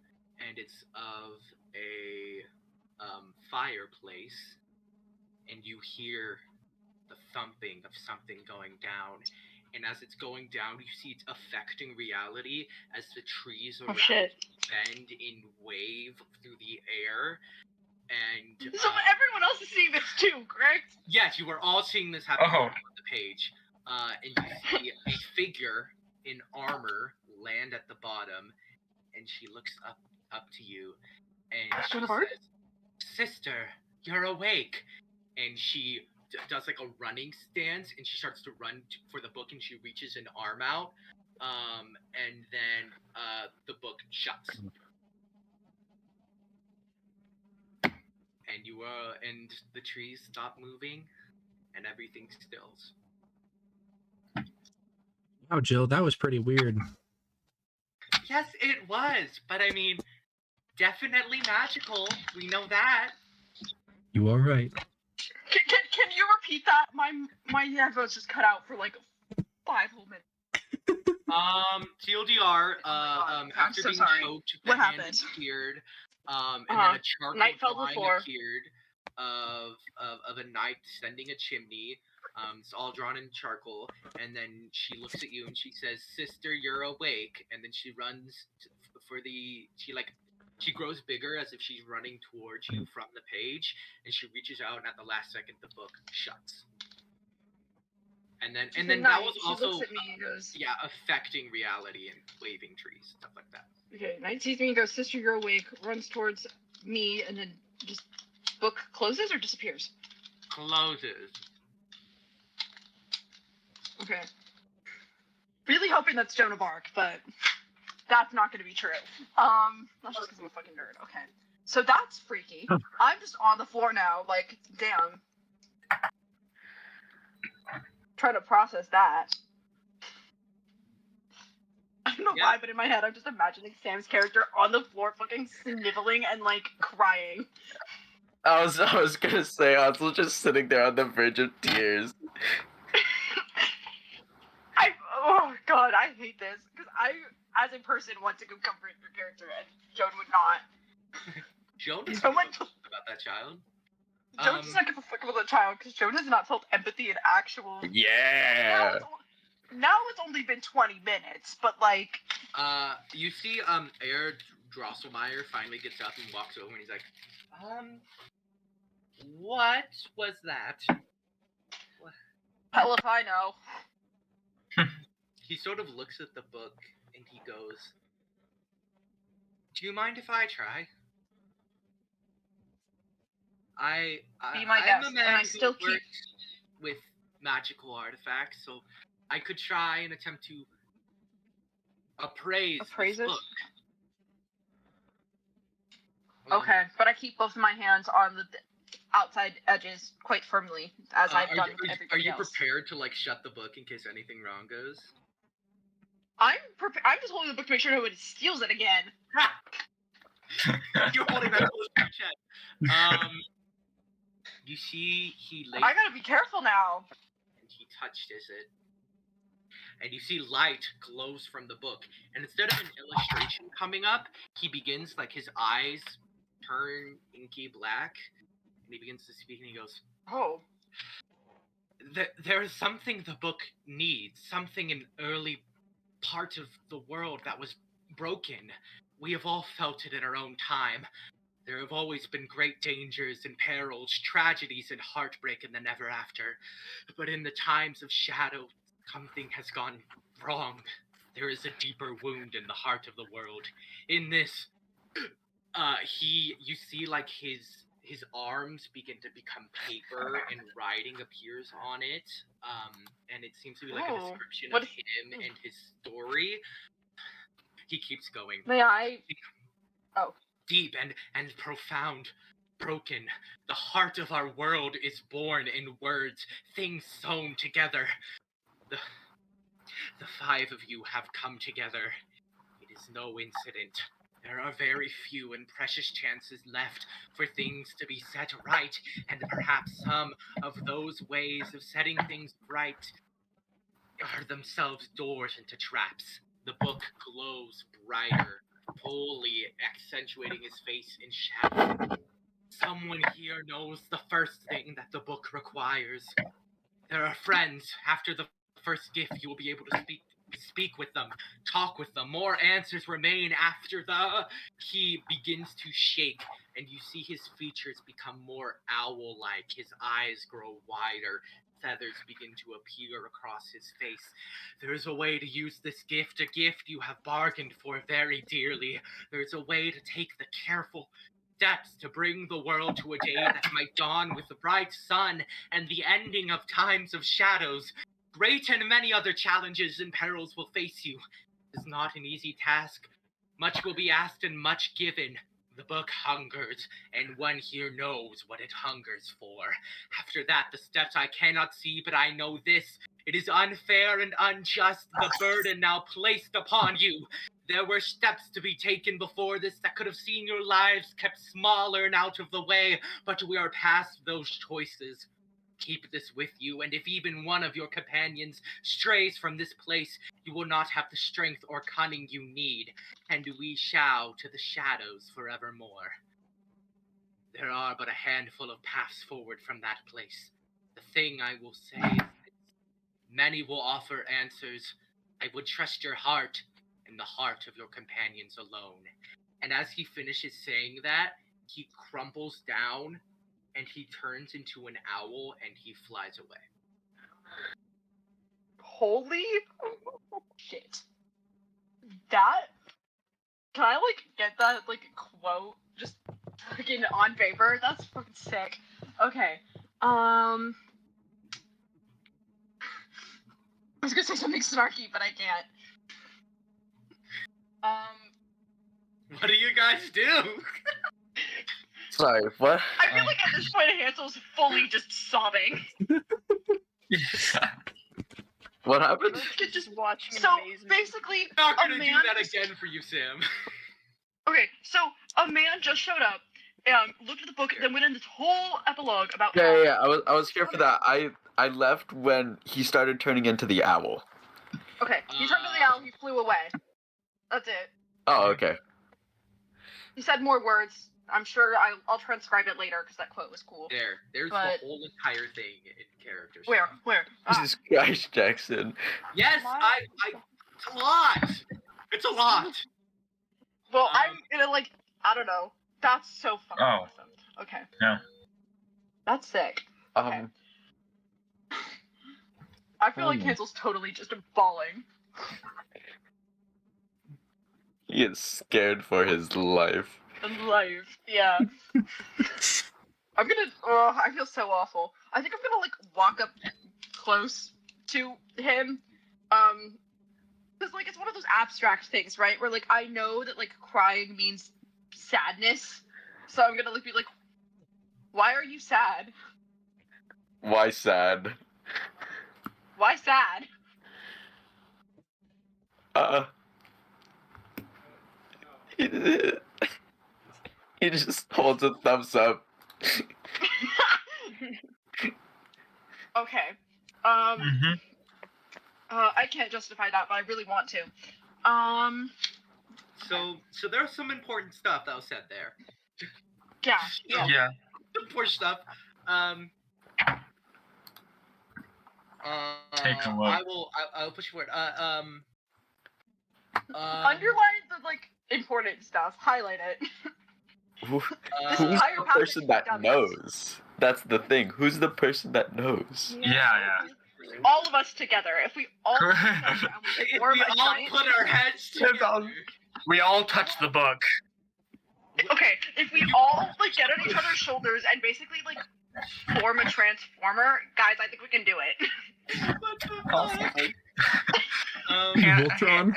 Speaker 1: and it's of a fireplace, and you hear the thumping of something going down. And as it's going down, you see it's affecting reality as the trees around bend in wave through the air. And
Speaker 7: So everyone else is seeing this too, correct?
Speaker 1: yes, you are all seeing this happen
Speaker 6: Oh.
Speaker 1: on the page. And you see a figure in armor land at the bottom, and she looks up to you, and she
Speaker 7: Joan of Arc?
Speaker 1: says, "Sister, you're awake." And she does like a running stance, and she starts to run for the book, and she reaches an arm out, and then the book shuts. And the trees stop moving, and everything stills.
Speaker 5: Wow, Jill, that was pretty weird.
Speaker 1: Yes, it was, but I mean, definitely magical. We know that.
Speaker 5: You are right.
Speaker 7: Can you repeat that? My headphones just cut out for like 5 whole minutes.
Speaker 1: TLDR,
Speaker 7: I'm
Speaker 1: after
Speaker 7: so
Speaker 1: being
Speaker 7: sorry.
Speaker 1: choked, the
Speaker 7: What
Speaker 1: hand
Speaker 7: happened?
Speaker 1: appeared, and then a charcoal
Speaker 7: Knight fell to the
Speaker 1: drawing
Speaker 7: floor.
Speaker 1: appeared of a knight descending a chimney. It's all drawn in charcoal, and then she looks at you and she says, "Sister, you're awake." And then she runs she grows bigger as if she's running towards you from the page, and she reaches out, and at the last second, the book shuts. And then that was
Speaker 7: She
Speaker 1: also
Speaker 7: looks at me and goes,
Speaker 1: affecting reality and waving trees, stuff like that.
Speaker 7: okay, Knight sees me and goes, "Sister, you're awake," runs towards me, and then just book closes or disappears.
Speaker 1: Closes.
Speaker 7: Okay. Really hoping that's Joan of Arc, but that's not gonna be true. That's just because I'm a fucking nerd. Okay. So that's freaky. I'm just on the floor now, like, damn. Trying to process that. I don't know why, but in my head I'm just imagining Sam's character on the floor fucking sniveling and like crying.
Speaker 3: I was gonna say, I was just sitting there on the verge of tears.
Speaker 7: Oh god, I hate this. Because I, as a person, want to go comfort your character, and Joan would not.
Speaker 1: Joan doesn't
Speaker 7: Someone
Speaker 1: give a fuck about that child.
Speaker 7: Joan does not give a fuck about the child, because Joan has not felt empathy in actual...
Speaker 3: Yeah.
Speaker 7: Now it's only been 20 minutes, but like...
Speaker 1: You see, Air Drosselmeyer finally gets up and walks over, and he's like, what was that?
Speaker 7: Hell if I know.
Speaker 1: He sort of looks at the book, and he goes, "Do you mind if I try?
Speaker 7: Be my
Speaker 1: I'm
Speaker 7: guest,
Speaker 1: a man
Speaker 7: and I
Speaker 1: who
Speaker 7: still keep...
Speaker 1: works with magical artifacts, so I could try and attempt to appraise
Speaker 7: Appraise
Speaker 1: this
Speaker 7: it?
Speaker 1: book."
Speaker 7: Okay, but I keep both of my hands on the outside edges quite firmly, as I've done with
Speaker 1: Are
Speaker 7: everybody
Speaker 1: you
Speaker 7: else.
Speaker 1: prepared to like shut the book in case anything wrong goes?
Speaker 7: I'm just holding the book to make sure nobody steals it again.
Speaker 1: You're holding that close to your chest. You see, he lays
Speaker 7: I gotta be careful now.
Speaker 1: and he touches it, and you see light glows from the book. And instead of an illustration coming up, he begins like his eyes turn inky black, and he begins to speak. And he goes,
Speaker 7: Oh.
Speaker 1: There is something the book needs, something an early part of the world that was broken. We have all felt it in our own time. There have always been great dangers and perils, tragedies and heartbreak in the never after. But in the times of shadow, something has gone wrong. There is a deeper wound in the heart of the world. In this, you see like his arms begin to become paper and writing appears on it. And it seems to be like a
Speaker 7: Oh,
Speaker 1: description
Speaker 7: what
Speaker 1: of him and his story. He keeps going.
Speaker 7: May I?
Speaker 1: Deep and profound, broken. The heart of our world is born in words, things sewn together. The 5 of you have come together. It is no incident. There are very few and precious chances left for things to be set right, and perhaps some of those ways of setting things right are themselves doors into traps. The book glows brighter, fully accentuating his face in shadow. Someone here knows the first thing that the book requires. There are friends. After the first gift, you will be able to speak with them, talk with them. More answers remain after the... He begins to shake, and you see his features become more owl-like. His eyes grow wider. Feathers begin to appear across his face. There is a way to use this gift, a gift you have bargained for very dearly. There is a way to take the careful steps to bring the world to a day that might dawn with the bright sun and the ending of times of shadows. Great and many other challenges and perils will face you. It is not an easy task. Much will be asked and much given. The book hungers, and one here knows what it hungers for. After that, the steps I cannot see, but I know this. It is unfair and unjust, the burden now placed upon you. There were steps to be taken before this that could have seen your lives kept smaller and out of the way, but we are past those choices. Keep this with you, and if even one of your companions strays from this place, you will not have the strength or cunning you need, and we shall to the shadows forevermore. There are but a handful of paths forward from that place. The thing I will say is that many will offer answers. I would trust your heart and the heart of your companions alone. And as he finishes saying that, he crumples down and he turns into an owl and he flies away.
Speaker 7: Holy shit. That? Can I, like, get that, like, quote just freaking on paper? That's fucking sick. Okay. I was gonna say something snarky, but I can't.
Speaker 1: What do you guys do?
Speaker 3: Sorry, what?
Speaker 7: I feel like at this point Hansel's fully just sobbing.
Speaker 3: What happened?
Speaker 4: Let's get just watching
Speaker 7: So,
Speaker 4: amazement.
Speaker 7: basically,
Speaker 1: I'm not
Speaker 7: a
Speaker 1: gonna do
Speaker 7: man
Speaker 1: that
Speaker 7: just-
Speaker 1: again for you, Sam.
Speaker 7: Okay, so a man just showed up, looked at the book, then went in this whole epilogue about how...
Speaker 3: Yeah. I was here for that. I left when he started turning into the owl.
Speaker 7: Okay, he turned to the owl, he flew away. That's it.
Speaker 3: Oh, okay.
Speaker 7: He said more words. I'm sure I'll transcribe it later because that quote was cool.
Speaker 1: There's
Speaker 7: But-
Speaker 1: the whole entire thing in characters.
Speaker 7: Where?
Speaker 3: Jesus Christ, Jackson.
Speaker 1: Yes, it's a lot. It's a lot.
Speaker 7: Well, I'm gonna, like, I don't know. That's so fucking
Speaker 6: Oh.
Speaker 7: awesome. Okay.
Speaker 6: Yeah.
Speaker 7: That's sick. Okay. I feel like Hansel's totally just bawling.
Speaker 3: He is scared for his life.
Speaker 7: In life, yeah. I'm gonna. Oh, I feel so awful. I think I'm gonna like walk up close to him, because like it's one of those abstract things, right? Where like I know that like crying means sadness, so I'm gonna like be like, "Why are you sad?
Speaker 3: Why sad?
Speaker 7: Why sad?"
Speaker 3: He just holds a thumbs up.
Speaker 7: Okay.
Speaker 6: Mm-hmm.
Speaker 7: I can't justify that, but I really want to.
Speaker 1: So there's some important stuff that was said there.
Speaker 7: Yeah.
Speaker 6: Yeah.
Speaker 1: Important stuff.
Speaker 6: Take a look.
Speaker 1: I'll push forward.
Speaker 7: Underline the like important stuff. Highlight it.
Speaker 3: Who's
Speaker 7: This
Speaker 3: the
Speaker 7: entire passage
Speaker 3: person that
Speaker 7: done
Speaker 3: knows? That's the thing. Who's the person that knows?
Speaker 6: Yeah.
Speaker 7: All of us together. If we all come together and we
Speaker 1: If
Speaker 7: form
Speaker 1: we
Speaker 7: a
Speaker 1: all
Speaker 7: giant
Speaker 1: put our heads together.
Speaker 6: We all touch the book.
Speaker 7: Okay, if we all like get on each other's shoulders and basically like form a transformer, guys, I think we can do it.
Speaker 1: What the fuck?
Speaker 5: Voltron.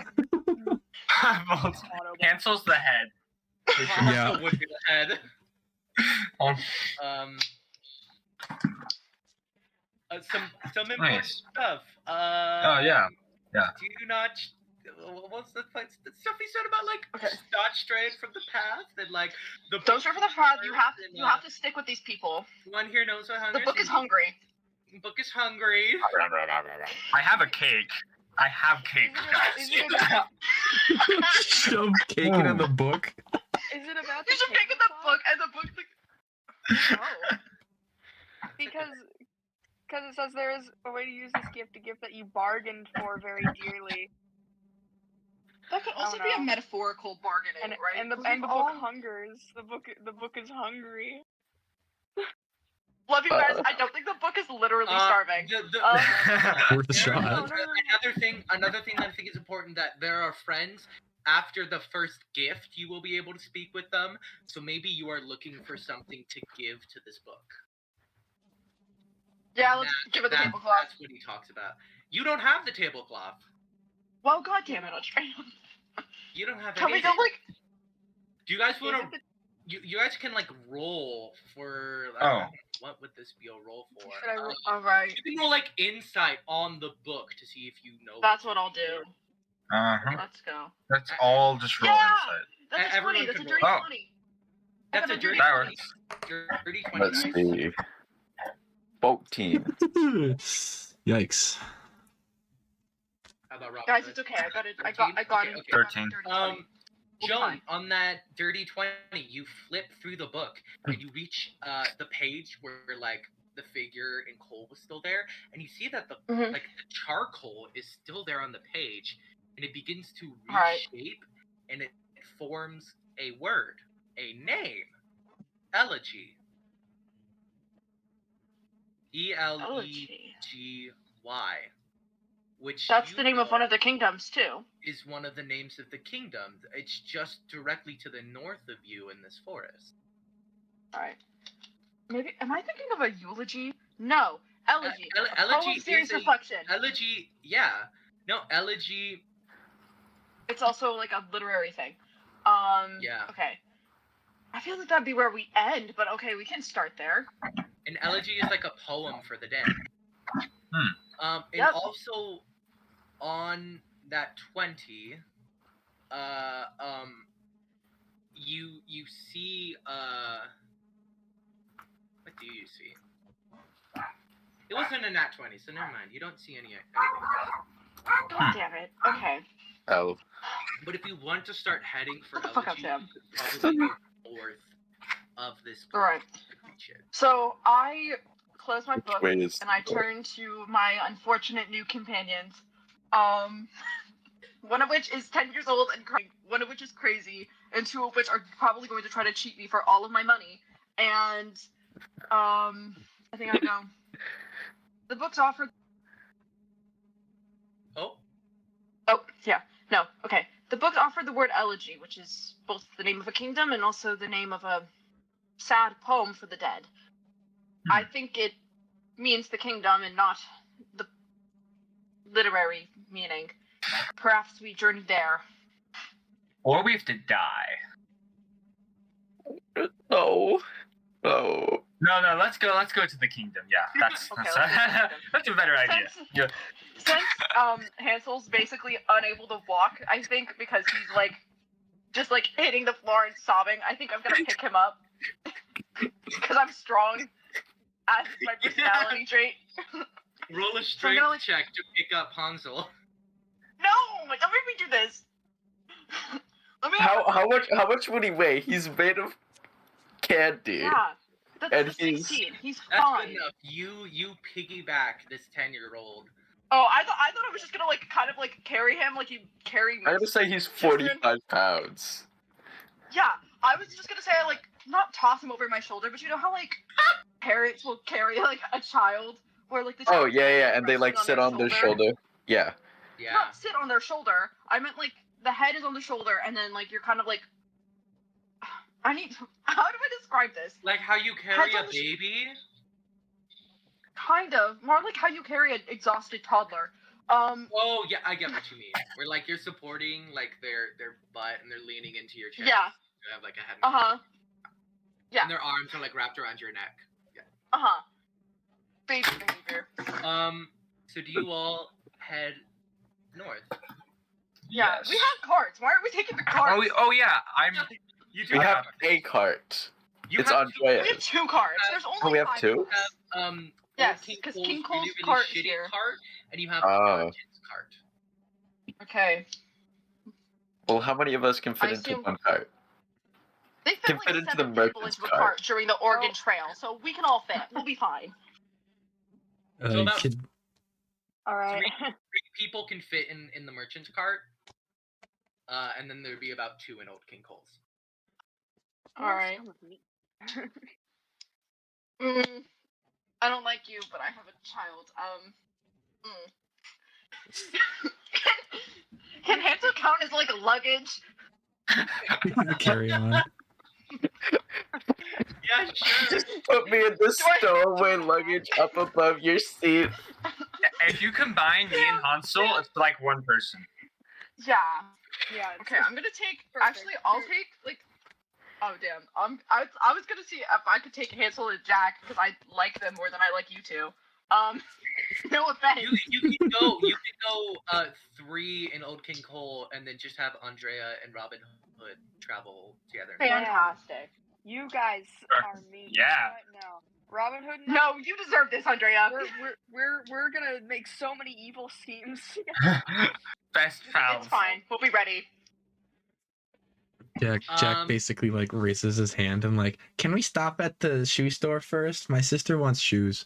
Speaker 6: Hansel's the head.
Speaker 5: Yeah.
Speaker 1: Also would be the head.
Speaker 6: Um,
Speaker 1: Some important
Speaker 6: Nice.
Speaker 1: stuff.
Speaker 6: Oh yeah.
Speaker 1: Do not. What's the stuff he said about like
Speaker 7: Okay.
Speaker 1: not straying from the path and like the
Speaker 7: Don't start for the path. You have to stick with these people.
Speaker 1: One here knows what hunger.
Speaker 7: The book is hungry.
Speaker 1: The book is hungry.
Speaker 6: I have a cake. I have cake.
Speaker 4: Is it about,
Speaker 5: Shove cake in the book.
Speaker 4: is it about
Speaker 7: You should pick in the book, and the book's like.
Speaker 4: Oh. Because it says there is a way to use this gift, a gift that you bargained for very dearly.
Speaker 7: That could also
Speaker 4: Oh,
Speaker 7: be a
Speaker 4: no.
Speaker 7: metaphorical bargaining,
Speaker 4: And
Speaker 7: right?
Speaker 4: and the
Speaker 7: Because
Speaker 4: book
Speaker 7: all-
Speaker 4: hungers. The book is hungry.
Speaker 7: Love you guys. I don't think the book is literally starving.
Speaker 5: Worth a shot.
Speaker 1: Another thing that I think is important, that there are friends after the first gift. You will be able to speak with them, so maybe you are looking for something to give to this book.
Speaker 7: Yeah, let's give it the tablecloth.
Speaker 1: That's what he talks about. You don't have the tablecloth.
Speaker 7: Well, goddamn it, I'll try.
Speaker 1: You don't have
Speaker 7: Can we
Speaker 1: anything.
Speaker 7: go like?
Speaker 1: Do you guys
Speaker 4: Is
Speaker 1: want
Speaker 4: it
Speaker 1: to?
Speaker 4: the-
Speaker 1: You guys can like roll for.
Speaker 6: Oh.
Speaker 1: What would this be a roll for?
Speaker 4: Should I roll?
Speaker 7: All right,
Speaker 1: You can roll like insight on the book to see if you know.
Speaker 7: that's what I'll do.
Speaker 6: Uh-huh.
Speaker 7: Let's go.
Speaker 6: That's all just roll
Speaker 7: Yeah!
Speaker 6: insight.
Speaker 7: That's a
Speaker 1: Everyone
Speaker 7: 20. That's a
Speaker 1: can
Speaker 7: dirty
Speaker 6: roll.
Speaker 7: 20.
Speaker 1: That's
Speaker 7: I got
Speaker 1: a dirty
Speaker 6: That
Speaker 1: 20.
Speaker 6: works.
Speaker 1: Dirty 20.
Speaker 3: Let's
Speaker 1: Nice.
Speaker 3: see. 14.
Speaker 5: Yikes.
Speaker 1: How about Rob?
Speaker 7: Guys, it's okay. I got it. I got
Speaker 1: Okay,
Speaker 7: it.
Speaker 1: okay.
Speaker 6: 13.
Speaker 7: We'll be
Speaker 1: Joan,
Speaker 7: fine.
Speaker 1: on that dirty 20, you flip through the book and you reach the page where like the figure in coal was still there, and you see that the
Speaker 7: Mhm.
Speaker 1: like the charcoal is still there on the page, and it begins to
Speaker 7: Alright.
Speaker 1: reshape, and it forms a word, a name, elegy. ELEGY, which
Speaker 7: That's
Speaker 1: you
Speaker 7: the name of one
Speaker 1: know
Speaker 7: of the kingdoms too.
Speaker 1: is one of the names of the kingdom. It's just directly to the north of you in this forest.
Speaker 7: All right. Maybe am I thinking of a eulogy? No, elegy. A
Speaker 1: Elegy
Speaker 7: poem, serious
Speaker 1: is a-
Speaker 7: reflection.
Speaker 1: Elegy, yeah. No, elegy,
Speaker 7: It's also like a literary thing.
Speaker 1: Yeah.
Speaker 7: Okay. I feel like that'd be where we end, but okay, we can start there.
Speaker 1: an elegy is like a poem for the dead. And
Speaker 7: Yep.
Speaker 1: also on that 20, you see, what do you see? It wasn't a nat 20, so never mind. You don't see anything.
Speaker 7: God damn it. Okay.
Speaker 3: Oh.
Speaker 1: But if you want to start heading for
Speaker 7: Shut the fuck up,
Speaker 1: elegy,
Speaker 7: Sam.
Speaker 1: you could probably go north of this
Speaker 7: All right.
Speaker 1: to reach it.
Speaker 7: So I close my
Speaker 3: Which
Speaker 7: book
Speaker 3: way is
Speaker 7: and I turn to my unfortunate new companions. One of which is 10 years old and crying, one of which is crazy, and two of which are probably going to try to cheat me for all of my money. And I think I go. The book's offered.
Speaker 1: Oh,
Speaker 7: Oh, yeah. No, okay. The book offered the word elegy, which is both the name of a kingdom and also the name of a sad poem for the dead. I think it means the kingdom and not the literary meaning. Perhaps we journey there.
Speaker 6: Or we have to die.
Speaker 3: No. No.
Speaker 6: No, let's go to the kingdom. Yeah, that's
Speaker 7: Okay,
Speaker 6: that's,
Speaker 7: let's go to the kingdom.
Speaker 6: that's a better idea.
Speaker 7: Since-
Speaker 6: Yeah.
Speaker 7: Since Hansel's basically unable to walk, I think because he's like just like hitting the floor and sobbing, I think I'm gonna pick him up. Because I'm strong. As my personality trait.
Speaker 1: roll a
Speaker 7: I'm
Speaker 1: strength
Speaker 7: gonna, like-
Speaker 1: check to pick up Hansel.
Speaker 7: No! Don't make me do this! Let me
Speaker 3: How much would he weigh? He's made of candy.
Speaker 7: Yeah. That's
Speaker 3: And
Speaker 7: a
Speaker 3: he's-
Speaker 7: 16. He's
Speaker 1: That's
Speaker 7: fine.
Speaker 1: good enough. You piggyback this 10-year-old
Speaker 7: Oh, I thought I was just gonna like kind of like carry him like you carry.
Speaker 3: I'm gonna say he's
Speaker 7: children.
Speaker 3: 45 pounds.
Speaker 7: Yeah, I was just gonna say like not toss him over my shoulder, but you know how like parents will carry like a child where like the
Speaker 3: Oh
Speaker 7: child's
Speaker 3: yeah, and they like
Speaker 7: resting
Speaker 3: sit on their shoulder. Yeah.
Speaker 1: Yeah.
Speaker 7: Not sit on their shoulder. I meant like the head is on the shoulder, and then like you're kind of like. How do I describe this?
Speaker 8: Like how you carry
Speaker 7: Heads
Speaker 8: a
Speaker 7: on the
Speaker 8: baby?
Speaker 7: Kind of more like how you carry an exhausted toddler.
Speaker 8: Oh yeah, I get what you mean. Where like you're supporting like their butt and they're leaning into your chest.
Speaker 7: Yeah.
Speaker 8: You have like a head.
Speaker 7: Yeah.
Speaker 8: And their arms are like wrapped around your neck.
Speaker 7: Baby behavior.
Speaker 8: So do you all head north?
Speaker 7: Yeah.
Speaker 6: Yes.
Speaker 7: We have carts. Why aren't we taking the carts?
Speaker 6: Oh yeah,
Speaker 8: You do
Speaker 3: We
Speaker 8: have
Speaker 3: have a cart.
Speaker 8: you
Speaker 3: It's
Speaker 8: have
Speaker 7: We have
Speaker 3: Andreas.
Speaker 7: 2 carts. There's only
Speaker 3: Oh, we have
Speaker 7: 5
Speaker 3: two?
Speaker 7: of us. Yes, because King Cole's cart is here.
Speaker 8: cart, and you have
Speaker 3: Oh.
Speaker 8: Argent's cart.
Speaker 7: Okay.
Speaker 3: Well, how many of us can fit
Speaker 7: I
Speaker 3: into
Speaker 7: assume-
Speaker 3: one cart?
Speaker 7: They
Speaker 3: Can
Speaker 7: fit
Speaker 3: fit
Speaker 7: like
Speaker 3: into
Speaker 7: 7
Speaker 3: the
Speaker 7: people
Speaker 3: merchant's
Speaker 7: into a
Speaker 3: cart.
Speaker 7: cart during the Oregon
Speaker 4: Oh.
Speaker 7: Trail, so we can all fit. We'll be fine.
Speaker 8: So about-
Speaker 5: Kid,
Speaker 4: All right.
Speaker 8: 3 people can fit in the merchant's cart. And then there'd be about 2 in Old King Cole's.
Speaker 7: All right. I don't like you, but I have a child. Can Hansel count as like luggage?
Speaker 5: carry on.
Speaker 8: Yeah, sure.
Speaker 3: Just put me in the
Speaker 7: Do I-
Speaker 3: stowaway luggage up above your seat.
Speaker 6: If you combine me and Hansel, it's like one person.
Speaker 7: Yeah.
Speaker 4: Yeah.
Speaker 7: Okay, I'm gonna take.
Speaker 4: Perfect.
Speaker 7: Actually, I'll take like. Oh damn. I was gonna see if I could take Hansel and Jack because I like them more than I like you two. No offense.
Speaker 8: You can go 3 in Old King Cole and then just have Andrea and Robin Hood travel together.
Speaker 7: Fantastic.
Speaker 4: You guys
Speaker 6: Sure.
Speaker 4: are mean.
Speaker 6: Yeah.
Speaker 4: No. Robin Hood. and I,
Speaker 7: No, you deserve this, Andrea.
Speaker 4: We're gonna make so many evil schemes.
Speaker 6: Best pals.
Speaker 7: It's fine. We'll be ready.
Speaker 5: Jack basically like raises his hand and like, can we stop at the shoe store first? My sister wants shoes.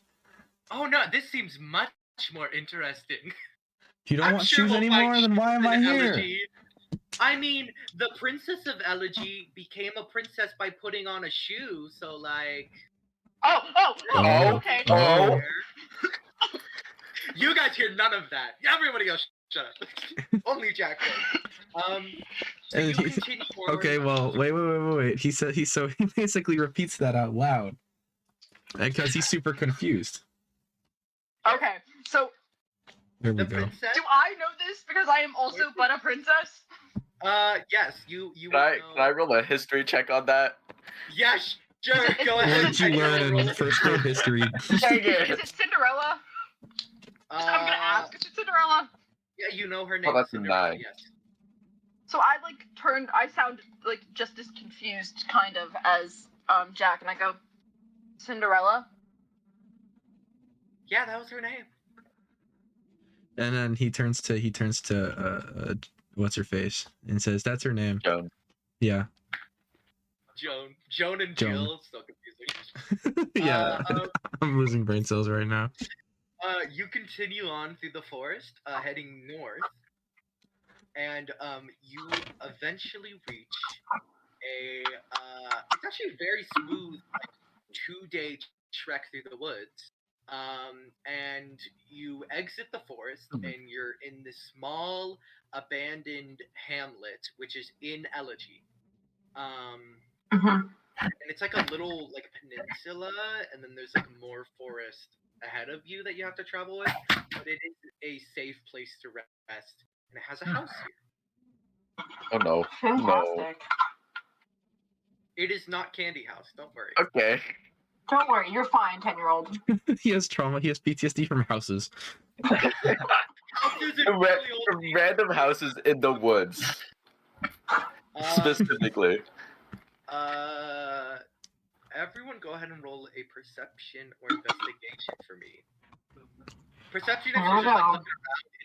Speaker 8: Oh no, this seems much more interesting.
Speaker 5: You don't
Speaker 8: I'm
Speaker 5: want
Speaker 8: sure
Speaker 5: shoes
Speaker 8: we'll
Speaker 5: anymore?
Speaker 8: find
Speaker 5: Then why am I
Speaker 8: in
Speaker 5: here?
Speaker 8: Elegy. I mean, the Princess of Elegy became a princess by putting on a shoe, so like.
Speaker 7: Oh, okay.
Speaker 5: Oh.
Speaker 8: You guys hear none of that. Everybody else, shut up. Only Jack. So
Speaker 5: And
Speaker 8: you
Speaker 5: he's-
Speaker 8: continue forward.
Speaker 5: Okay, well, wait. He basically repeats that out loud because he's super confused.
Speaker 7: Okay, so
Speaker 5: There we
Speaker 8: The
Speaker 5: go.
Speaker 8: princess.
Speaker 7: do I know this because I am also but a princess?
Speaker 8: Yes, you.
Speaker 3: Can I roll a history check on that?
Speaker 8: Yes, sure. Go
Speaker 5: What
Speaker 8: ahead.
Speaker 5: did you learn in first grade history?
Speaker 3: Dang
Speaker 7: Is
Speaker 3: it!
Speaker 7: it Cinderella? I'm gonna ask. Is it Cinderella?
Speaker 8: Yeah, you know her name.
Speaker 3: Oh, that's a
Speaker 8: Cinderella,
Speaker 3: 9.
Speaker 8: Yes.
Speaker 7: So I like turned. I sound like just as confused, kind of, as Jack, and I go, Cinderella.
Speaker 8: Yeah, that was her name.
Speaker 5: And then he turns to what's her face and says, "That's her name."
Speaker 3: Joan.
Speaker 5: Yeah.
Speaker 8: Joan and
Speaker 5: Joan.
Speaker 8: Jill. So confusing.
Speaker 5: Yeah.
Speaker 8: Uh,
Speaker 5: I'm losing brain cells right now.
Speaker 8: You continue on through the forest, heading north, and you eventually reach a. It's actually a very smooth, like, 2-day trek through the woods. And you exit the forest, and you're in this small, abandoned hamlet, which is in Elegy. And it's like a little like peninsula, and then there's like more forest ahead of you that you have to travel with. But it is a safe place to rest, and it has a house here.
Speaker 3: Oh no.
Speaker 7: Fantastic.
Speaker 8: It is not Candy House. Don't worry.
Speaker 3: Okay.
Speaker 7: Don't worry, you're fine, 10-year-old.
Speaker 5: He has trauma. He has PTSD from houses.
Speaker 8: Houses in
Speaker 3: Ra-
Speaker 8: really old
Speaker 3: random houses in the woods, specifically.
Speaker 8: Everyone go ahead and roll a perception or investigation for me. Perception is just like looking around.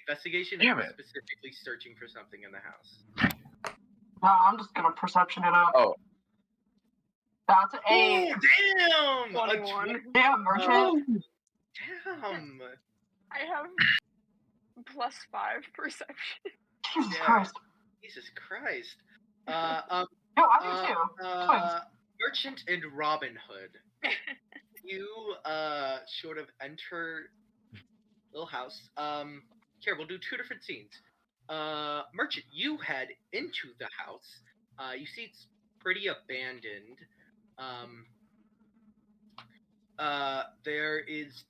Speaker 8: Investigation
Speaker 3: Damn
Speaker 8: is
Speaker 3: it.
Speaker 8: specifically searching for something in the house.
Speaker 7: No, I'm just gonna perception it up.
Speaker 3: Oh.
Speaker 7: That's
Speaker 8: Oh, damn! A
Speaker 4: 21.
Speaker 7: Damn, merchant.
Speaker 8: Damn!
Speaker 4: I have +5 perception.
Speaker 9: Jesus
Speaker 8: Yeah.
Speaker 9: Christ.
Speaker 8: Jesus Christ.
Speaker 9: No, I do too. Twins.
Speaker 8: Merchant and Robin Hood. You sort of enter little house. Here we'll do two different scenes. Merchant, you head into the house. You see it's pretty abandoned. There is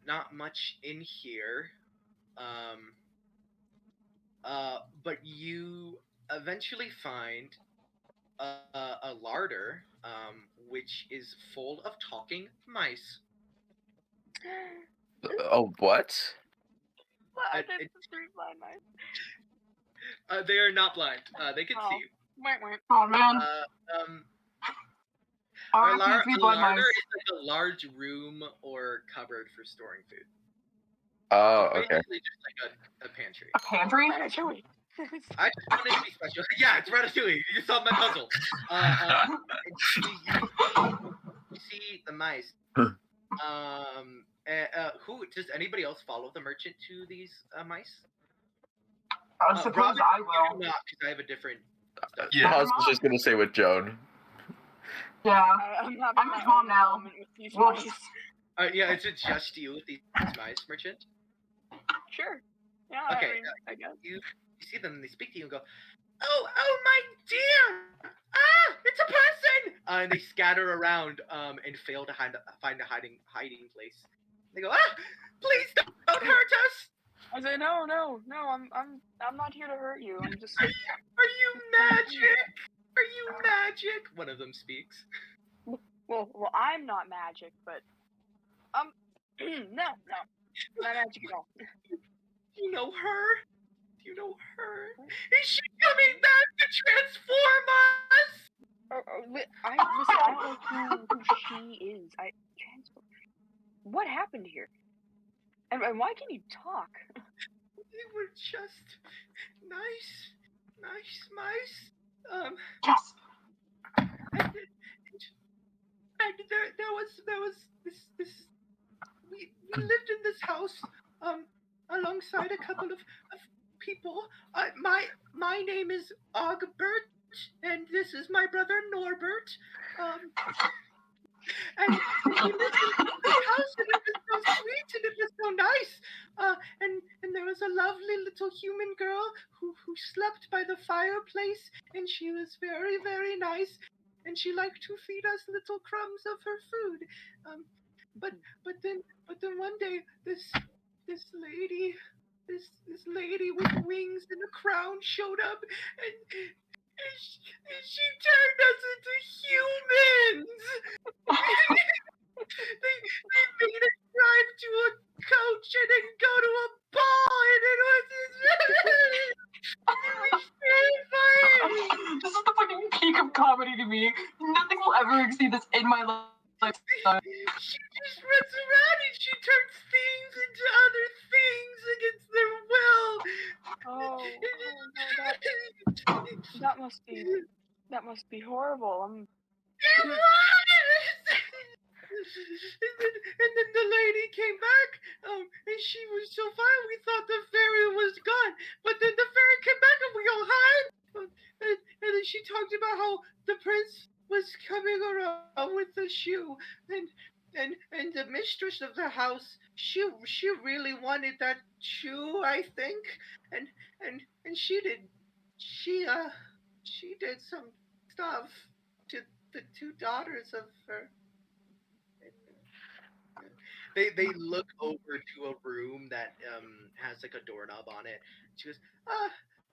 Speaker 8: not much in here. But you eventually find a larder, which is full of talking mice.
Speaker 3: Oh, what?
Speaker 4: I
Speaker 8: it-
Speaker 4: did the 3 blind mice.
Speaker 8: They are not blind. They can
Speaker 4: Oh.
Speaker 8: see you.
Speaker 9: Oh man.
Speaker 8: A
Speaker 9: R.I.P. blood
Speaker 8: larder
Speaker 9: mice.
Speaker 8: is like a large room or cupboard for storing food.
Speaker 3: Oh,
Speaker 8: It's
Speaker 3: okay.
Speaker 8: basically just like a pantry.
Speaker 9: A pantry?
Speaker 4: Ratatouille.
Speaker 8: I just wanted to be special. Yeah, it's Ratatouille. You solved my puzzle. You see the mice. Who does anybody else follow the merchant to these mice?
Speaker 9: I suppose
Speaker 8: Robin,
Speaker 9: I
Speaker 8: you
Speaker 9: will.
Speaker 8: do not, because I have a different stuff.
Speaker 6: Yeah.
Speaker 3: I was just gonna say with Joan.
Speaker 9: Yeah.
Speaker 4: I'm having
Speaker 9: I'm
Speaker 4: my
Speaker 9: his mom
Speaker 4: own
Speaker 9: now.
Speaker 4: moment with these
Speaker 9: Well,
Speaker 4: mice.
Speaker 8: Yeah, is it just you with these mice, merchant?
Speaker 4: Sure. Yeah,
Speaker 8: Okay,
Speaker 4: I mean, I guess.
Speaker 8: You see them and they speak to you and go, "Oh my dear! Ah, it's a person!" And they scatter around and fail to find a hiding place. They go, "Ah, please don't hurt us!
Speaker 4: I say, no, I'm not here to hurt you. I'm just.
Speaker 8: Are you magic? Are you magic?" One of them speaks.
Speaker 4: Well, I'm not magic, but no, not magic at all.
Speaker 8: Do you know her? Do you know her? Is she coming back to transform us?
Speaker 4: I don't know who she is. What happened here? And why can you talk?
Speaker 8: They were just nice mice.
Speaker 9: Yes.
Speaker 8: And there was this we lived in this house alongside a couple of people. My name is Ogbert, and this is my brother Norbert. And we lived in this house, and it was so sweet, and it was so nice. And there was a lovely little human girl who slept by the fireplace, and she was very, very nice, and she liked to feed us little crumbs of her food. But then one day this lady with wings and a crown showed up, and she turned us into humans. they made us drive to a coach and then go to a ball, and it was terrifying.
Speaker 9: This is the fucking peak of comedy to me. Nothing will ever exceed this in my life.
Speaker 8: She just runs around and she turns things into other things against their will.
Speaker 4: Oh no, that must be horrible.
Speaker 8: It was! and then the lady came back, and she was so fine. We thought the fairy was gone, but then the fairy came back and we all hid. And then she talked about how the prince was coming around with the shoe, and the mistress of the house, she really wanted that shoe, I think, and she did some stuff to the two daughters of her. They look over to a room that has like a doorknob on it. She goes,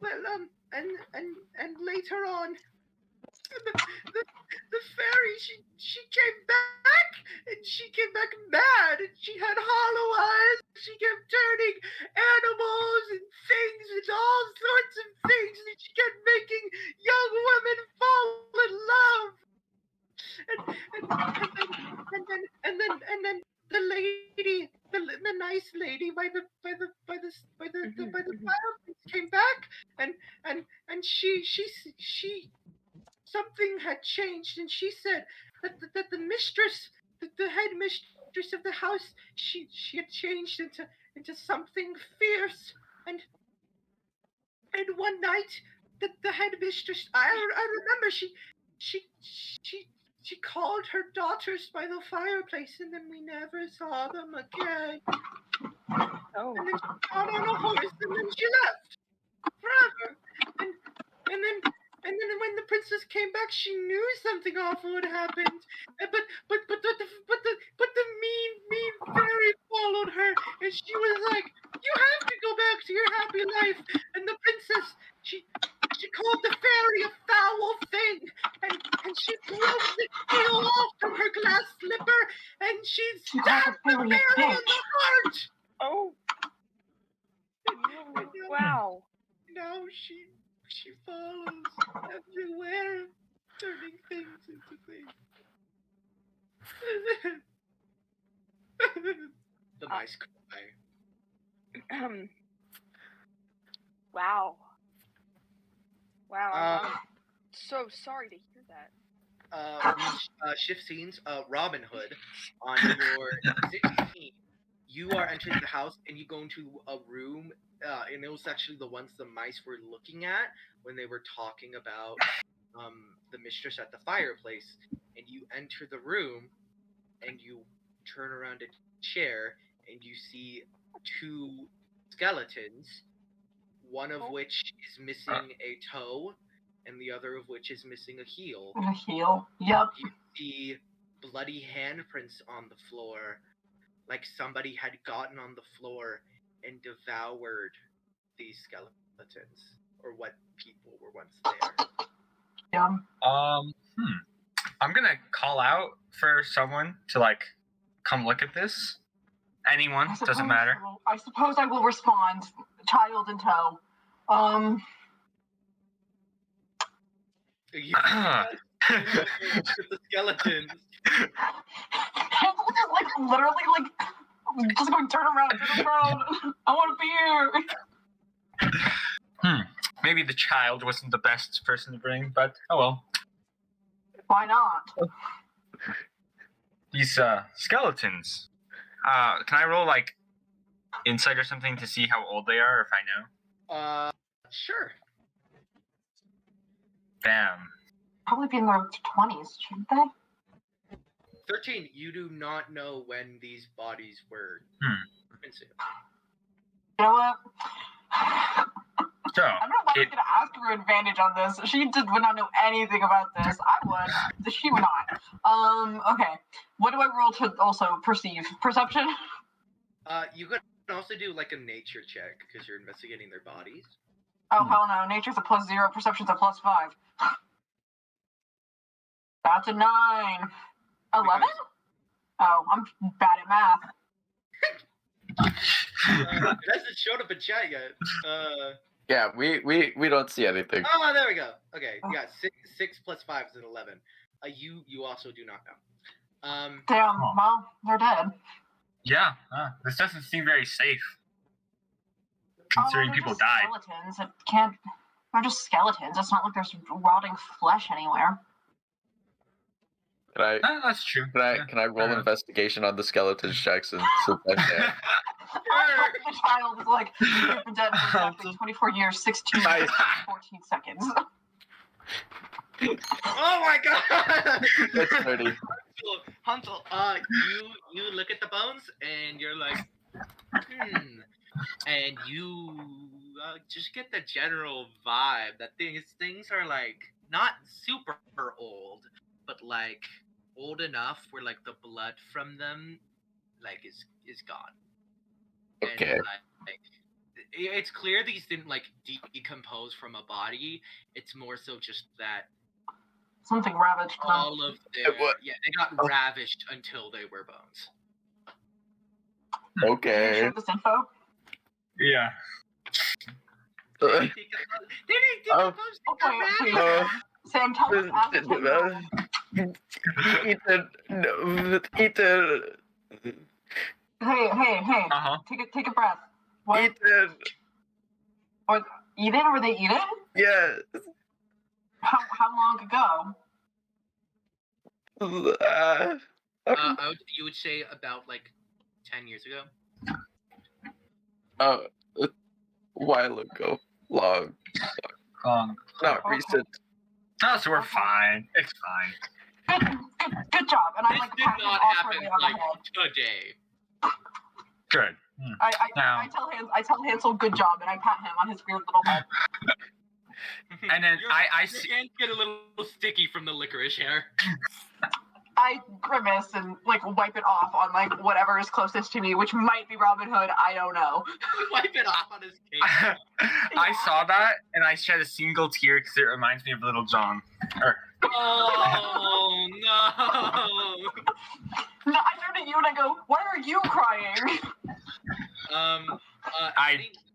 Speaker 8: and later on, the fairy, she came back, and she came back mad, and she had hollow eyes. She kept turning animals and things and all sorts of things, and she kept making young women fall in love. And then the lady, the nice lady by the fireplace came back, and she something had changed, and she said that the mistress, the head mistress of the house, she had changed into something fierce, and one night the headmistress, I remember she called her daughters by the fireplace, and then we never saw them again.
Speaker 4: Oh.
Speaker 8: And then she got on a horse, and then she left forever. And then when the princess came back, she knew something awful had happened. But the mean fairy followed her, and she was like, "You have to go back to your happy life." And the princess, she called the fairy a foul thing, and she broke the heel off from her glass slipper, and she stabbed the fairy in the heart.
Speaker 4: Oh. Wow.
Speaker 8: Now she follows everywhere, turning things into things. The mice cry.
Speaker 4: Wow. Wow. I'm so sorry to hear that.
Speaker 8: Shift scenes. Robin Hood, on your 16, you are entering the house and you go into a room. And it was actually the ones the mice were looking at when they were talking about the mistress at the fireplace. And you enter the room, and you turn around a chair, and you see two skeletons, one of which is missing a toe, and the other of which is missing a heel.
Speaker 9: A heel. Yep.
Speaker 8: You see bloody handprints on the floor, like somebody had gotten on the floor and devoured these skeletons, or what people were once there.
Speaker 9: Yeah.
Speaker 6: I'm gonna call out for someone to like come look at this. Anyone, doesn't matter.
Speaker 9: I suppose I will respond. Child in tow.
Speaker 8: You the skeletons.
Speaker 9: Hansel is like literally like just going turn around. I want a beer.
Speaker 6: Maybe the child wasn't the best person to bring, but oh well.
Speaker 9: Why not?
Speaker 6: These skeletons. Can I roll like insight or something to see how old they are, if I know?
Speaker 8: Sure.
Speaker 6: Bam.
Speaker 9: Probably be in their 20s, shouldn't they?
Speaker 8: 13. You do not know when these bodies were consumed.
Speaker 9: You know what?
Speaker 6: So,
Speaker 9: I don't know why I'm gonna ask her advantage on this. She would not know anything about this. I would. She would not. Okay. What do I roll to also perceive? Perception?
Speaker 8: You could also do like a nature check because you're investigating their bodies.
Speaker 9: Oh, hell no. Nature's a +0, perception's a +5. That's a 9. 11? Oh, I'm bad at math.
Speaker 8: It hasn't showed up in chat yet.
Speaker 3: Yeah, we don't see anything.
Speaker 8: Oh, there we go. Okay, yeah, 6 plus 5 is an 11. You also do not know.
Speaker 9: Damn, well, they're dead.
Speaker 6: yeah, this doesn't seem very safe. Considering
Speaker 9: they're
Speaker 6: people
Speaker 9: just
Speaker 6: died.
Speaker 9: Skeletons. It can't. They're just skeletons. It's not like there's rotting flesh anywhere.
Speaker 3: Can
Speaker 6: That's true.
Speaker 3: I roll investigation on the skeleton checks and see if that's there?
Speaker 9: The child is like, you've been dead for exactly 24 years, 16
Speaker 3: Nice.
Speaker 9: minutes, 14 seconds.
Speaker 8: Oh my god!
Speaker 3: That's 30.
Speaker 8: Hansel, you look at the bones and you're like, and you just get the general vibe that these things are like not super old, but like old enough where like the blood from them like is gone.
Speaker 3: Okay.
Speaker 8: And, like, it's clear these didn't like decompose from a body. It's more so just that
Speaker 9: Something ravaged them.
Speaker 8: all of their they got ravished until they were bones.
Speaker 9: Can you
Speaker 3: Okay.
Speaker 9: share this info?
Speaker 6: Yeah.
Speaker 8: They
Speaker 3: Uh,
Speaker 8: decompose
Speaker 9: Wait,
Speaker 8: ravished?
Speaker 9: Sam, tell us as
Speaker 3: Ethan, no, Ethan,
Speaker 9: Hey,
Speaker 6: Uh-huh.
Speaker 9: take a breath. What?
Speaker 3: Ethan,
Speaker 9: Eden? Were they Eden?
Speaker 3: yes.
Speaker 9: How long ago?
Speaker 8: You would say about like 10 years ago.
Speaker 3: while ago. Long. Not recent.
Speaker 6: No, so we're fine. It's fine.
Speaker 9: Good job. And I
Speaker 8: This
Speaker 9: like
Speaker 8: did
Speaker 9: pat him
Speaker 8: not
Speaker 9: awkwardly
Speaker 8: happen
Speaker 9: on the
Speaker 8: like
Speaker 9: head.
Speaker 8: today.
Speaker 6: Good. Now-
Speaker 9: I tell Hansel good job, and I pat him on his weird little head.
Speaker 6: And then I
Speaker 8: your
Speaker 6: see.
Speaker 8: hands get a little sticky from the licorice hair.
Speaker 9: I grimace and like wipe it off on like whatever is closest to me, which might be Robin Hood. I don't know.
Speaker 8: Wipe it off on his cape.
Speaker 6: I saw that and I shed a single tear because it reminds me of Little John.
Speaker 8: Oh no!
Speaker 9: No, I turn to you and I go, "Why are you crying?"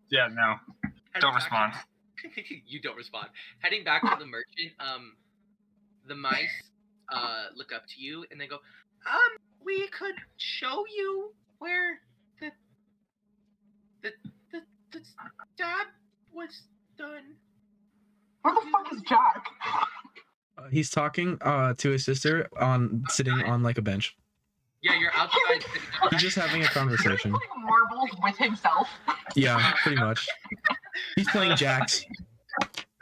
Speaker 6: Yeah, no. Don't
Speaker 8: back-
Speaker 6: respond.
Speaker 8: You don't respond. Heading back to the merchant, the mice look up to you and they go, we could show you where the stab was done.
Speaker 9: Where the fuck is Jack?
Speaker 5: He's talking to his sister sitting on like a bench.
Speaker 8: Yeah, you're outside.
Speaker 5: He's just having a conversation.
Speaker 9: He's playing marbles with himself.
Speaker 5: Yeah, pretty much. He's playing jacks.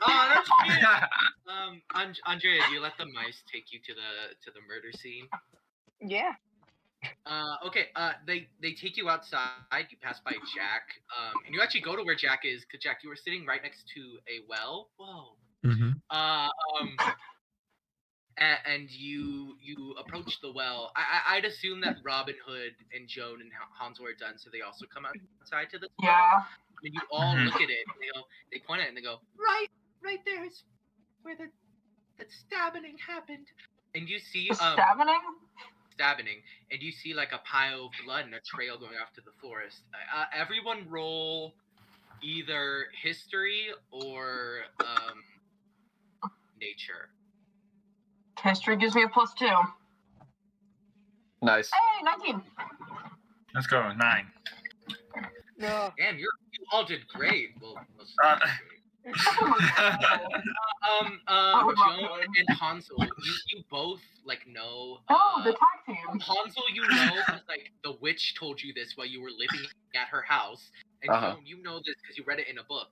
Speaker 8: Oh, that's cute. Andrea, do you let the mice take you to the murder scene?
Speaker 4: Yeah.
Speaker 8: Okay. They take you outside. You pass by Jack. And you actually go to where Jack is, because Jack, you were sitting right next to a well. Whoa.
Speaker 5: Mm-hmm.
Speaker 8: And you approach the well. I'd assume that Robin Hood and Joan and Hansel are done, so they also come outside to the well.
Speaker 9: Yeah.
Speaker 8: And you all look at it. And they point at it and they go, right there is where the stabbing happened. And you see
Speaker 9: Stabbing?
Speaker 8: and you see like a pile of blood and a trail going off to the forest. Everyone roll either history or nature.
Speaker 9: History gives me a +2.
Speaker 3: Nice.
Speaker 9: Hey, 19.
Speaker 6: Let's go. 9.
Speaker 4: No.
Speaker 8: Damn, you all did great. Well, Joan and Hansel, you both like know.
Speaker 9: Oh, the tag team.
Speaker 8: Hansel, you know, 'cause, like the witch told you this while you were living at her house, and Joan, you know this because you read it in a book.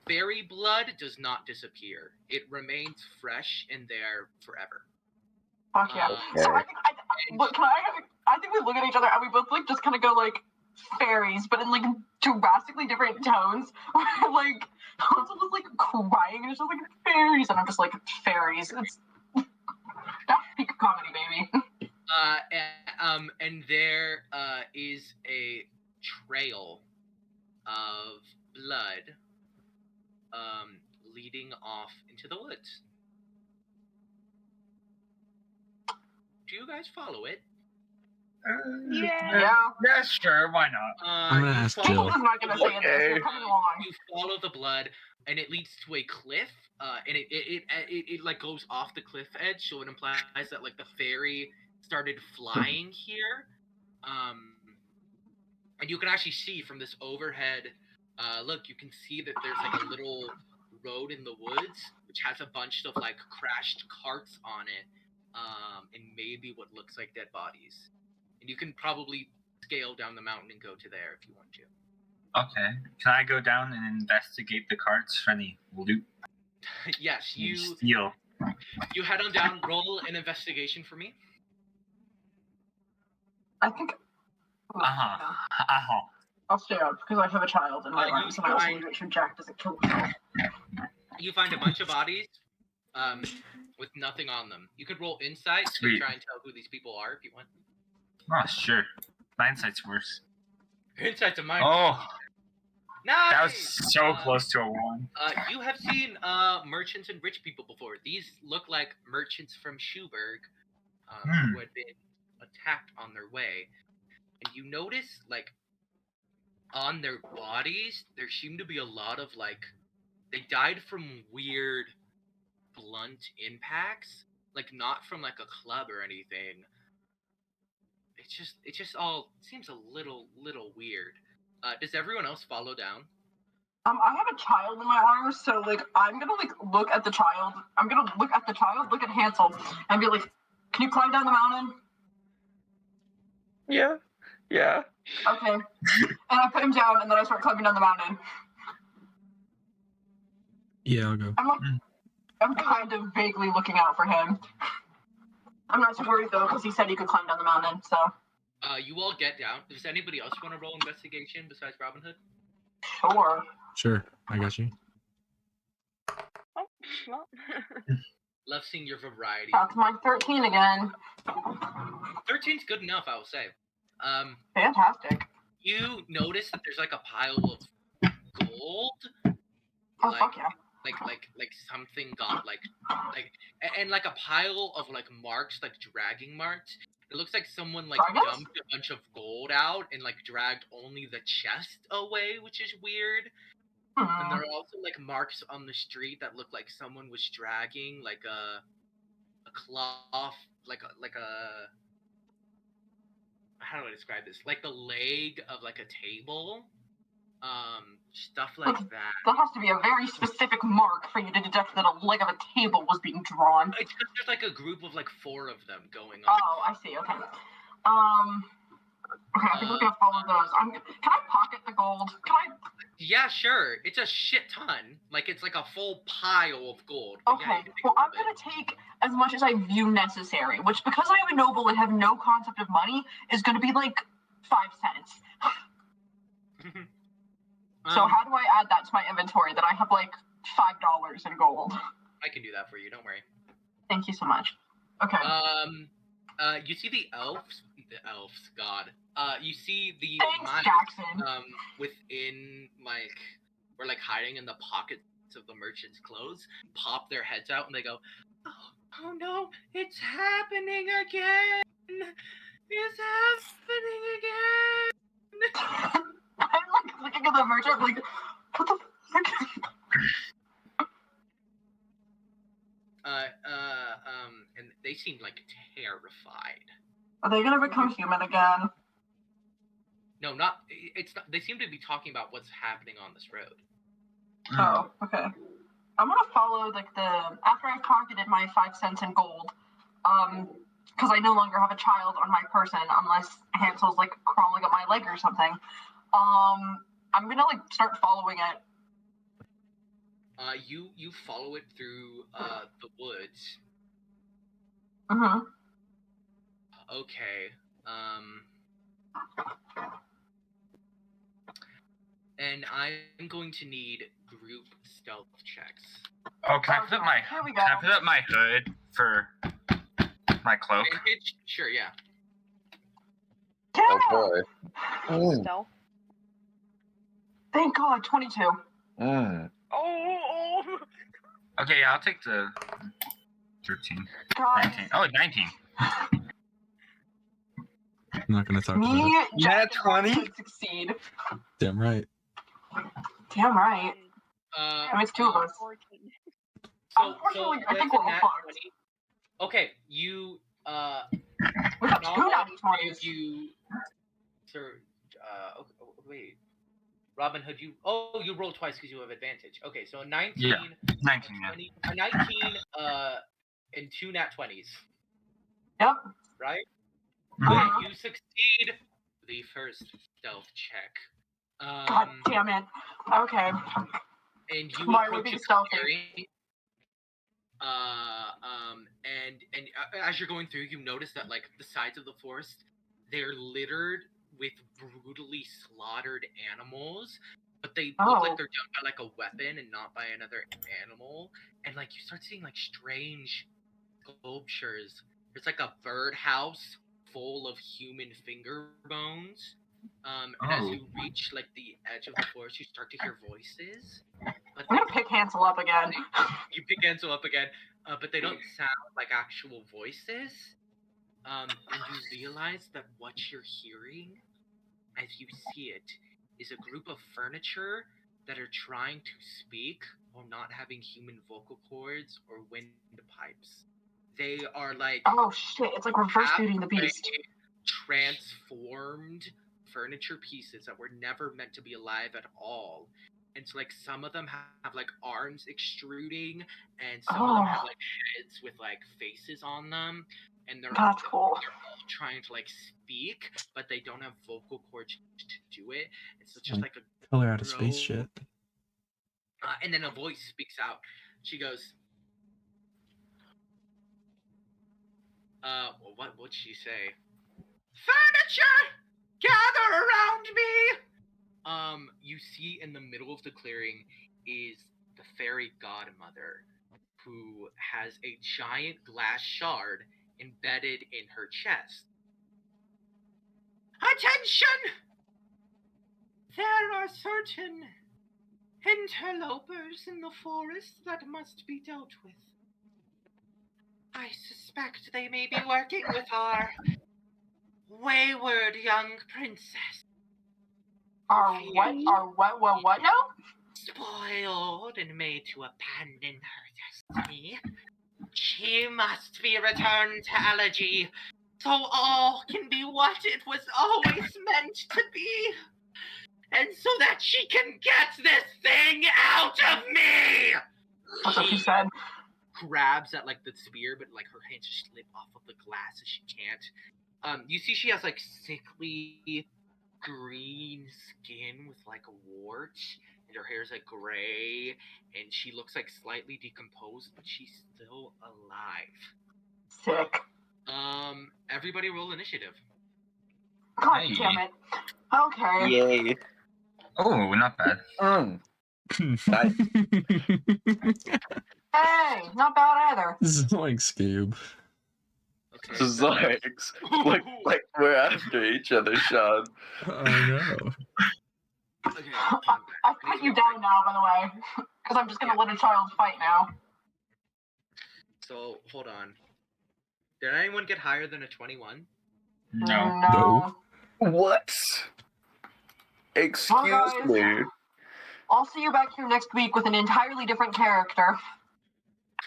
Speaker 8: Fairy blood does not disappear; it remains fresh and there forever.
Speaker 9: Fuck yeah. So I think we look at each other and we both like just kind of go like fairies, but in like drastically different tones. Where like Hansel was like crying and it's just like fairies, and I'm just like fairies. It's that's peak comedy, baby.
Speaker 8: And there is a trail of blood leading off into the woods. Do you guys follow it?
Speaker 4: Yeah.
Speaker 6: Yeah, sure. Why not?
Speaker 5: I'm gonna ask Jill.
Speaker 9: I'm not gonna say this. You're coming along.
Speaker 8: You follow the blood, and it leads to a cliff. And it like goes off the cliff edge, so it implies that like the fairy started flying here. And you can actually see from this overhead look. You can see that there's like a little road in the woods, which has a bunch of like crashed carts on it, and maybe what looks like dead bodies. And you can probably scale down the mountain and go to there if you want to.
Speaker 6: Okay. Can I go down and investigate the carts for any loot?
Speaker 8: Yes, you
Speaker 6: Steal.
Speaker 8: You head on down. Roll an investigation for me.
Speaker 9: I think. I'll stay up because I have a child in my arms, and I also need to make sure Jack doesn't kill himself.
Speaker 8: You find a bunch of bodies, with nothing on them. You could roll insight to
Speaker 6: Sweet.
Speaker 8: try and tell who these people are if you want.
Speaker 6: Oh, sure. My insight's worse.
Speaker 8: Insight's a minus.
Speaker 6: Oh,
Speaker 8: Nice!
Speaker 6: that was so close to a 1.
Speaker 8: You have seen merchants and rich people before. These look like merchants from Schuberg who had been attacked on their way. And you notice, like, on their bodies, there seem to be a lot of, like, they died from weird, blunt impacts. Like, not from, like, a club or anything. It just all seems a little weird. Does everyone else follow down?
Speaker 9: I have a child in my arms, so like I'm gonna like look at the child. I'm gonna look at the child, look at Hansel, and be like, "Can you climb down the mountain?"
Speaker 3: Yeah.
Speaker 9: Okay. And I put him down, and then I start climbing down the mountain.
Speaker 5: Yeah, I'll go.
Speaker 9: I'm kind of vaguely looking out for him. I'm not too worried though, because he said he could climb down the mountain. So.
Speaker 8: You all get down. Does anybody else want to roll investigation besides Robin Hood?
Speaker 9: Sure.
Speaker 5: Sure, I got you.
Speaker 4: Oh, well.
Speaker 8: Love seeing your variety.
Speaker 9: That's my 13 again.
Speaker 8: 13's good enough, I will say.
Speaker 9: Fantastic.
Speaker 8: You notice that there's like a pile of gold.
Speaker 9: Oh, fuck yeah.
Speaker 8: Like something got like and like a pile of like marks, like dragging marks. It looks like someone like
Speaker 9: Dragons?
Speaker 8: dumped a bunch of gold out and like dragged only the chest away, which is weird. And there are also like marks on the street that look like someone was dragging like a cloth, like a how do I describe this? Like the leg of like a table. Stuff like that.
Speaker 9: That has to be a very specific mark for you to detect that a leg of a table was being drawn.
Speaker 8: It's just there's like a group of like 4 of them going on.
Speaker 9: Oh, I see. Okay. Okay, I think we're gonna follow those. Can I pocket the gold? Can I?
Speaker 8: Yeah, sure. It's a shit ton. Like it's like a full pile of gold. But
Speaker 9: Okay.
Speaker 8: yeah, you can take
Speaker 9: Well,
Speaker 8: a
Speaker 9: I'm
Speaker 8: little bit.
Speaker 9: gonna take as much as I view necessary, which because I am a noble and have no concept of money is gonna be like 5 cents. So how do I add that to my inventory that I have like $5 in gold?
Speaker 8: I can do that for you. Don't worry.
Speaker 9: Thank you so much. Okay.
Speaker 8: You see the elves. God. You see the
Speaker 9: Thanks,
Speaker 8: mice,
Speaker 9: Jackson.
Speaker 8: within like, or like hiding in the pockets of the merchant's clothes, pop their heads out and they go, "Oh no, it's happening again! It's happening again!"
Speaker 9: I'm like looking at the merchant, like, what the fuck?
Speaker 8: And they seem like terrified.
Speaker 9: Are they gonna become human again?
Speaker 8: No, not. It's not. They seem to be talking about what's happening on this road.
Speaker 9: Oh, okay. I'm gonna follow like after I've pocketed my 5 cents in gold, because I no longer have a child on my person unless Hansel's like crawling up my leg or something. I'm gonna like start following it.
Speaker 8: You follow it through the woods.
Speaker 9: Mm-hmm.
Speaker 8: Okay. And I'm going to need group stealth checks.
Speaker 6: Oh, can I put up my
Speaker 9: Here we
Speaker 6: can I
Speaker 9: go.
Speaker 6: put up my hood for my cloak?
Speaker 8: Advantage? Sure, yeah.
Speaker 3: Oh
Speaker 9: Yeah!
Speaker 3: boy.
Speaker 4: Stealth.
Speaker 9: Thank God, 22.
Speaker 3: Mm.
Speaker 4: Oh.
Speaker 6: Okay, yeah, I'll take the 13.
Speaker 9: God.
Speaker 6: 19. Oh, 19.
Speaker 5: I'm not gonna talk about
Speaker 9: Me,
Speaker 5: it.
Speaker 9: Jack,
Speaker 6: Nat
Speaker 9: and Rob
Speaker 6: 20?
Speaker 9: should succeed.
Speaker 5: Damn right.
Speaker 9: Damn right.
Speaker 8: Uh,
Speaker 9: That makes 2 of us.
Speaker 4: 14.
Speaker 9: Unfortunately, I think
Speaker 8: that's
Speaker 9: we're
Speaker 8: a
Speaker 9: all
Speaker 8: nat
Speaker 9: fucked.
Speaker 8: 20. Okay, you
Speaker 9: We got 2
Speaker 8: not
Speaker 9: nat
Speaker 8: only
Speaker 9: 20s.
Speaker 8: did you, sir, wait, Robin Hood, you rolled twice because you have advantage. Okay, so a 19,
Speaker 6: Yeah, 19,
Speaker 8: a
Speaker 6: yeah.
Speaker 8: 20, a 19, and 2 nat 20s,
Speaker 9: Yep.
Speaker 8: right?
Speaker 6: Mhm.
Speaker 9: Uh-huh.
Speaker 8: You succeed the first stealth check.
Speaker 9: God damn it. Okay.
Speaker 8: And you
Speaker 9: Why are we
Speaker 8: approach
Speaker 9: being
Speaker 8: a
Speaker 9: stealthy?
Speaker 8: clearing. And as you're going through, you notice that like the sides of the forest, they're littered with brutally slaughtered animals, but they look like they're done by like a weapon and not by another animal. And like you start seeing like strange sculptures. There's like a birdhouse full of human finger bones. And as you reach like the edge of the forest, you start to hear voices. But
Speaker 9: I'm gonna pick Hansel up again.
Speaker 8: you pick Ansel up again, but they don't sound like actual voices. And you realize that what you're hearing, as you see it, is a group of furniture that are trying to speak while not having human vocal cords or windpipes. They are like
Speaker 9: Oh shit, it's like reverse Beauty and the Beast.
Speaker 8: transformed furniture pieces that were never meant to be alive at all. And so like some of them have like arms extruding, and some of them have like heads with like faces on them, and they're
Speaker 9: That's cool.
Speaker 8: all trying to like speak, but they don't have vocal cords to do it. It's just like a
Speaker 5: Color out of space
Speaker 8: grow-
Speaker 5: shit.
Speaker 8: And then a voice speaks out. She goes, what'd she say? Furniture, gather around me. You see in the middle of the clearing is the fairy godmother, who has a giant glass shard embedded in her chest. Attention! There are certain interlopers in the forest that must be dealt with. I suspect they may be working with our wayward young princess.
Speaker 9: Our what now?
Speaker 8: Spoiled and made to abandon her destiny. She must be returned to Elegy, so all can be what it was always meant to be. And so that she can get this thing out of me!
Speaker 9: That's what she said.
Speaker 8: Grabs at like the spear, but like her hands just slip off of the glass as she can't. You see she has like sickly green skin with like warts, and her hair's like gray, and she looks like slightly decomposed, but she's still alive.
Speaker 9: Sick.
Speaker 8: Everybody roll initiative.
Speaker 9: God damn it. Okay.
Speaker 3: Yay.
Speaker 6: Oh, not bad.
Speaker 3: Nice.
Speaker 9: Hey, not bad either.
Speaker 5: Zoinks, Cube.
Speaker 8: Okay.
Speaker 3: Zoinks. Like we're after each other, Sean.
Speaker 5: I know.
Speaker 8: Okay.
Speaker 9: I put you down now, by the way, because I'm just gonna let a child fight now.
Speaker 8: So hold on. Did anyone get higher than a 21?
Speaker 6: No.
Speaker 9: No.
Speaker 3: What? Excuse
Speaker 9: Well, guys,
Speaker 3: me.
Speaker 9: I'll see you back here next week with an entirely different character.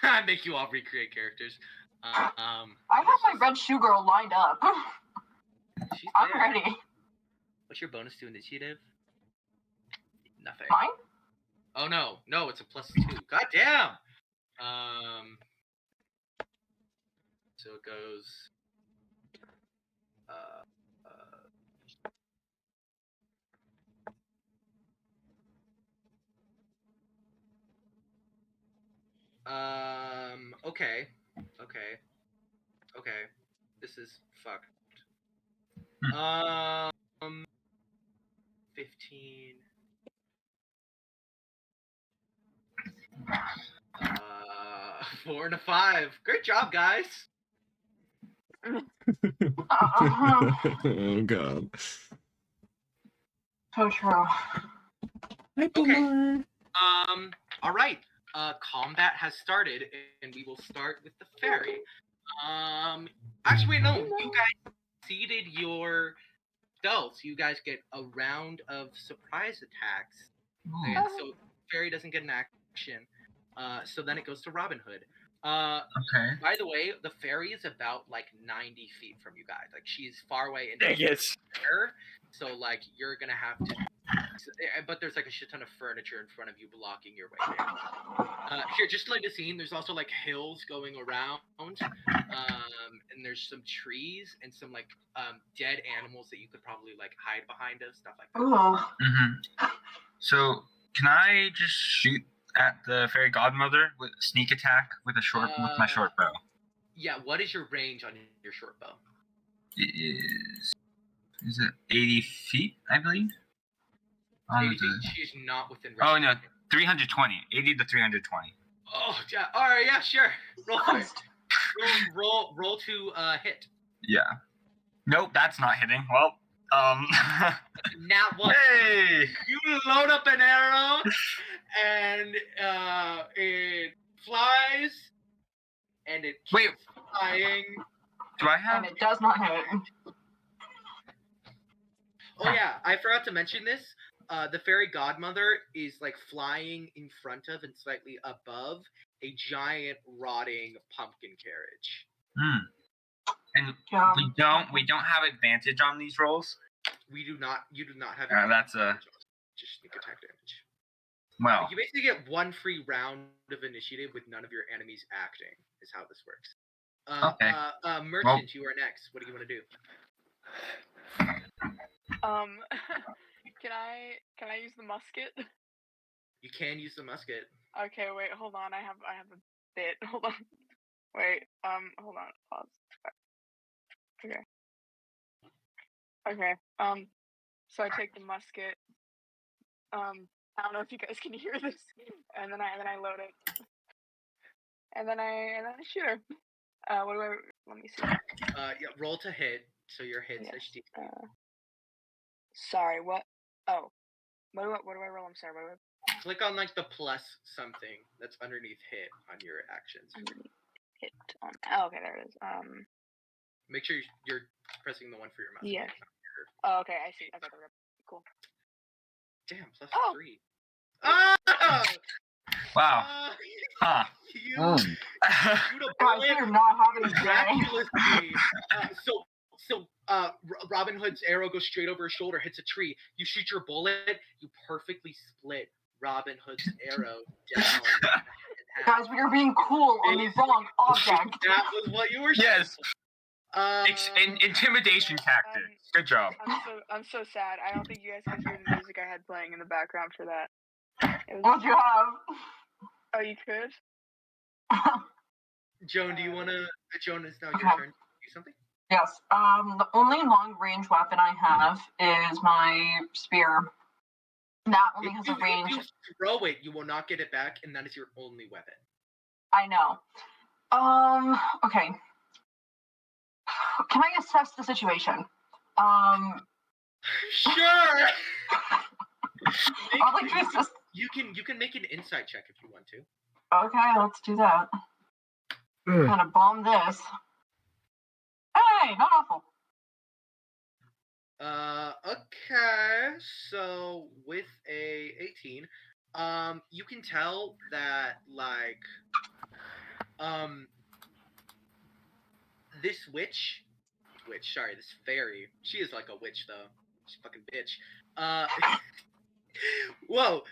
Speaker 8: I make you all recreate characters.
Speaker 9: I have my red shoe girl lined up.
Speaker 8: She's
Speaker 9: I'm
Speaker 8: there.
Speaker 9: ready.
Speaker 8: What's your bonus to initiative? Nothing.
Speaker 9: Mine?
Speaker 8: Oh no, it's a +2. God damn. So it goes. Okay. This is fucked. 15. 4 and a 5. Great job, guys.
Speaker 5: Oh god.
Speaker 9: So true.
Speaker 8: Okay. All right. Combat has started, and we will start with the fairy. Actually, wait, no. You guys exceeded your spells. You guys get a round of surprise attacks, and so fairy doesn't get an action. So then it goes to Robin Hood.
Speaker 6: Okay.
Speaker 8: By the way, the fairy is about like 90 feet from you guys. Like she's far away in
Speaker 3: Dang
Speaker 8: the
Speaker 3: it.
Speaker 8: air, so like you're gonna have to. But there's like a shit ton of furniture in front of you blocking your way there. Here, just like a scene, there's also like hills going around, and there's some trees and some like dead animals that you could probably like hide behind of, stuff like that.
Speaker 9: Ooh.
Speaker 6: So can I just shoot at the fairy godmother with sneak attack with with my short bow?
Speaker 8: Yeah, what is your range on your short bow?
Speaker 6: It is it 80 feet, I believe?
Speaker 8: 80 feet. She's not within range.
Speaker 6: Oh no, 320. 80 to 320.
Speaker 8: Oh yeah. All right. Yeah. Sure. Roll for it. Roll to hit.
Speaker 6: Yeah. Nope, that's not hitting. Well,
Speaker 8: Now what?
Speaker 6: Hey!
Speaker 8: You load up an arrow, and it flies, and it keeps
Speaker 6: Wait.
Speaker 8: flying.
Speaker 6: Do I have?
Speaker 9: And it does not hit.
Speaker 8: Oh yeah, I forgot to mention this. The fairy godmother is like flying in front of and slightly above a giant rotting pumpkin carriage.
Speaker 6: And we don't have advantage on these rolls.
Speaker 8: We do not. You do not have.
Speaker 6: That's a.
Speaker 8: Just sneak attack damage.
Speaker 6: Well.
Speaker 8: You basically get one free round of initiative with none of your enemies acting. Is how this works.
Speaker 6: Okay.
Speaker 8: Merchant, you are next. What do you want to do?
Speaker 7: Can I use the musket?
Speaker 8: You can use the musket.
Speaker 9: Okay, wait, hold on. I have a bit. Hold on. Wait, hold on. Pause. Okay. Okay. So I take the musket. I don't know if you guys can hear this. And then I load it. And then I shoot her. What do I? Let me see.
Speaker 8: Yeah, roll to hit. So your hits
Speaker 9: Yes.
Speaker 8: HD.
Speaker 9: Sorry. What? Oh. What do I roll? I'm sorry. What do I?
Speaker 8: Click on like the plus something that's underneath hit on your actions.
Speaker 9: Underneath hit on. Oh, okay, there it is.
Speaker 8: Make sure you're pressing the one for your mouse.
Speaker 9: Yeah. Oh, okay, I see. Okay, there we go. Cool.
Speaker 8: Damn, plus
Speaker 9: Oh.
Speaker 8: 3. Ah!
Speaker 6: Wow. Huh.
Speaker 8: You
Speaker 3: Oh.
Speaker 8: shoot a
Speaker 9: Guys,
Speaker 8: bullet
Speaker 9: you're not having a day.
Speaker 8: miraculously. Robin Hood's arrow goes straight over his shoulder, hits a tree. You shoot your bullet, you perfectly split Robin Hood's arrow down. in half.
Speaker 9: Guys, we are being cool on the wrong object.
Speaker 8: That was what you were
Speaker 6: Yes.
Speaker 8: saying.
Speaker 6: Intimidation tactics. Good job.
Speaker 9: I'm so sad. I don't think you guys could hear the music I had playing in the background for that.
Speaker 7: What'd you have?
Speaker 9: Oh, you could?
Speaker 8: Joan, do you want to? Joan, it's now your
Speaker 7: Okay.
Speaker 8: turn to do something.
Speaker 7: Yes. The only long range weapon I have is my spear. That only has a range.
Speaker 8: If you throw it, you will not get it back, and that is your only weapon.
Speaker 7: I know. Okay. Can I assess the situation?
Speaker 8: Sure.
Speaker 7: I'd like to assess.
Speaker 8: You can make an insight check if you want to.
Speaker 7: Okay, let's do that. Gonna bomb this. Hey, not awful.
Speaker 8: Okay. So with a 18, you can tell that this this fairy. She is like a witch though. She's a fucking bitch. Whoa.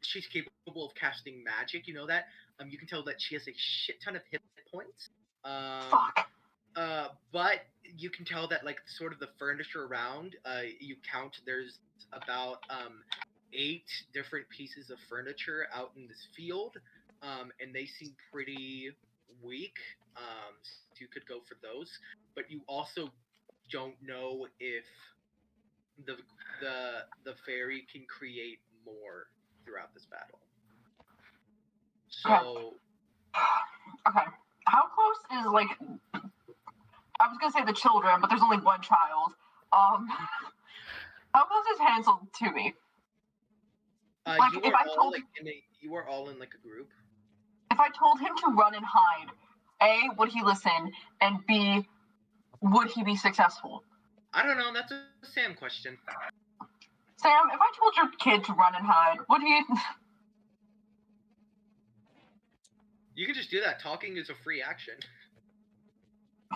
Speaker 8: She's capable of casting magic. You know that. You can tell that she has a shit ton of hit points.
Speaker 7: Fuck.
Speaker 8: But you can tell that like sort of the furniture around. You count. There's about 8 different pieces of furniture out in this field. And they seem pretty weak. So you could go for those. But you also don't know if the fairy can create more throughout this battle. So
Speaker 7: Okay. How close is like? I was gonna say the children, but there's only one child. How close is Hansel to me? Like,
Speaker 8: you
Speaker 7: if
Speaker 8: are
Speaker 7: I
Speaker 8: all
Speaker 7: told-
Speaker 8: like you are all in like a group.
Speaker 7: If I told him to run and hide, A, would he listen? And B, would he be successful?
Speaker 8: I don't know. That's a Sam question.
Speaker 7: Sam, if I told your kid to run and hide, would he?
Speaker 8: You can just do that. Talking is a free action.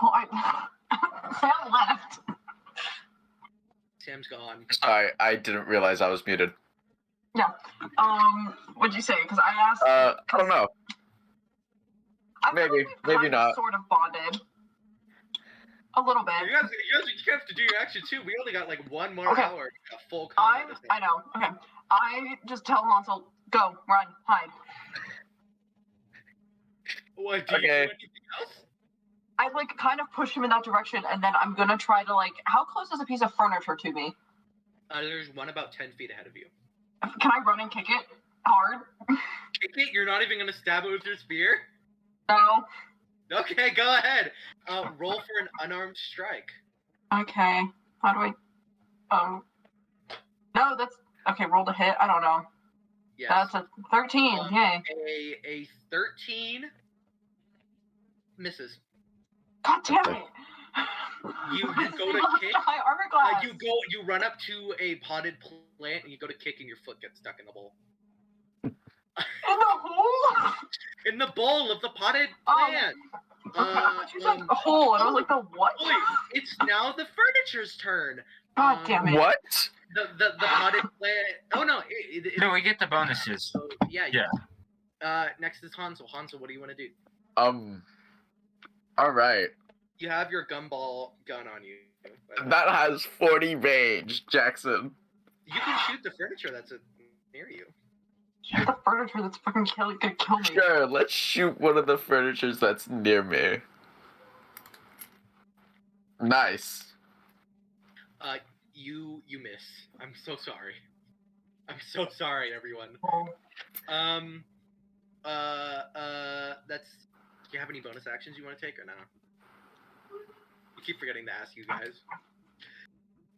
Speaker 7: Well, Sam left.
Speaker 8: Sam's gone.
Speaker 3: Sorry, I didn't realize I was muted.
Speaker 7: What'd you say? Because I asked.
Speaker 3: I don't know.
Speaker 7: I feel
Speaker 3: maybe-
Speaker 7: like we've
Speaker 3: maybe
Speaker 7: kind
Speaker 3: not.
Speaker 7: of sort of bonded. A little bit.
Speaker 8: You guys have to do your action too. We only got like one more
Speaker 7: Okay.
Speaker 8: hour. A full combat.
Speaker 7: I know. Okay. I just tell Hansel, go, run, hide.
Speaker 8: What do you do
Speaker 3: Okay.
Speaker 8: anything else?
Speaker 7: I like kind of push him in that direction, and then I'm gonna try to like. How close is a piece of furniture to me?
Speaker 8: There's one about 10 feet ahead of you.
Speaker 7: Can I run and kick it hard?
Speaker 8: Kick it? You're not even gonna stab it with your spear?
Speaker 7: No.
Speaker 8: Okay, go ahead. Roll for an unarmed strike.
Speaker 7: Okay. How do I? No, that's okay. Roll to hit. I don't know.
Speaker 8: Yes.
Speaker 7: That's a 13. Yay.
Speaker 8: A 13 misses.
Speaker 7: God damn it.
Speaker 8: You go to kick.
Speaker 7: My armor class.
Speaker 8: You run up to a potted plant and you go to kick and your foot gets stuck in the bowl.
Speaker 7: In the hole.
Speaker 8: In the bowl of the potted
Speaker 7: Oh.
Speaker 8: plant.
Speaker 7: You said a hole, and I was like, the what?
Speaker 8: Boy, it's now the furniture's turn.
Speaker 7: God damn it.
Speaker 3: What?
Speaker 8: The potted plant. Oh no.
Speaker 6: No, we get the bonuses.
Speaker 8: So, yeah.
Speaker 6: Yeah.
Speaker 8: Next is Hansel. Hansel, what do you want to do?
Speaker 3: All right.
Speaker 8: You have your gumball gun on you.
Speaker 3: That has 40 range, Jackson.
Speaker 8: You can shoot the furniture that's near you.
Speaker 9: Shoot the furniture that's fucking gonna kill me.
Speaker 3: Sure, let's shoot one of the furnitures that's near me. Nice.
Speaker 8: You miss. I'm so sorry. I'm so sorry, everyone. That's. Do you have any bonus actions you want to take or no? I keep forgetting to ask you guys.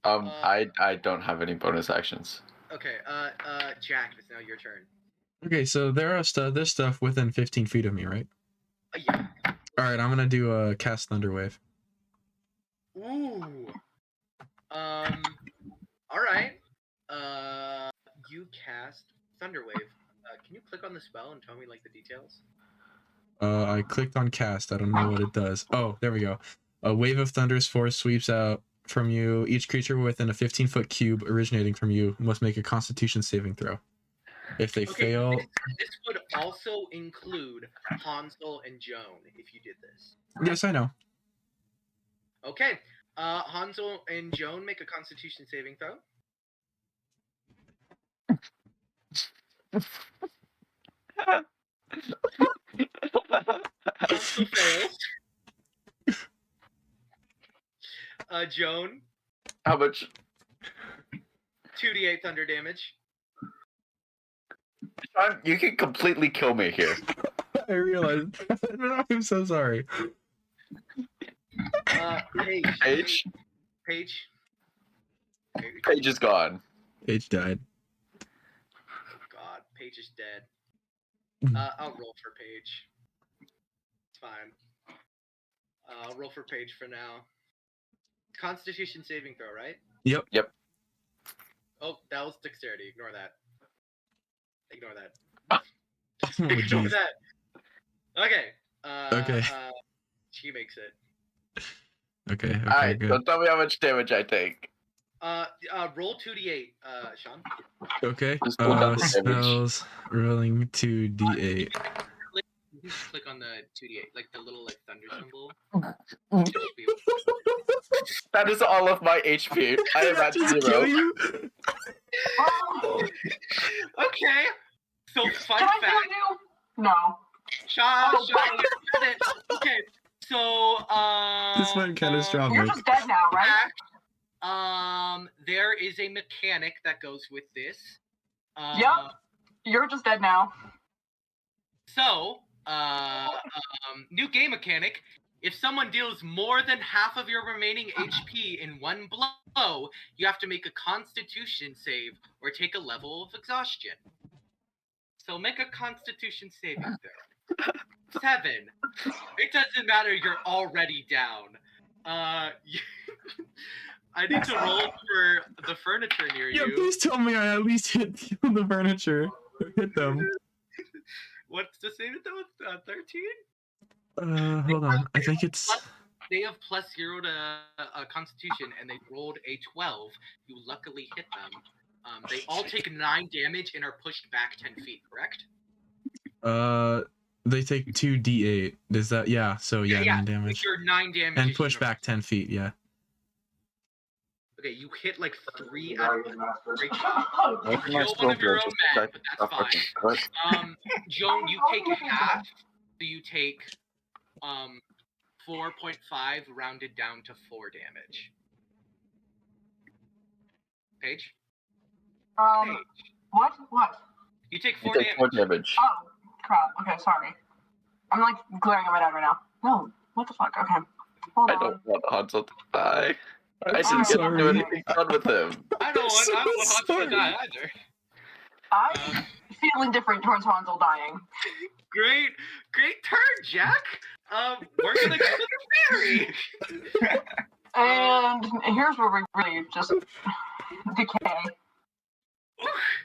Speaker 3: I don't have any bonus actions.
Speaker 8: Okay, Jack, it's now your turn.
Speaker 5: Okay, so there's stuff within 15 feet of me, right?
Speaker 8: Yeah.
Speaker 5: All right, I'm gonna do a cast Thunderwave.
Speaker 8: Ooh. All right. You cast Thunderwave. Can you click on the spell and tell me like the details?
Speaker 5: I clicked on cast. I don't know what it does. Oh, there we go. A wave of thunderous force sweeps out from you. Each creature within a 15-foot cube originating from you must make a Constitution saving throw. If they fail,
Speaker 8: This would also include Hansel and Joan if you did this.
Speaker 5: yes, I know.
Speaker 8: Okay. Hansel and Joan make a Constitution saving throw. Hansel fails. Joan,
Speaker 3: How much?
Speaker 8: 2d8 thunder damage.
Speaker 3: Sean, you can completely kill me here.
Speaker 5: I realized. I'm so sorry.
Speaker 8: Paige.
Speaker 3: Paige? Paige is gone.
Speaker 5: Paige died.
Speaker 8: Oh God, Paige is dead. I'll roll for Paige. It's fine. I'll roll for Paige for now. Constitution saving throw, right?
Speaker 5: Yep.
Speaker 8: Oh, that was dexterity. Ignore that. Ignore that.
Speaker 5: Oh,
Speaker 8: Ignore
Speaker 5: jeez.
Speaker 8: that. Okay.
Speaker 5: Okay.
Speaker 8: She makes it.
Speaker 5: Okay.
Speaker 3: Alright,
Speaker 5: Good.
Speaker 3: so tell me how much damage I take.
Speaker 8: Roll 2d8, Sean.
Speaker 5: Okay.
Speaker 3: Just pull down the damage.
Speaker 5: Spells rolling 2d8.
Speaker 8: You can click on the 2d8, like the little like thunder symbol.
Speaker 3: That is all of my HP. I am at
Speaker 5: Just
Speaker 3: 0.
Speaker 5: kill you?
Speaker 8: Okay. So fun
Speaker 9: Can I
Speaker 8: fact.
Speaker 9: kill you? No.
Speaker 8: Sean,
Speaker 9: Oh,
Speaker 8: Sean, you said it. Okay. So
Speaker 5: This went catastrophic.
Speaker 9: You're just dead now, right?
Speaker 8: There is a mechanic that goes with this.
Speaker 9: Yep. You're just dead now.
Speaker 8: So, new game mechanic. If someone deals more than half of your remaining HP in one blow, you have to make a Constitution save or take a level of exhaustion. So make a Constitution saving throw. 7. It doesn't matter. You're already down. I need to roll for the furniture near
Speaker 5: Yeah,
Speaker 8: you.
Speaker 5: please tell me I at least hit the furniture. Hit them.
Speaker 8: What's the saving throw? 13?
Speaker 5: Hold on. I think it's.
Speaker 8: They have +0 to Constitution, and they rolled a 12. You luckily hit them. They all take 9 damage and are pushed back 10 feet. Correct?
Speaker 5: They take 2d8. Is that yeah? So yeah, 9
Speaker 8: Like
Speaker 5: damage.
Speaker 8: your 9 damage.
Speaker 5: And
Speaker 8: is
Speaker 5: push
Speaker 8: your-
Speaker 5: back 10 feet. Yeah.
Speaker 8: Okay, you hit like 3 out of the
Speaker 3: Make
Speaker 8: You
Speaker 3: my
Speaker 8: kill one of your
Speaker 3: scroll
Speaker 8: own men,
Speaker 3: just
Speaker 8: but that's fine.
Speaker 3: What?
Speaker 8: Joan, you take half. So you take 4.5 rounded down to 4 damage. Paige? Paige.
Speaker 9: What? What?
Speaker 8: You take
Speaker 3: You
Speaker 8: 4
Speaker 3: take 4
Speaker 8: damage.
Speaker 3: damage.
Speaker 9: Oh, crap. Okay, sorry. I'm like glaring at my dad right now. No, what the fuck? Okay. Hold
Speaker 3: I
Speaker 9: on.
Speaker 3: don't want Hansel to die. I
Speaker 5: I'm
Speaker 3: didn't
Speaker 5: so
Speaker 3: get to do
Speaker 5: sorry.
Speaker 3: anything fun with him.
Speaker 8: I don't want
Speaker 5: So
Speaker 8: Hansel to die
Speaker 5: sorry.
Speaker 8: either.
Speaker 9: I'm feeling different towards Hansel dying.
Speaker 8: Great turn, Jack. We're gonna go to the ferry.
Speaker 9: And here's where we really just decay.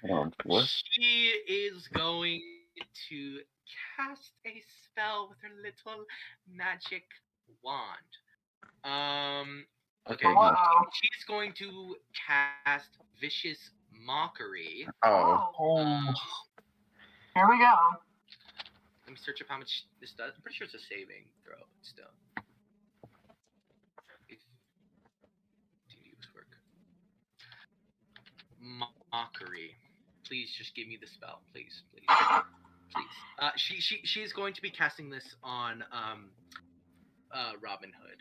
Speaker 3: What?
Speaker 8: She is going to cast a spell with her little magic wand. Okay.
Speaker 9: Uh-oh.
Speaker 8: She's going to cast Vicious Mockery.
Speaker 3: Oh.
Speaker 9: Here we go.
Speaker 8: Let me search up how much this does. I'm pretty sure it's a saving throw still. If D&D was work. mockery. Please just give me the spell, please. She's going to be casting this on Robin Hood.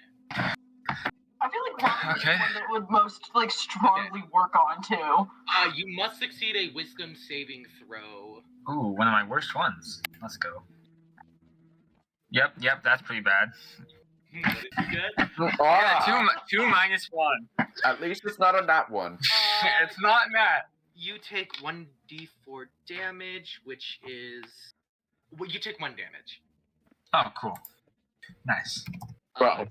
Speaker 9: I feel like Robin is the one that would most like strongly work on too.
Speaker 8: You must succeed a Wisdom saving throw.
Speaker 6: Ooh, one of my worst ones. Let's go. Yep, that's pretty bad.
Speaker 8: What did you get?
Speaker 6: Yeah, two minus 1.
Speaker 3: At least it's not a nat one.
Speaker 6: It's not that.
Speaker 8: You take 1d4 damage, which is... Well, you take 1 damage.
Speaker 6: Oh, cool. Nice.
Speaker 3: Wow.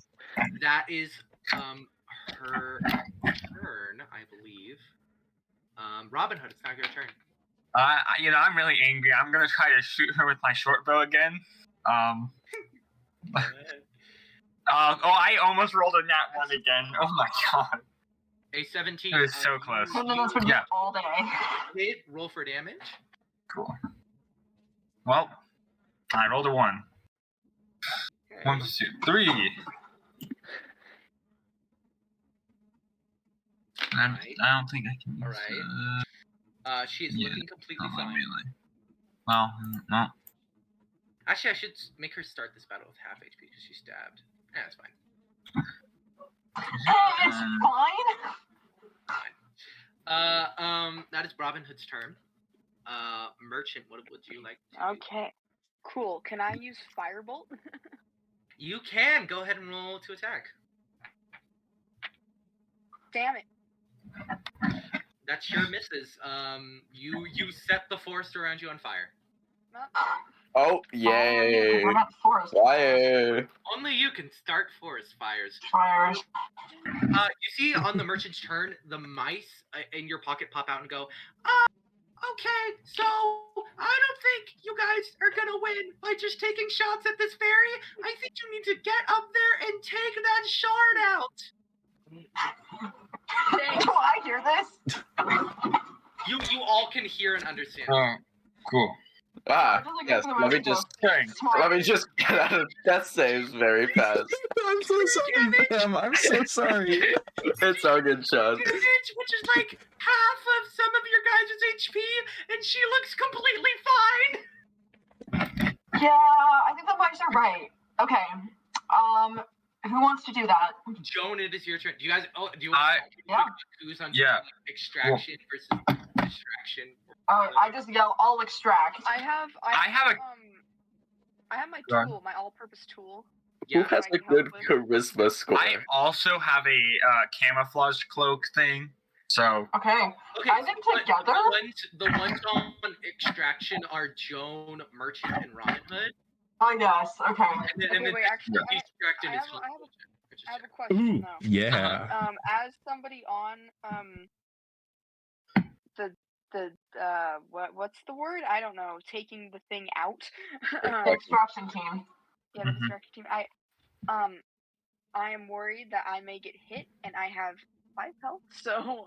Speaker 8: That is her turn, I believe. Robin Hood, it's not your turn.
Speaker 6: I'm really angry. I'm gonna try to shoot her with my short bow again. I almost rolled a nat 1 again. Oh my god.
Speaker 8: A 17.
Speaker 6: It was so close.
Speaker 9: And then that's what you
Speaker 6: Yeah.
Speaker 9: do all day.
Speaker 8: Hit, roll for damage.
Speaker 6: Cool. Well, I rolled a 1.
Speaker 8: Okay.
Speaker 6: 1, 2, 3. I don't think I can use
Speaker 8: She is looking completely
Speaker 6: not my
Speaker 8: fine.
Speaker 6: melee. Well, no.
Speaker 8: Actually, I should make her start this battle with half HP because she's stabbed. Yeah, that's fine.
Speaker 9: It's fine.
Speaker 8: That is Robin Hood's turn. Merchant, what would you like to do?
Speaker 4: Okay. Cool. Can I use Firebolt?
Speaker 8: You can go ahead and roll to attack.
Speaker 4: Damn it.
Speaker 8: That's your misses. You set the forest around you on fire.
Speaker 4: Not
Speaker 3: Oh, yay.
Speaker 9: We're not forest
Speaker 3: Fire.
Speaker 8: Only you can start forest fires.
Speaker 9: fires.
Speaker 8: You see on the merchant's turn, the mice in your pocket pop out and go, okay, so I don't think you guys are gonna win by just taking shots at this fairy. I think you need to get up there and take that shard out.
Speaker 9: Do I hear this?
Speaker 8: You all can hear and understand.
Speaker 6: Cool.
Speaker 3: Ah,
Speaker 9: Doesn't get
Speaker 3: yes.
Speaker 9: to the
Speaker 3: Let me
Speaker 9: rest
Speaker 3: just
Speaker 9: of
Speaker 3: get out of death saves very fast.
Speaker 5: I'm so sorry, Pam. I'm so sorry.
Speaker 3: It's all good, Sean.
Speaker 8: Which is like half of some of your guys' HP, and she looks completely fine.
Speaker 9: Yeah, I think the mice are right. Okay. Who wants to do that?
Speaker 8: Joan, it is your turn. Do you guys? Oh, do you want
Speaker 9: Yeah.
Speaker 8: who's on
Speaker 6: Yeah.
Speaker 8: extraction versus distraction?
Speaker 9: Oh, I just yell, "I'll extract."
Speaker 4: I have my
Speaker 6: Go on.
Speaker 4: tool, my all-purpose tool.
Speaker 3: Who
Speaker 8: Yeah.
Speaker 3: has a good charisma score?
Speaker 6: I also have a camouflage cloak thing. So
Speaker 9: Okay.
Speaker 8: Okay.
Speaker 9: I think
Speaker 8: but
Speaker 9: together.
Speaker 8: The ones on extraction are Joan, Merchant, and Robin Hood.
Speaker 9: I guess. Okay.
Speaker 8: And then
Speaker 4: Okay, wait, actually,
Speaker 8: distracted
Speaker 4: I
Speaker 8: is
Speaker 4: have a-
Speaker 8: Hunt.
Speaker 4: I have a question
Speaker 5: Ooh,
Speaker 4: though.
Speaker 5: yeah.
Speaker 4: As somebody on what's the word? I don't know. Taking the thing out.
Speaker 9: Extraction team.
Speaker 4: Yeah, the
Speaker 6: Mhm.
Speaker 4: distraction team. I am worried that I may get hit, and I have 5 health. So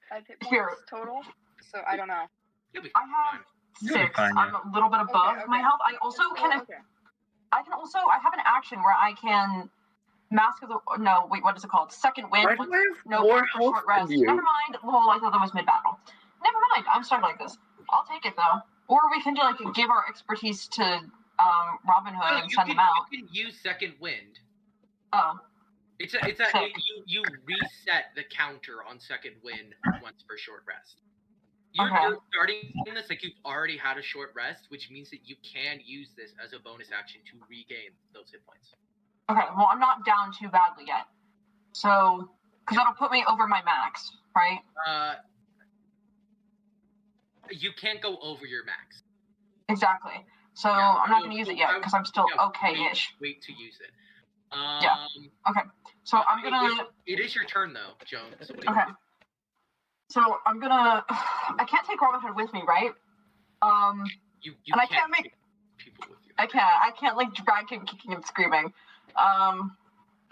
Speaker 4: 5 hit points
Speaker 9: Here.
Speaker 4: total. So I don't know.
Speaker 8: You'll be
Speaker 9: I
Speaker 8: fine.
Speaker 9: have
Speaker 6: You'll be
Speaker 9: 6.
Speaker 6: fine,
Speaker 9: I'm a little bit above
Speaker 4: Okay,
Speaker 9: my
Speaker 4: okay.
Speaker 9: health. I also can.
Speaker 4: Okay.
Speaker 9: I have an action where I can mask of the. No, wait. What is it called? Second wind.
Speaker 3: Why do I have
Speaker 9: No,
Speaker 3: more
Speaker 9: for
Speaker 3: health
Speaker 9: short
Speaker 3: than
Speaker 9: rest.
Speaker 3: you?
Speaker 9: Never mind. Well, I thought that was mid battle. Never mind. I'm starting like this. I'll take it though. Or we can give our expertise to Robin Hood
Speaker 8: No,
Speaker 9: and send them out.
Speaker 8: you can use second wind.
Speaker 9: Oh,
Speaker 8: You reset the counter on second wind once for short rest. You're starting this like you've already had a short rest, which means that you can use this as a bonus action to regain those hit points.
Speaker 9: okay. Well, I'm not down too badly yet. So, because that'll put me over my max, right?
Speaker 8: You can't go over your max.
Speaker 9: Exactly. So
Speaker 8: Yeah,
Speaker 9: I'm not going to use it yet because I'm still okay-ish.
Speaker 8: Wait to use it.
Speaker 9: Yeah. Okay. So I'm gonna.
Speaker 8: It is your turn though, Joan. So what do you
Speaker 9: Okay.
Speaker 8: do?
Speaker 9: So I'm gonna. I can't take Robin Hood with me, right?
Speaker 8: You
Speaker 9: And I
Speaker 8: can't
Speaker 9: can't make-
Speaker 8: take people with you.
Speaker 9: I can't drag him kicking and screaming.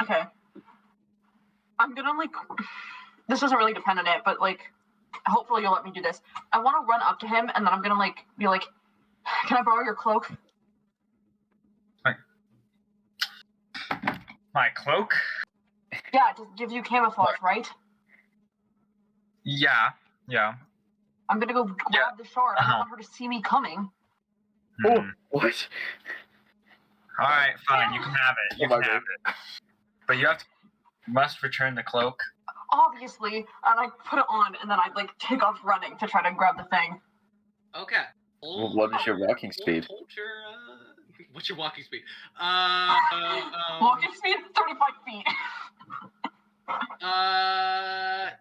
Speaker 9: Okay. I'm gonna this doesn't really depend on it, but hopefully you'll let me do this. I want to run up to him and then I'm gonna be like, can I borrow your cloak?
Speaker 6: my cloak.
Speaker 9: Yeah, it just gives you camouflage, right?
Speaker 6: Yeah.
Speaker 9: I'm gonna go grab
Speaker 6: Yeah.
Speaker 9: the shard. I don't
Speaker 6: Uh-huh.
Speaker 9: want her to see me coming.
Speaker 3: Oh, what?
Speaker 6: All right, fine. You can have it. You
Speaker 3: Oh my
Speaker 6: can have it. But you must return the cloak.
Speaker 9: Obviously, and I put it on, and then I like take off running to try to grab the thing.
Speaker 8: Okay.
Speaker 3: What is your walking speed?
Speaker 8: What's your walking speed?
Speaker 9: Walking speed 35 feet.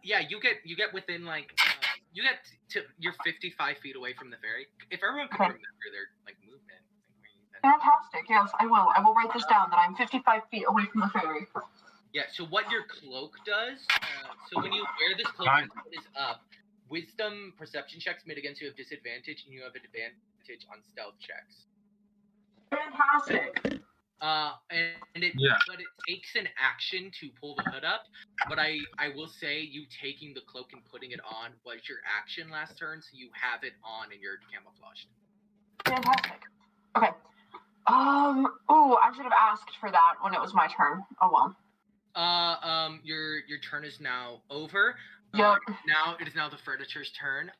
Speaker 8: Yeah, you get within like you get to you're 55 feet away from the ferry. If everyone could
Speaker 9: Okay.
Speaker 8: remember their like movement.
Speaker 9: Fantastic. Yes, I will. I will write this down that I'm 55 feet away from the ferry.
Speaker 8: Yeah. So what your cloak does? So when you wear this cloak,
Speaker 6: Fine.
Speaker 8: it is up. Wisdom perception checks made against you have disadvantage, and you have advantage on stealth checks.
Speaker 9: Fantastic.
Speaker 8: And it
Speaker 6: Yeah.
Speaker 8: but it takes an action to pull the hood up. But I will say you taking the cloak and putting it on was your action last turn, so you have it on and you're camouflaged.
Speaker 9: Fantastic. Okay. Oh, I should have asked for that when it was my turn. Oh well.
Speaker 8: Your turn is now over.
Speaker 9: Yep.
Speaker 8: Now it is now the furniture's turn.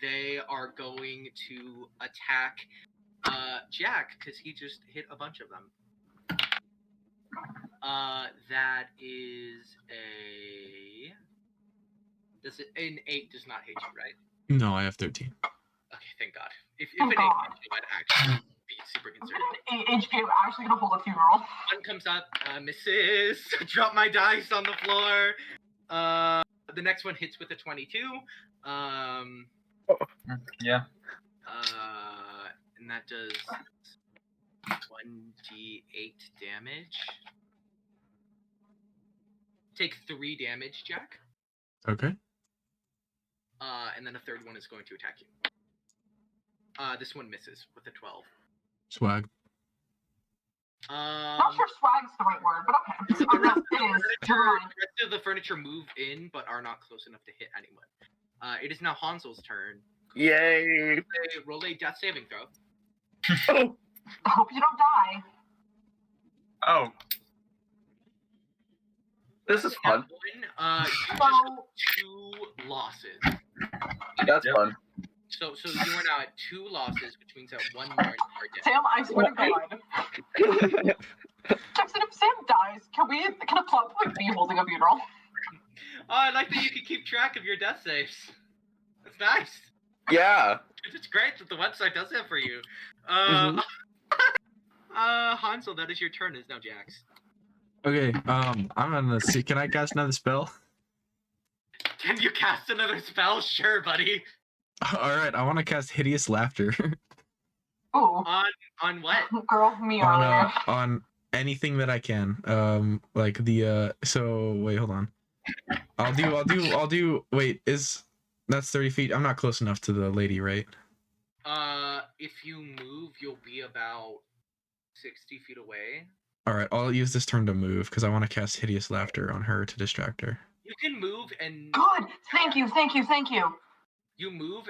Speaker 8: They are going to attack Jack because he just hit a bunch of them. That is an 8 does not hit you, right?
Speaker 5: No, I have 13.
Speaker 8: Okay, thank God. If
Speaker 9: Oh,
Speaker 8: an 8
Speaker 9: God.
Speaker 8: hits you, I'd actually be super concerned.
Speaker 9: I'm gonna HP. I'm actually gonna hold a funeral.
Speaker 8: One comes up, misses. Drop my dice on the floor. The next one hits with a 22.
Speaker 6: Yeah.
Speaker 8: And that does 1d8 damage. Take 3 damage, Jack.
Speaker 5: Okay.
Speaker 8: And then a third one is going to attack you. This one misses with a 12.
Speaker 5: Swag.
Speaker 9: Not sure swag's the right word, but okay. I guess it is. Never mind.
Speaker 8: The rest of the furniture move in, but are not close enough to hit anyone. It is now Hansel's turn.
Speaker 3: Yay!
Speaker 8: Roll a death saving throw.
Speaker 3: Oh,
Speaker 9: I hope you don't die.
Speaker 6: Oh.
Speaker 3: this is fun.
Speaker 8: You just
Speaker 9: So,
Speaker 8: have 2 losses.
Speaker 3: That's
Speaker 6: Yep.
Speaker 3: fun.
Speaker 8: So you are now at 2 losses, which means that 1 more and you are dead.
Speaker 9: Sam, I swear to God. Jackson, if Sam dies, can a plot point be holding a funeral?
Speaker 8: Oh, I like that you can keep track of your death saves. That's nice.
Speaker 3: Yeah.
Speaker 8: It's great that the website does that for you. Hansel, that is your turn. It's now Jax.
Speaker 5: Okay, I'm gonna see. Can I cast another spell?
Speaker 8: Can you cast another spell? Sure, buddy.
Speaker 5: Alright, I want to cast Hideous Laughter.
Speaker 9: Ooh.
Speaker 8: On what?
Speaker 9: Girl, me earlier.
Speaker 5: On anything that I can. Like the, so, wait, hold on. I'll do, wait, that's 30 feet? I'm not close enough to the lady, right?
Speaker 8: If you move, you'll be about 60 feet away.
Speaker 5: Alright, I'll use this turn to move, because I want to cast Hideous Laughter on her to distract her.
Speaker 8: You can move and...
Speaker 9: Good! Thank you.
Speaker 8: You move,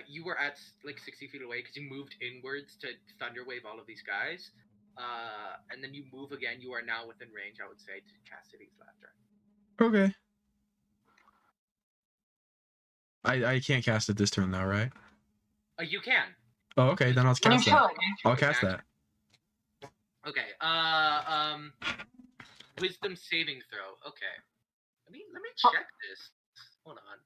Speaker 8: you were at like 60 feet away because you moved inwards to Thunderwave all of these guys. And then you move again, you are now within range, I would say, to cast Hideous Laughter.
Speaker 5: Okay. I can't cast it this turn though, right?
Speaker 8: You can.
Speaker 5: Oh, okay, then I'll
Speaker 9: You
Speaker 5: cast
Speaker 9: should.
Speaker 5: that. I'll cast that.
Speaker 8: Okay, wisdom saving throw. Okay. Let me check this. Hold on.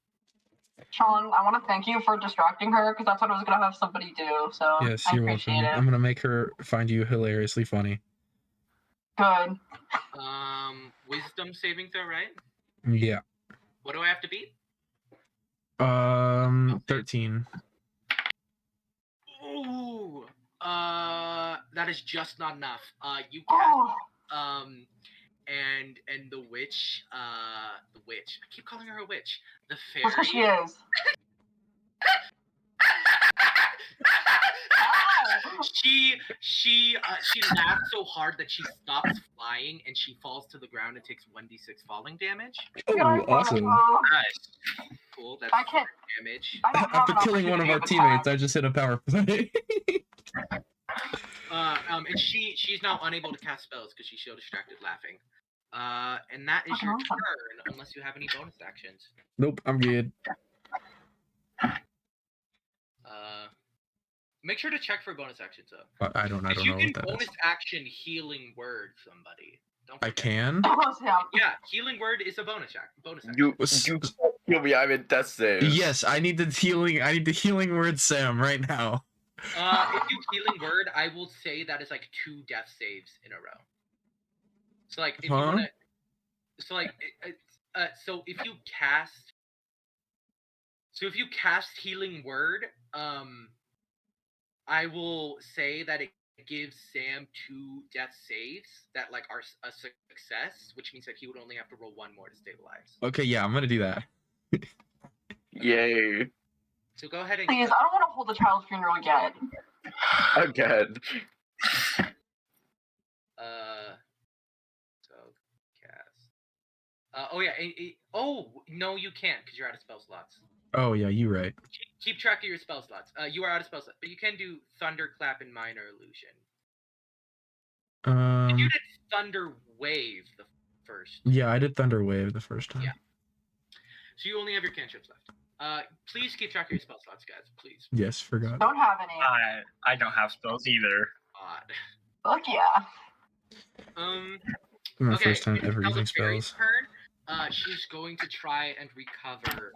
Speaker 9: Sean, I want to thank you for distracting her because that's what I was gonna have somebody do. So
Speaker 5: Yes,
Speaker 9: I
Speaker 5: you're
Speaker 9: appreciate
Speaker 5: welcome.
Speaker 9: it.
Speaker 5: I'm gonna make her find you hilariously funny.
Speaker 9: Good.
Speaker 8: Wisdom saving throw, right?
Speaker 5: Yeah.
Speaker 8: What do I have to beat?
Speaker 5: 13.
Speaker 8: Ooh. That is just not enough. You cast
Speaker 9: Oh,
Speaker 8: and the witch, I keep calling her a witch. The
Speaker 9: that's what she
Speaker 8: fairy.
Speaker 9: is.
Speaker 8: She laughs so hard that she stops flying and she falls to the ground and takes 1d6 falling damage.
Speaker 5: Oh, awesome.
Speaker 8: Nice. Cool. That's
Speaker 9: I can't.
Speaker 8: damage.
Speaker 9: I don't have
Speaker 5: After
Speaker 9: an
Speaker 5: killing one of our
Speaker 9: opportunity
Speaker 5: teammates,
Speaker 9: attack.
Speaker 5: I just hit a power play.
Speaker 8: And she's now unable to cast spells because she's so distracted laughing. And that is your
Speaker 9: Awesome.
Speaker 8: turn, unless you have any bonus actions.
Speaker 5: Nope, I'm good.
Speaker 8: Make sure to check for bonus actions though.
Speaker 5: I don't know
Speaker 8: You
Speaker 5: what
Speaker 8: can
Speaker 5: that
Speaker 8: bonus
Speaker 5: is.
Speaker 8: action healing word somebody. Don't
Speaker 5: I
Speaker 8: forget.
Speaker 5: can?
Speaker 8: Yeah, healing word is a bonus action.
Speaker 3: You kill me. I'm in death saves.
Speaker 5: Yes, I need the healing word Sam right now.
Speaker 8: If you healing word, I will say that is like 2 death saves in a row. So like if you wanna, so like so if you cast healing word, I will say that it gives Sam 2 death saves that like are a success, which means that he would only have to roll 1 more to stabilize.
Speaker 5: Okay, yeah, I'm gonna do that.
Speaker 3: Yay.
Speaker 8: So go ahead and
Speaker 9: Please, I don't want to hold the child's funeral yet.
Speaker 3: Again.
Speaker 8: So cast. Oh yeah. Oh no, you can't because you're out of spell slots.
Speaker 5: Oh yeah, you right.
Speaker 8: Keep track of your spell slots. You are out of spell slots, but you can do Thunderclap and Minor Illusion. You did Thunder Wave the first.
Speaker 5: Yeah, I did Thunder Wave the first time.
Speaker 8: Yeah. So you only have your cantrips left. Please keep track of your spell slots, guys. Please.
Speaker 5: Yes, forgot.
Speaker 9: Don't have any.
Speaker 6: I don't have spells either.
Speaker 8: Odd.
Speaker 9: Fuck yeah.
Speaker 5: My
Speaker 8: Okay.
Speaker 5: first time
Speaker 8: it's
Speaker 5: ever
Speaker 8: now
Speaker 5: using
Speaker 8: the fairy's
Speaker 5: spells.
Speaker 8: turn. She's going to try and recover.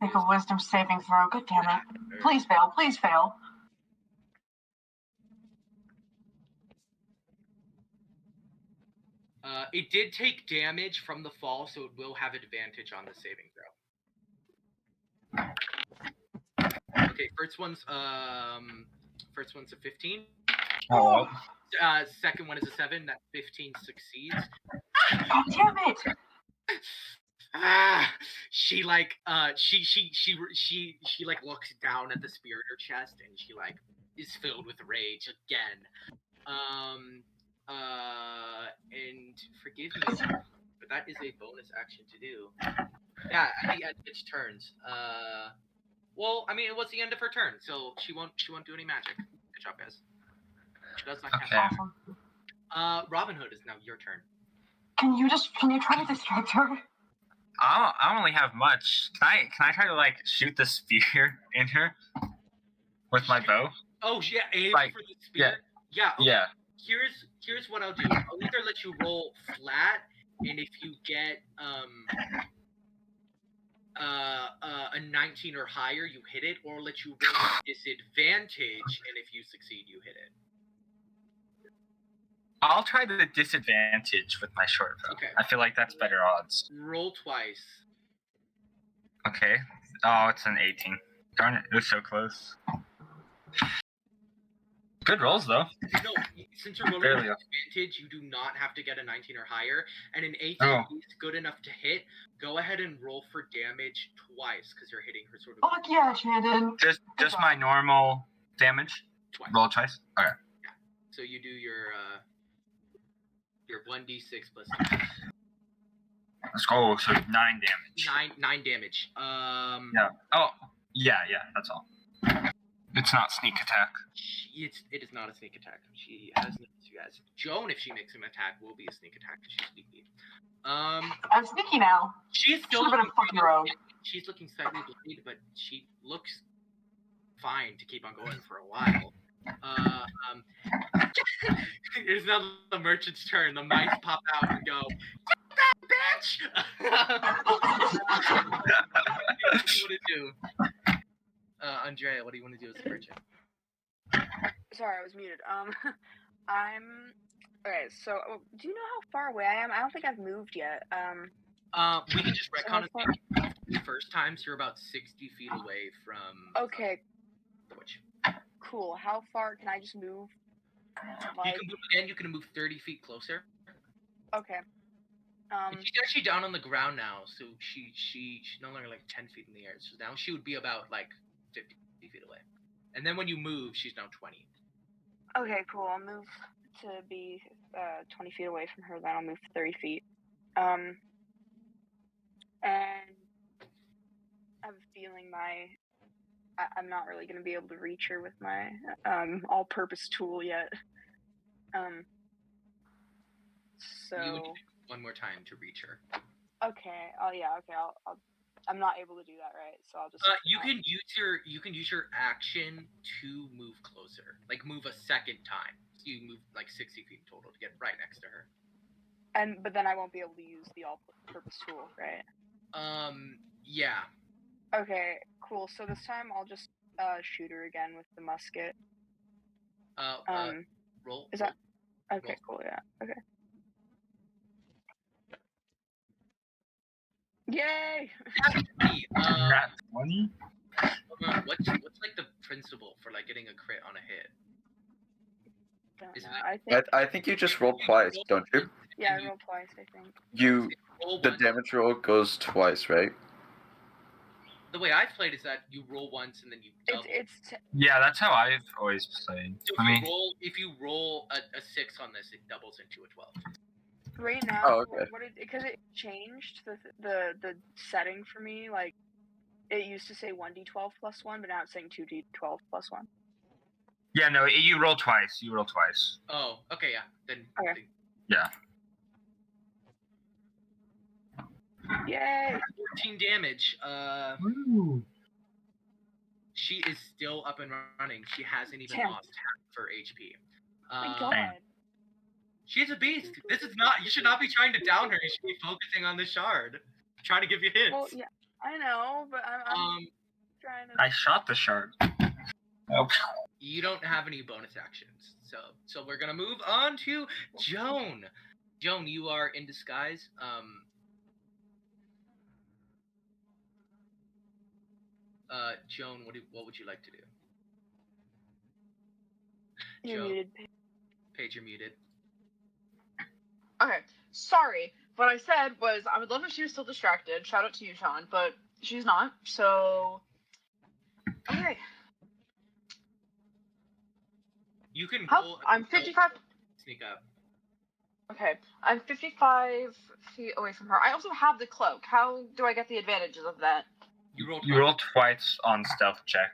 Speaker 9: Make a wisdom saving throw. God damn it. Please fail. Please fail.
Speaker 8: It did take damage from the fall, so it will have advantage on the saving throw. Okay, first one's a 15.
Speaker 6: Oh.
Speaker 8: Second one is a 7. That 15 succeeds.
Speaker 9: God damn it!
Speaker 8: She like she like looks down at the spear in her chest and she like is filled with rage again. And forgive me, but that is a bonus action to do. Yeah, at the end of its turns. Well, I mean, it was the end of her turn, so she won't do any magic. Good job, guys. She does not cast.
Speaker 9: Awesome.
Speaker 8: Robin Hood is now your turn.
Speaker 9: Can you try to distract her?
Speaker 6: I don't really have much. Can I try to like shoot the spear in her with my bow?
Speaker 8: Oh yeah, aim
Speaker 6: Like,
Speaker 8: for the spear. Yeah. Okay.
Speaker 6: Yeah.
Speaker 8: Here's what I'll do. I'll either let you roll flat, and if you get a 19 or higher, you hit it, or let you roll with disadvantage, and if you succeed, you hit it.
Speaker 6: I'll try the disadvantage with my short bow.
Speaker 8: Okay.
Speaker 6: I feel like that's better odds.
Speaker 8: Roll twice.
Speaker 6: Okay. Oh, it's an 18. Darn it, it was so close. Good rolls, though.
Speaker 8: No, since you're rolling
Speaker 6: Barely.
Speaker 8: with advantage, you do not have to get a 19 or higher, and an 18 is good enough to hit. Go ahead and roll for damage twice, because you're hitting her sort of...
Speaker 9: Fuck yeah, Shandon.
Speaker 6: Just my normal damage?
Speaker 8: Twice.
Speaker 6: Roll twice? Okay.
Speaker 8: Yeah. So you do your 1d6 plus...
Speaker 6: Let's go, so 9 damage.
Speaker 8: 9 damage.
Speaker 6: Yeah. Oh, yeah, that's all. It's not sneak attack.
Speaker 8: It is not a sneak attack. She has noticed you guys. Joan, if she makes an attack, will be a sneak attack because she's sneaky.
Speaker 9: I'm sneaky now.
Speaker 8: She's still
Speaker 9: Should've been a fucking rogue.
Speaker 8: She's looking slightly bloodied, but she looks fine to keep on going for a while. It is now the merchant's turn. The mice pop out and go, "Get that bitch!" What do you want to do? Andrea, what do you want to do as a merchant?
Speaker 4: Sorry, I was muted. Okay, so do you know how far away I am? I don't think I've moved yet.
Speaker 8: We can just retcon it the first time, so you're about 60 feet away from...
Speaker 4: Okay.
Speaker 8: Which?
Speaker 4: Cool. How far can I just move?
Speaker 8: You can move again, you can move 30 feet closer.
Speaker 4: Okay.
Speaker 8: She's actually down on the ground now, so she's no longer like 10 feet in the air. So now she would be about like 50 feet away. And then when you move, she's now 20.
Speaker 4: Okay, cool. I'll move to be 20 feet away from her, then I'll move 30 feet. And I have a feeling I'm not really going to be able to reach her with my all-purpose tool yet. So
Speaker 8: one more time to reach her.
Speaker 4: Okay. Oh yeah. Okay. I'm not able to do that, right? So I'll just.
Speaker 8: You can use your action to move closer, like move a second time. So you move like 60 feet total to get right next to her.
Speaker 4: But then I won't be able to use the all-purpose tool, right?
Speaker 8: Yeah.
Speaker 4: Okay. Cool. So this time I'll just shoot her again with the musket.
Speaker 8: Roll.
Speaker 4: Is that okay?
Speaker 8: roll.
Speaker 4: Cool. Yeah. Okay. Yay!
Speaker 8: Hey,
Speaker 6: Nat 20?
Speaker 8: what's like the principle for like getting a crit on a hit?
Speaker 4: Don't
Speaker 8: Is
Speaker 4: know.
Speaker 8: it-
Speaker 3: I think you just roll twice, don't you?
Speaker 4: Yeah, I rolled twice. I think.
Speaker 8: Roll
Speaker 3: The
Speaker 8: once.
Speaker 3: damage roll goes twice, right?
Speaker 8: The way I've played is that you roll once and then you double.
Speaker 6: Yeah, that's how I've always played.
Speaker 8: So if you roll a 6 on this, it doubles into a 12.
Speaker 4: Right now,
Speaker 3: Oh, okay.
Speaker 4: because it changed the setting for me. Like, it used to say 1d12 plus 1, but now it's saying 2d12 plus 1.
Speaker 6: Yeah, no, you roll twice. You roll twice.
Speaker 8: Oh, okay, yeah. Then.
Speaker 4: Okay.
Speaker 6: Yeah.
Speaker 4: Yay!
Speaker 8: 14 damage.
Speaker 6: Woo.
Speaker 8: She is still up and running. She hasn't even
Speaker 4: Damn.
Speaker 8: lost half her HP.
Speaker 4: Thank
Speaker 8: Um,
Speaker 4: God.
Speaker 8: She's a beast. This is not. You should not be trying to down her. You should be focusing on the shard. I'm trying to give you hints.
Speaker 4: Well, yeah, I know, but I'm trying to.
Speaker 6: I shot the shard. Oh.
Speaker 8: You don't have any bonus actions, so we're gonna move on to Joan. Joan, you are in disguise. Joan, what would you like to do?
Speaker 4: You're
Speaker 8: Joan.
Speaker 4: muted.
Speaker 8: Paige, you're muted.
Speaker 7: Okay, sorry. What I said was I would love if she was still distracted. Shout out to you, Sean, but she's not. So, okay.
Speaker 8: You can
Speaker 7: How?
Speaker 8: roll.
Speaker 7: I'm 55.
Speaker 8: Sneak up.
Speaker 7: Okay, I'm 55 feet away from her. I also have the cloak. How do I get the advantages of that?
Speaker 8: You roll.
Speaker 6: You roll twice on stealth check.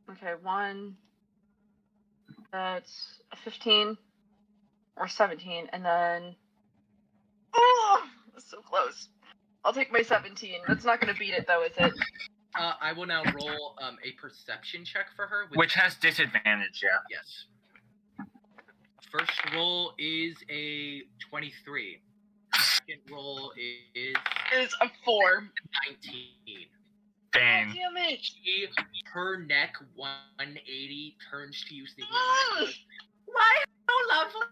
Speaker 7: Okay, 1. That's a 15 or 17, and then. Oh, that's so close. I'll take my 17. That's not gonna beat it though, is it?
Speaker 8: I will now roll a perception check for her.
Speaker 6: Which has disadvantage, yeah.
Speaker 8: Yes. First roll is a 23. Second roll is
Speaker 7: It's a 4.
Speaker 8: 19.
Speaker 6: Dang.
Speaker 7: Damn it!
Speaker 8: Her neck 180 turns to you, sneaking up. And goes, why, how lovely!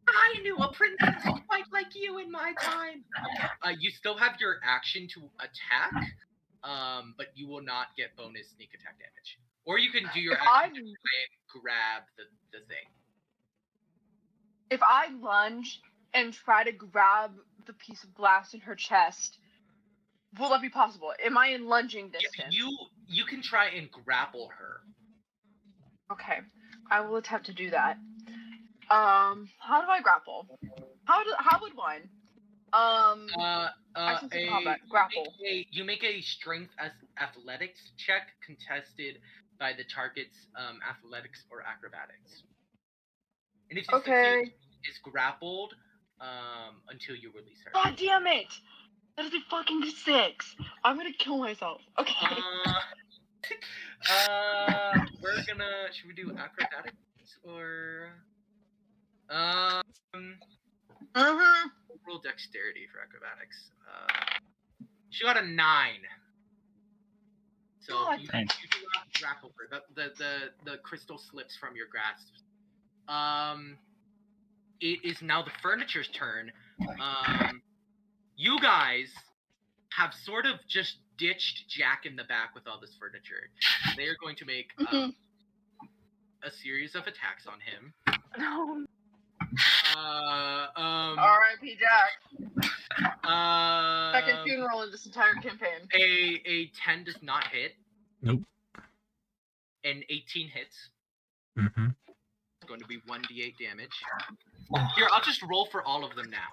Speaker 8: I knew a princess quite like you in my time. You still have your action to attack, but you will not get bonus sneak attack damage. Or you can do your action to try and grab the thing.
Speaker 7: If I lunge and try to grab the piece of glass in her chest, will that be possible? Am I in lunging distance?
Speaker 8: You can try and grapple her.
Speaker 7: Okay, I will attempt to do that. How do I grapple? How would one? Actions in combat, grapple.
Speaker 8: You make a strength athletics check contested by the target's athletics or acrobatics. And if you succeed, is grappled until you release her.
Speaker 7: God damn it! That is a fucking 6. I'm gonna kill myself. Okay.
Speaker 8: Should we do acrobatics or roll dexterity for acrobatics. She got a 9. So you do not grapple her. The crystal slips from your grasp. It is now the furniture's turn. You guys have sort of just ditched Jack in the back with all this furniture. They are going to make a series of attacks on him.
Speaker 7: No. R.I.P. Jack. Second funeral in this entire campaign.
Speaker 8: A 10 does not hit.
Speaker 5: Nope.
Speaker 8: An 18 hits.
Speaker 5: Mm-hmm.
Speaker 8: It's going to be 1d8 damage. Here, I'll just roll for all of them now.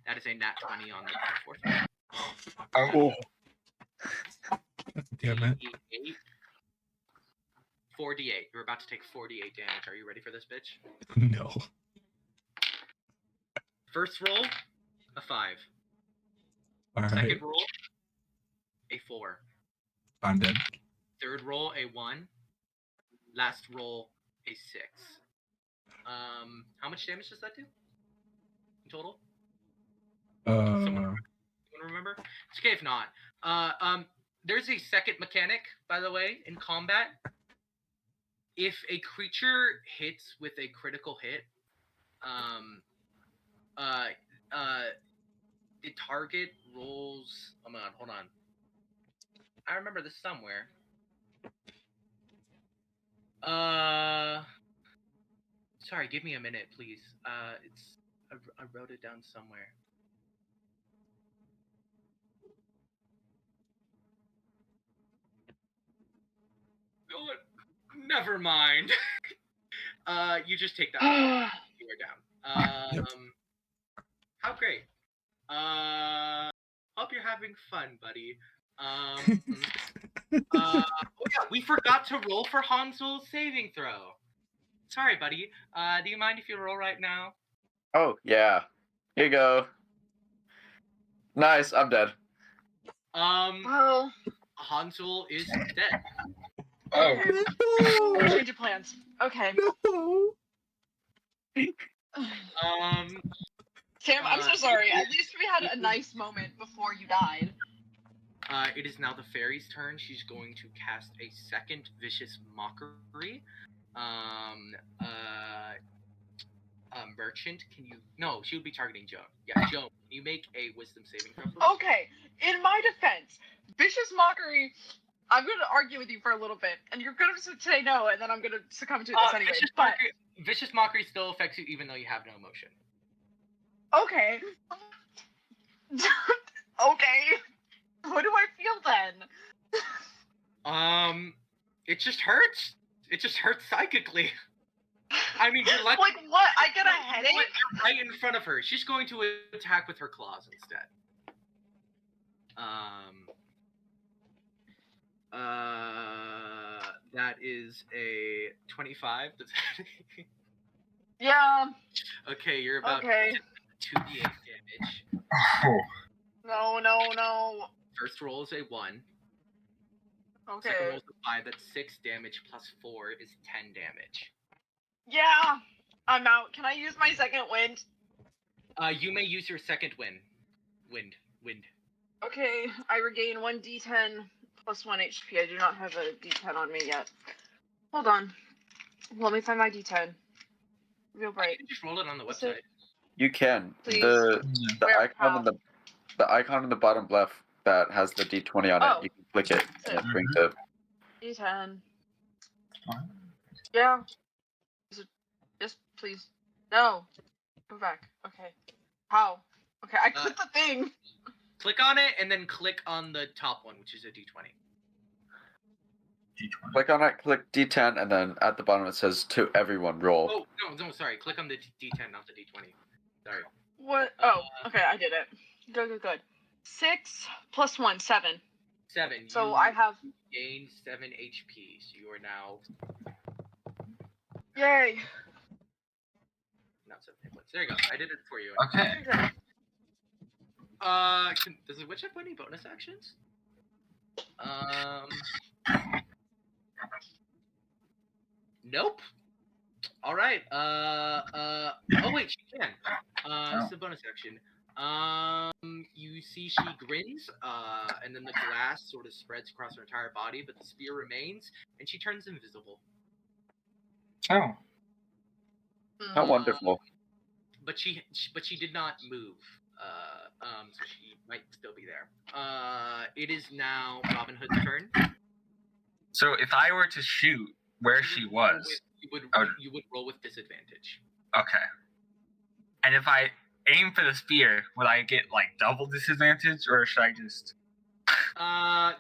Speaker 8: That is a nat 20 on the fourth one.
Speaker 5: Damn it.
Speaker 8: 8, 4d8. You're about to take 48 damage. Are you ready for this, bitch?
Speaker 5: No.
Speaker 8: First roll, a 5.
Speaker 5: All right.
Speaker 8: Second roll, a 4.
Speaker 5: I'm dead.
Speaker 8: Third roll, a 1. Last roll, a 6. How much damage does that do in total? Someone remember? It's okay if not. There's a second mechanic, by the way, in combat. If a creature hits with a critical hit, the target rolls. Oh my god, hold on. I remember this somewhere. Sorry, give me a minute, please. I wrote it down somewhere. Oh, never mind. You just take that. You are down.
Speaker 5: Yep.
Speaker 8: How great. Hope you're having fun, buddy. Oh yeah, we forgot to roll for Hansel's saving throw. Sorry, buddy. Do you mind if you roll right now?
Speaker 3: Oh, yeah. Here you go. Nice, I'm dead.
Speaker 7: Well,
Speaker 8: Hansel is dead.
Speaker 6: Oh.
Speaker 7: change of plans. Okay.
Speaker 5: No.
Speaker 7: Sam, I'm so sorry. At least we had a nice moment before you died.
Speaker 8: It is now the fairy's turn. She's going to cast a second vicious mockery. Merchant, can you? No, she would be targeting Joan. Yeah, Joan, can you make a wisdom saving throw? Please?
Speaker 7: Okay, in my defense, vicious mockery. I'm going to argue with you for a little bit, and you're going to say no, and then I'm going to succumb to this anyway.
Speaker 8: Vicious mockery still affects you even though you have no emotion.
Speaker 7: Okay. Okay. What do I feel then?
Speaker 8: It just hurts. It just hurts psychically. I mean, you're lucky.
Speaker 7: Like what? I get a headache?
Speaker 8: You're right in front of her. She's going to attack with her claws instead. That is a 25.
Speaker 7: Yeah.
Speaker 8: Okay, you're about
Speaker 7: Okay.
Speaker 8: 2d8 damage.
Speaker 7: No.
Speaker 8: First roll is a 1.
Speaker 7: Okay.
Speaker 8: Second roll is a 5. That's 6 damage plus 4 is 10 damage.
Speaker 7: Yeah. I'm out. Can I use my second wind?
Speaker 8: You may use your second wind.
Speaker 7: Okay. I regain 1d10 plus 1 HP. I do not have a d10 on me yet. Hold on. Let me find my d10. Real bright.
Speaker 8: You can just roll it on the
Speaker 7: Is
Speaker 8: website.
Speaker 7: it-
Speaker 3: You can.
Speaker 7: Please.
Speaker 3: The
Speaker 7: Where-
Speaker 3: icon in the icon in the bottom left that has the D20 on
Speaker 7: Oh.
Speaker 3: it. You can click it and it brings up.
Speaker 7: D10. Yeah. Is it? Yes, please. No. Go back. Okay. How? Okay, I clicked the thing.
Speaker 8: Click on it and then click on the top one, which is a d20.
Speaker 3: Click on it, click D10, and then at the bottom it says to everyone roll.
Speaker 8: Oh, no, sorry. Click on the d10, not the d20. Sorry.
Speaker 7: What? Oh, okay, I did it. Good. 6 plus 1, 7.
Speaker 8: 7.
Speaker 7: So
Speaker 8: You
Speaker 7: I have.
Speaker 8: gained 7 HP, so you are now
Speaker 7: Yay.
Speaker 8: not 7 hit points. There you go. I did it for you.
Speaker 6: Okay.
Speaker 8: Does the witch have any bonus actions? Nope. All right. Oh wait, she can. It's a bonus action. You see she grins, and then the glass sort of spreads across her entire body, but the spear remains, and she turns invisible.
Speaker 6: Oh.
Speaker 3: How wonderful.
Speaker 8: But she did not move. So she might still be there. It is now Robin Hood's turn.
Speaker 6: So if I were to shoot where she was,
Speaker 8: You would roll with disadvantage.
Speaker 6: okay. And if I aim for the spear, would I get like double disadvantage, or should I just?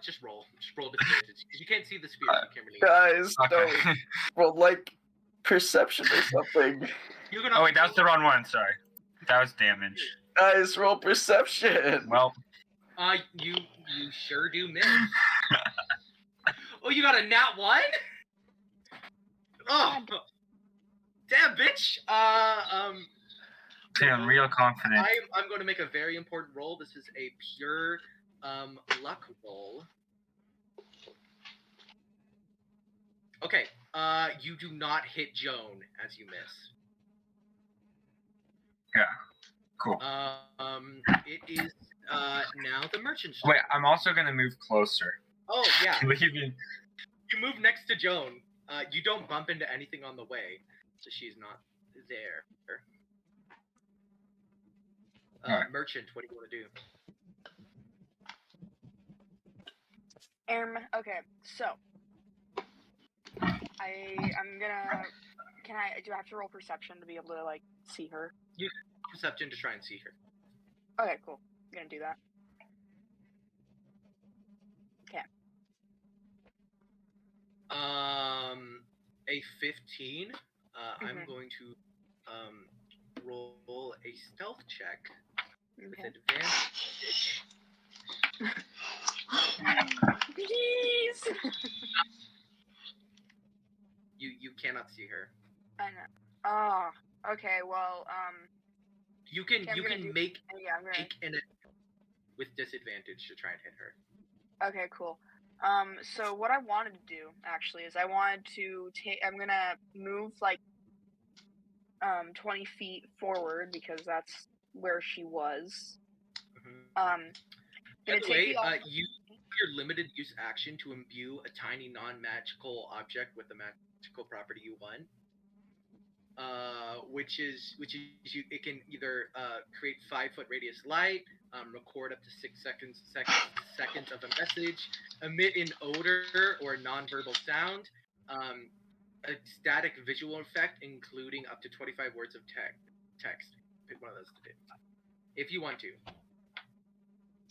Speaker 8: Just roll. Just roll disadvantage because you can't see the spear. So you can't really.
Speaker 3: Guys,
Speaker 6: Okay.
Speaker 3: don't roll like perception or something.
Speaker 8: You're gonna.
Speaker 6: Oh wait, that was the wrong one. Sorry, that was damage.
Speaker 3: Guys, roll perception.
Speaker 6: Well,
Speaker 8: You sure do miss. Oh, you got a nat 1? Oh, damn, bitch.
Speaker 6: Damn, real confident.
Speaker 8: I'm going to make a very important roll. This is a pure luck roll. Okay. You do not hit Joan as you miss.
Speaker 6: Yeah. Cool.
Speaker 8: It is now the merchant's
Speaker 6: Wait,
Speaker 8: turn.
Speaker 6: I'm also gonna move closer.
Speaker 8: Oh yeah.
Speaker 6: Leaving.
Speaker 8: You move next to Joan. You don't bump into anything on the way, so she's not there.
Speaker 6: Alright.
Speaker 8: Merchant, what do you want to do?
Speaker 4: Okay, so I'm gonna. Do I have to roll perception to be able to like see her?
Speaker 8: Perception to try and see her.
Speaker 4: Okay, cool. I'm gonna do that. Okay.
Speaker 8: A 15. I'm
Speaker 4: Mhm.
Speaker 8: going to roll a stealth check with
Speaker 4: Okay.
Speaker 8: advantage.
Speaker 4: Please.
Speaker 8: You cannot see her.
Speaker 4: I know. Oh. Okay. Well.
Speaker 8: You can
Speaker 4: Okay, I'm
Speaker 8: you
Speaker 4: gonna
Speaker 8: can
Speaker 4: do-
Speaker 8: make
Speaker 4: Yeah. I'm gonna.
Speaker 8: an with disadvantage to try and hit her.
Speaker 4: Okay. Cool. So what I wanted to do actually is I wanted to take. I'm gonna move like 20 feet forward because that's where she was.
Speaker 8: By
Speaker 4: Gonna
Speaker 8: the
Speaker 4: take
Speaker 8: way,
Speaker 4: the off-
Speaker 8: you use your limited use action to imbue a tiny non-magical object with the magical property you want. Which is it can either create 5-foot radius light, record up to 6 seconds of a message, emit an odor or non-verbal sound, a static visual effect including up to 25 words of text. Pick one of those to do if you want to.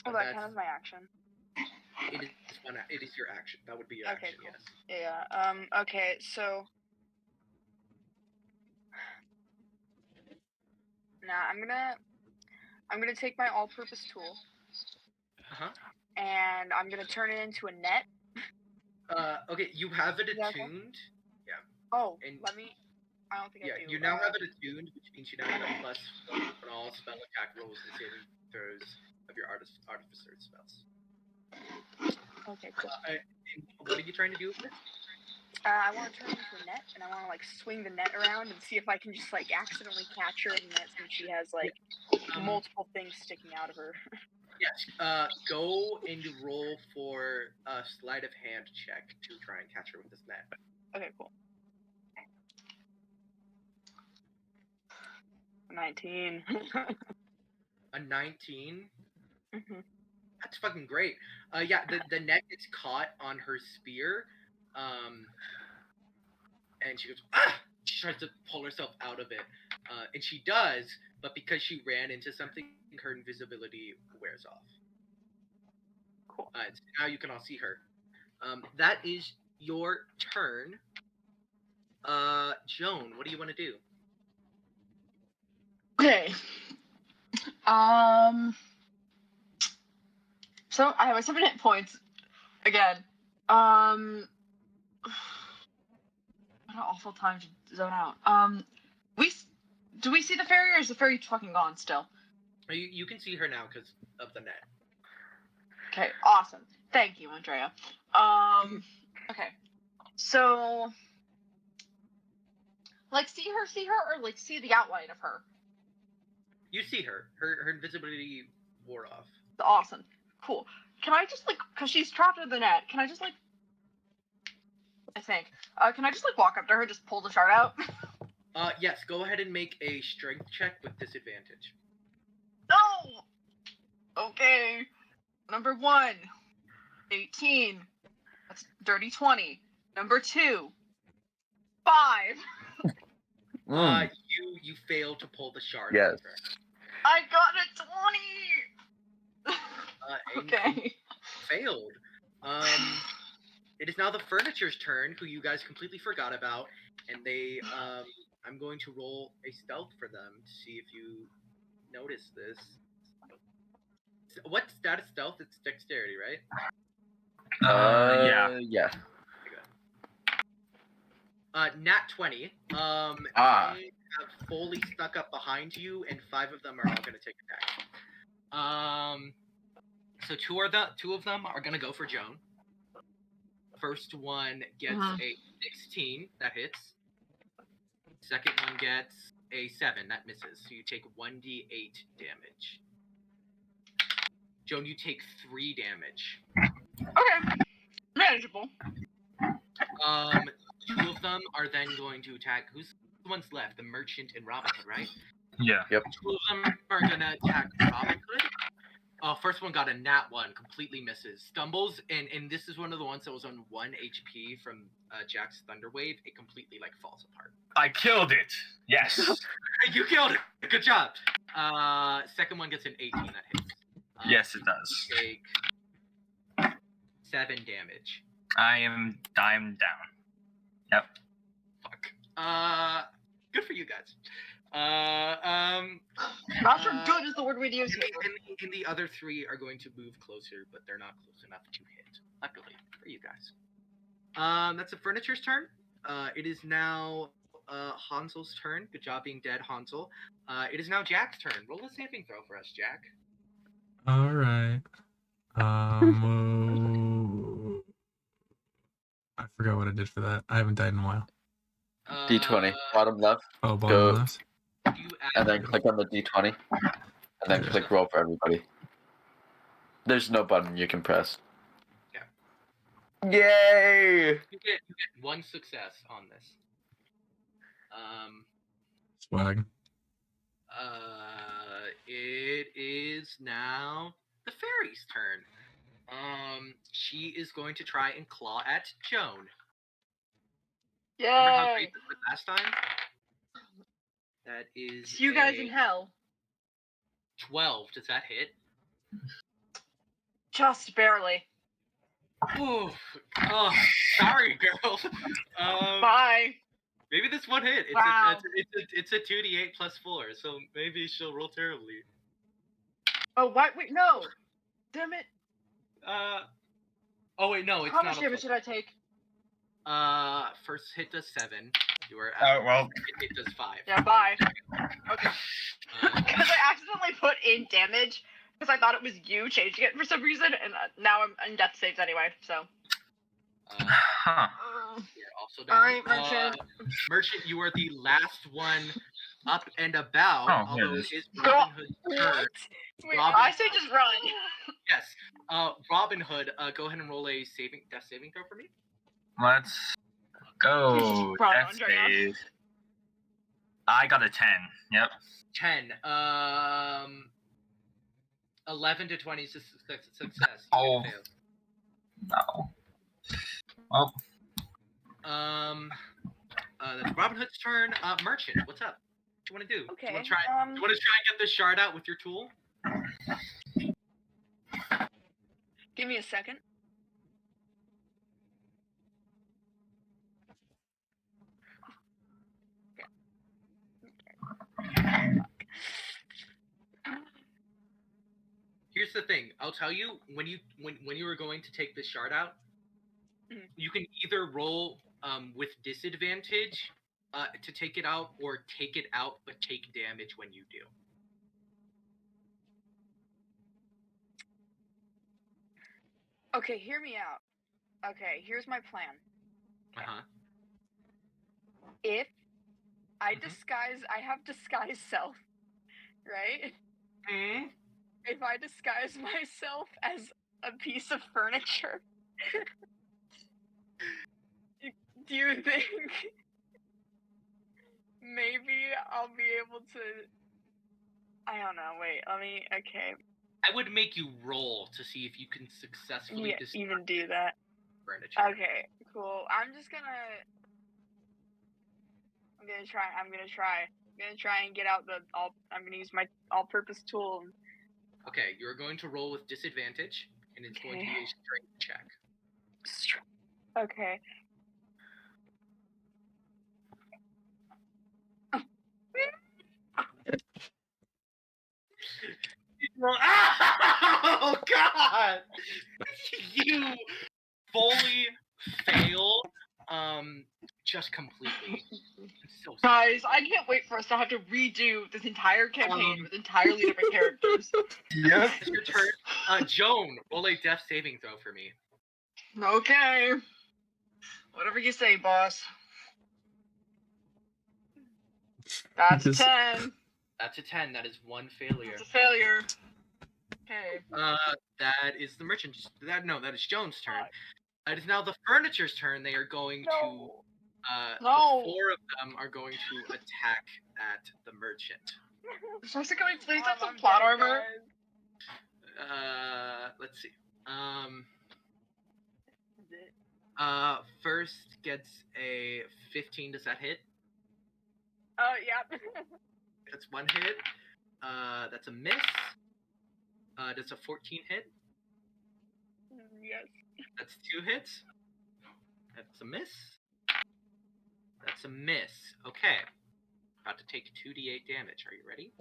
Speaker 4: Oh, that counts as my action.
Speaker 8: It is your action. That would be your
Speaker 4: Okay,
Speaker 8: action.
Speaker 4: cool.
Speaker 8: Yes.
Speaker 4: Yeah. Okay. So. Now I'm gonna take my all-purpose tool. And I'm gonna turn it into a net.
Speaker 8: Okay, you have it
Speaker 4: Is that okay?
Speaker 8: attuned. Yeah.
Speaker 4: Oh,
Speaker 8: And
Speaker 4: I don't think I do.
Speaker 8: you now have it attuned, which means you now have a +1 on all spell attack rolls and saving throws of your artificer spells.
Speaker 4: Okay, cool.
Speaker 8: What are you trying to do with this?
Speaker 4: I want to turn it into a net, and I want to like swing the net around and see if I can just like accidentally catch her in the net since she has like multiple things sticking out of her.
Speaker 8: Yes. Go and roll for a sleight of hand check to try and catch her with this net.
Speaker 4: Okay, cool. 19.
Speaker 8: A 19.
Speaker 4: Mhm.
Speaker 8: That's fucking great. Yeah, the net gets caught on her spear, and she goes, ah! She tries to pull herself out of it, and she does, but because she ran into something, her invisibility wears off.
Speaker 4: Cool.
Speaker 8: So now you can all see her. That is your turn. Joan, what do you want to do?
Speaker 7: Okay. So I have my 7 hit points again. What an awful time to zone out. Do we see the fairy, or is the fairy fucking gone still?
Speaker 8: You can see her now because of the net.
Speaker 7: Okay, awesome. Thank you, Andrea. Okay. So, like, see her, or like see the outline of her?
Speaker 8: You see her. Her invisibility wore off.
Speaker 7: Awesome. Cool. Can I just, like, because she's trapped in the net, can I just, like, can I just, like, walk up to her and just pull the shard out?
Speaker 8: Yes, go ahead and make a strength check with disadvantage.
Speaker 7: No! Okay. Number 1, 18. That's dirty 20. Number 2, 5.
Speaker 8: You fail to pull the shard.
Speaker 3: Yes.
Speaker 8: Over.
Speaker 7: I got a 20! Okay.
Speaker 8: Failed. It is now the furniture's turn, who you guys completely forgot about, and they, I'm going to roll a stealth for them to see if you notice this. What status stealth? It's dexterity, right?
Speaker 6: Yeah.
Speaker 3: Yeah.
Speaker 8: Nat 20.
Speaker 3: Ah.
Speaker 8: They have fully stuck up behind you, and 5 of them are all going to take attacks. So two of them are going to go for Joan. First one gets a 16, that hits. Second one gets a 7, that misses. So you take 1d8 damage. Joan, you take 3 damage.
Speaker 7: Okay. Manageable.
Speaker 8: 2 of them are then going to attack. Who's the ones left? The merchant and Robin Hood, right?
Speaker 6: Yeah.
Speaker 8: 2 of them are gonna attack Robin Hood. First one got a nat 1, completely misses. Stumbles, and this is one of the ones that was on 1 HP from Jack's Thunderwave. It completely falls apart.
Speaker 6: I killed it. Yes.
Speaker 8: You killed it. Good job. Second one gets an 18, that hits.
Speaker 6: Yes, it does.
Speaker 8: Take 7 damage.
Speaker 6: I'm down. Yep.
Speaker 8: Fuck. Good for you guys.
Speaker 7: Not sure good is the word we'd use here.
Speaker 8: And the other 3 are going to move closer, but they're not close enough to hit. Luckily for you guys. That's the furniture's turn. It is now Hansel's turn. Good job being dead, Hansel. It is now Jack's turn. Roll a saving throw for us, Jack.
Speaker 5: All right. I forgot what I did for that. I haven't died in a while.
Speaker 3: D20, bottom left.
Speaker 5: Oh, bottom
Speaker 3: Go.
Speaker 5: left.
Speaker 3: And then click on the D20. And then click roll for everybody. There's no button you can press.
Speaker 8: Yeah.
Speaker 3: Yay!
Speaker 8: You get 1 success on this.
Speaker 5: Swag.
Speaker 8: It is now the fairy's turn. She is going to try and claw at Joan. Remember how
Speaker 7: Yay!
Speaker 8: great this was last time? That is
Speaker 7: See you guys in hell.
Speaker 8: 12. Does that hit?
Speaker 7: Just barely.
Speaker 8: Ooh. Oh, sorry, girl.
Speaker 7: Bye.
Speaker 8: Maybe this one hit.
Speaker 7: Wow.
Speaker 8: It's a 2d8 plus 4, so maybe she'll roll terribly.
Speaker 7: Oh, what? Wait, no. Damn it.
Speaker 8: Oh wait, no, it's
Speaker 7: How
Speaker 8: not.
Speaker 7: much damage should I take?
Speaker 8: First hit does 7. You are
Speaker 6: Oh, well.
Speaker 8: Second hit does 5.
Speaker 7: Yeah, bye. Okay. Because I accidentally put in damage because I thought it was you changing it for some reason, and now I'm in death saves anyway. So.
Speaker 6: Huh.
Speaker 8: Yeah, also down.
Speaker 7: All right, Merchant.
Speaker 8: Merchant, you are the last one up and about.
Speaker 6: Oh, here
Speaker 8: although
Speaker 6: it
Speaker 8: it
Speaker 6: is.
Speaker 8: is Robin Hood's turn.
Speaker 7: Wait,
Speaker 8: Robin-
Speaker 7: I say just run.
Speaker 8: Yes. Robin Hood, go ahead and roll a death saving throw for me.
Speaker 6: Let's go.
Speaker 7: Run,
Speaker 6: Death
Speaker 7: Andrea.
Speaker 6: save. I got a 10. Yep.
Speaker 8: 10. 11 to 20 is a success. You
Speaker 6: Oh.
Speaker 8: failed.
Speaker 6: No. Well,
Speaker 8: That's Robin Hood's turn. Merchant, what's up? What do you want to do?
Speaker 4: Okay,
Speaker 8: Do you want to try and get this shard out with your tool?
Speaker 4: Give me a second.
Speaker 8: Here's the thing. I'll tell you when you were going to take this shard out, you can either roll with disadvantage to take it out, or take it out but take damage when you do.
Speaker 4: Okay, hear me out. Okay, here's my plan. If I have disguise self, right? If I disguise myself as a piece of furniture, do you think maybe I'll be able to? I don't know. Wait, okay.
Speaker 8: I would make you roll to see if you can successfully
Speaker 4: Even do that.
Speaker 8: furniture.
Speaker 4: Okay, cool. I'm gonna try and get out I'm gonna use my all-purpose tool.
Speaker 8: Okay, you're going to roll with disadvantage, and it's going to be a strength check.
Speaker 4: Okay.
Speaker 8: Oh God! You fully fail. just completely. It's so
Speaker 7: Guys,
Speaker 8: sad.
Speaker 7: I can't wait for us to have to redo this entire campaign with entirely different characters.
Speaker 6: Yep.
Speaker 8: It's your turn. Joan, roll a death saving throw for me.
Speaker 7: Okay. Whatever you say, boss. That's a
Speaker 5: Just-
Speaker 7: 10.
Speaker 8: That's a 10. That is one failure.
Speaker 7: It's a failure. Okay.
Speaker 8: That is the merchant's. That is Joan's turn. It is now the furniture's turn. They are going to.
Speaker 9: No.
Speaker 7: No.
Speaker 8: The 4 of them are going to attack at the merchant.
Speaker 7: Jessica, can we please have
Speaker 9: I'm
Speaker 7: some plot
Speaker 9: dead,
Speaker 7: armor?
Speaker 9: guys.
Speaker 8: Let's see.
Speaker 9: Is it?
Speaker 8: First gets a 15. Does that hit?
Speaker 9: Oh, yeah.
Speaker 8: That's one hit. That's a miss. Does a 14 hit?
Speaker 9: Yes.
Speaker 8: That's 2 hits. That's a miss. That's a miss. Okay. About to take 2d8 damage. Are you ready?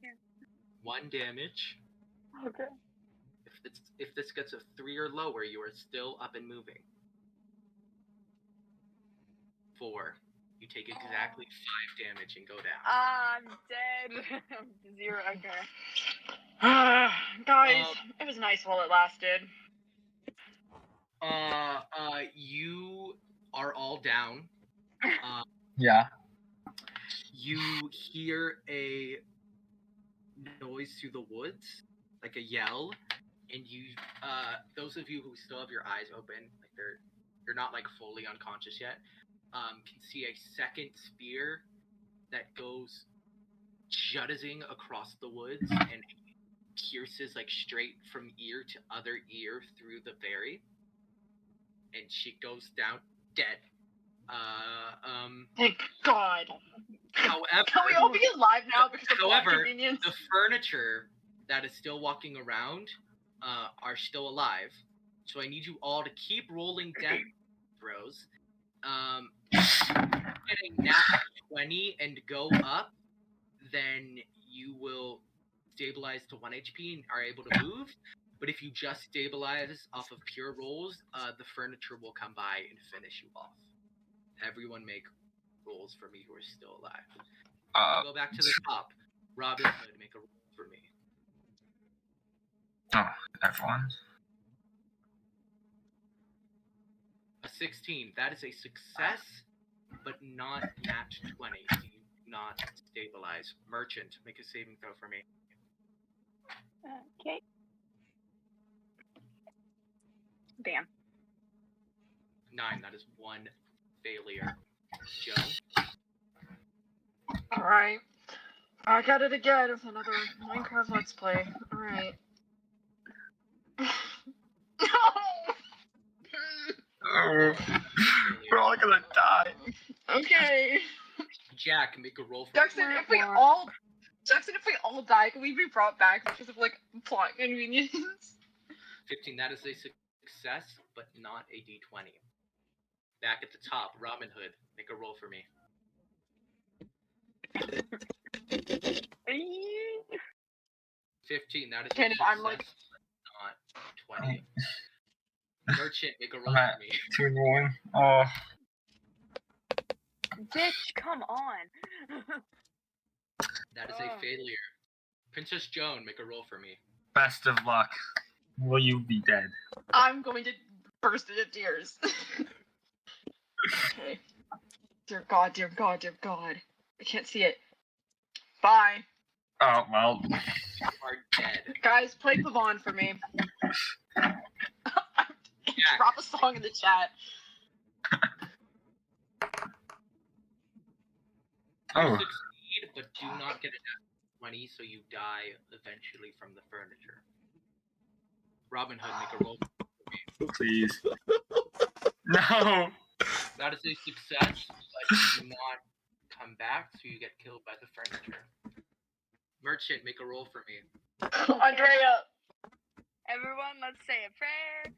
Speaker 9: Yeah.
Speaker 8: 1 damage.
Speaker 9: Okay.
Speaker 8: If this gets a 3 or lower, you are still up and moving. 4. You take exactly 5 damage and go down.
Speaker 9: I'm dead. 0. Okay.
Speaker 7: Guys, it was nice while it lasted.
Speaker 8: You are all down.
Speaker 6: Yeah.
Speaker 8: You hear a noise through the woods, like a yell, and you, those of you who still have your eyes open, like you're not like fully unconscious yet, can see a second spear that goes jutting across the woods and pierces like straight from ear to other ear through the fairy, and she goes down dead.
Speaker 7: Thank God.
Speaker 8: However,
Speaker 7: Can we all be alive now because of plot
Speaker 8: However,
Speaker 7: convenience?
Speaker 8: the furniture that is still walking around are still alive. So I need you all to keep rolling death throws. Get a nat 20 and go up, then you will stabilize to 1 HP and are able to move. But if you just stabilize off of pure rolls, the furniture will come by and finish you off. Everyone make rolls for me who are still alive. Go back to the top. Robin Hood, make a roll for me.
Speaker 6: Everyone.
Speaker 8: A 16. That is a success, but not nat 20. So you do not stabilize. Merchant, make a saving throw for me.
Speaker 4: Okay.
Speaker 9: Damn.
Speaker 8: 9. That is 1 failure. Joe?
Speaker 7: Alright. Back at it again with another Minecraft Let's Play. Alright.
Speaker 6: Oh, we're all gonna die.
Speaker 7: Okay.
Speaker 8: Jack, make a roll for
Speaker 7: Jackson,
Speaker 8: me.
Speaker 7: if we all die, can we be brought back because of like plot convenience?
Speaker 8: 15. That is a success, but not a d20. Back at the top, Robin Hood, make a roll for me. 15. That is a
Speaker 7: Ken,
Speaker 8: success,
Speaker 7: I'm like-
Speaker 8: but not 20. Merchant, make a roll
Speaker 6: Alright.
Speaker 8: for me.
Speaker 6: 2-1. Oh.
Speaker 4: Bitch, come on.
Speaker 8: That is a failure. Princess Joan, make a roll for me.
Speaker 6: Best of luck. Will you be dead?
Speaker 7: I'm going to burst into tears. Okay. Dear God, dear God, dear God. I can't see it. Bye.
Speaker 6: Oh, well.
Speaker 8: You are dead.
Speaker 7: Guys, play Pavon for me.
Speaker 8: Jack,
Speaker 7: Drop a song in the chat.
Speaker 8: you
Speaker 6: Oh.
Speaker 8: succeed, but do not get a nat 20, so you die eventually from the furniture. Robin Hood, make a roll.
Speaker 6: Please. No.
Speaker 8: That is a success, but you do not come back, so you get killed by the furniture. Merchant, make a roll for me.
Speaker 7: Andrea.
Speaker 4: Everyone, let's say a prayer.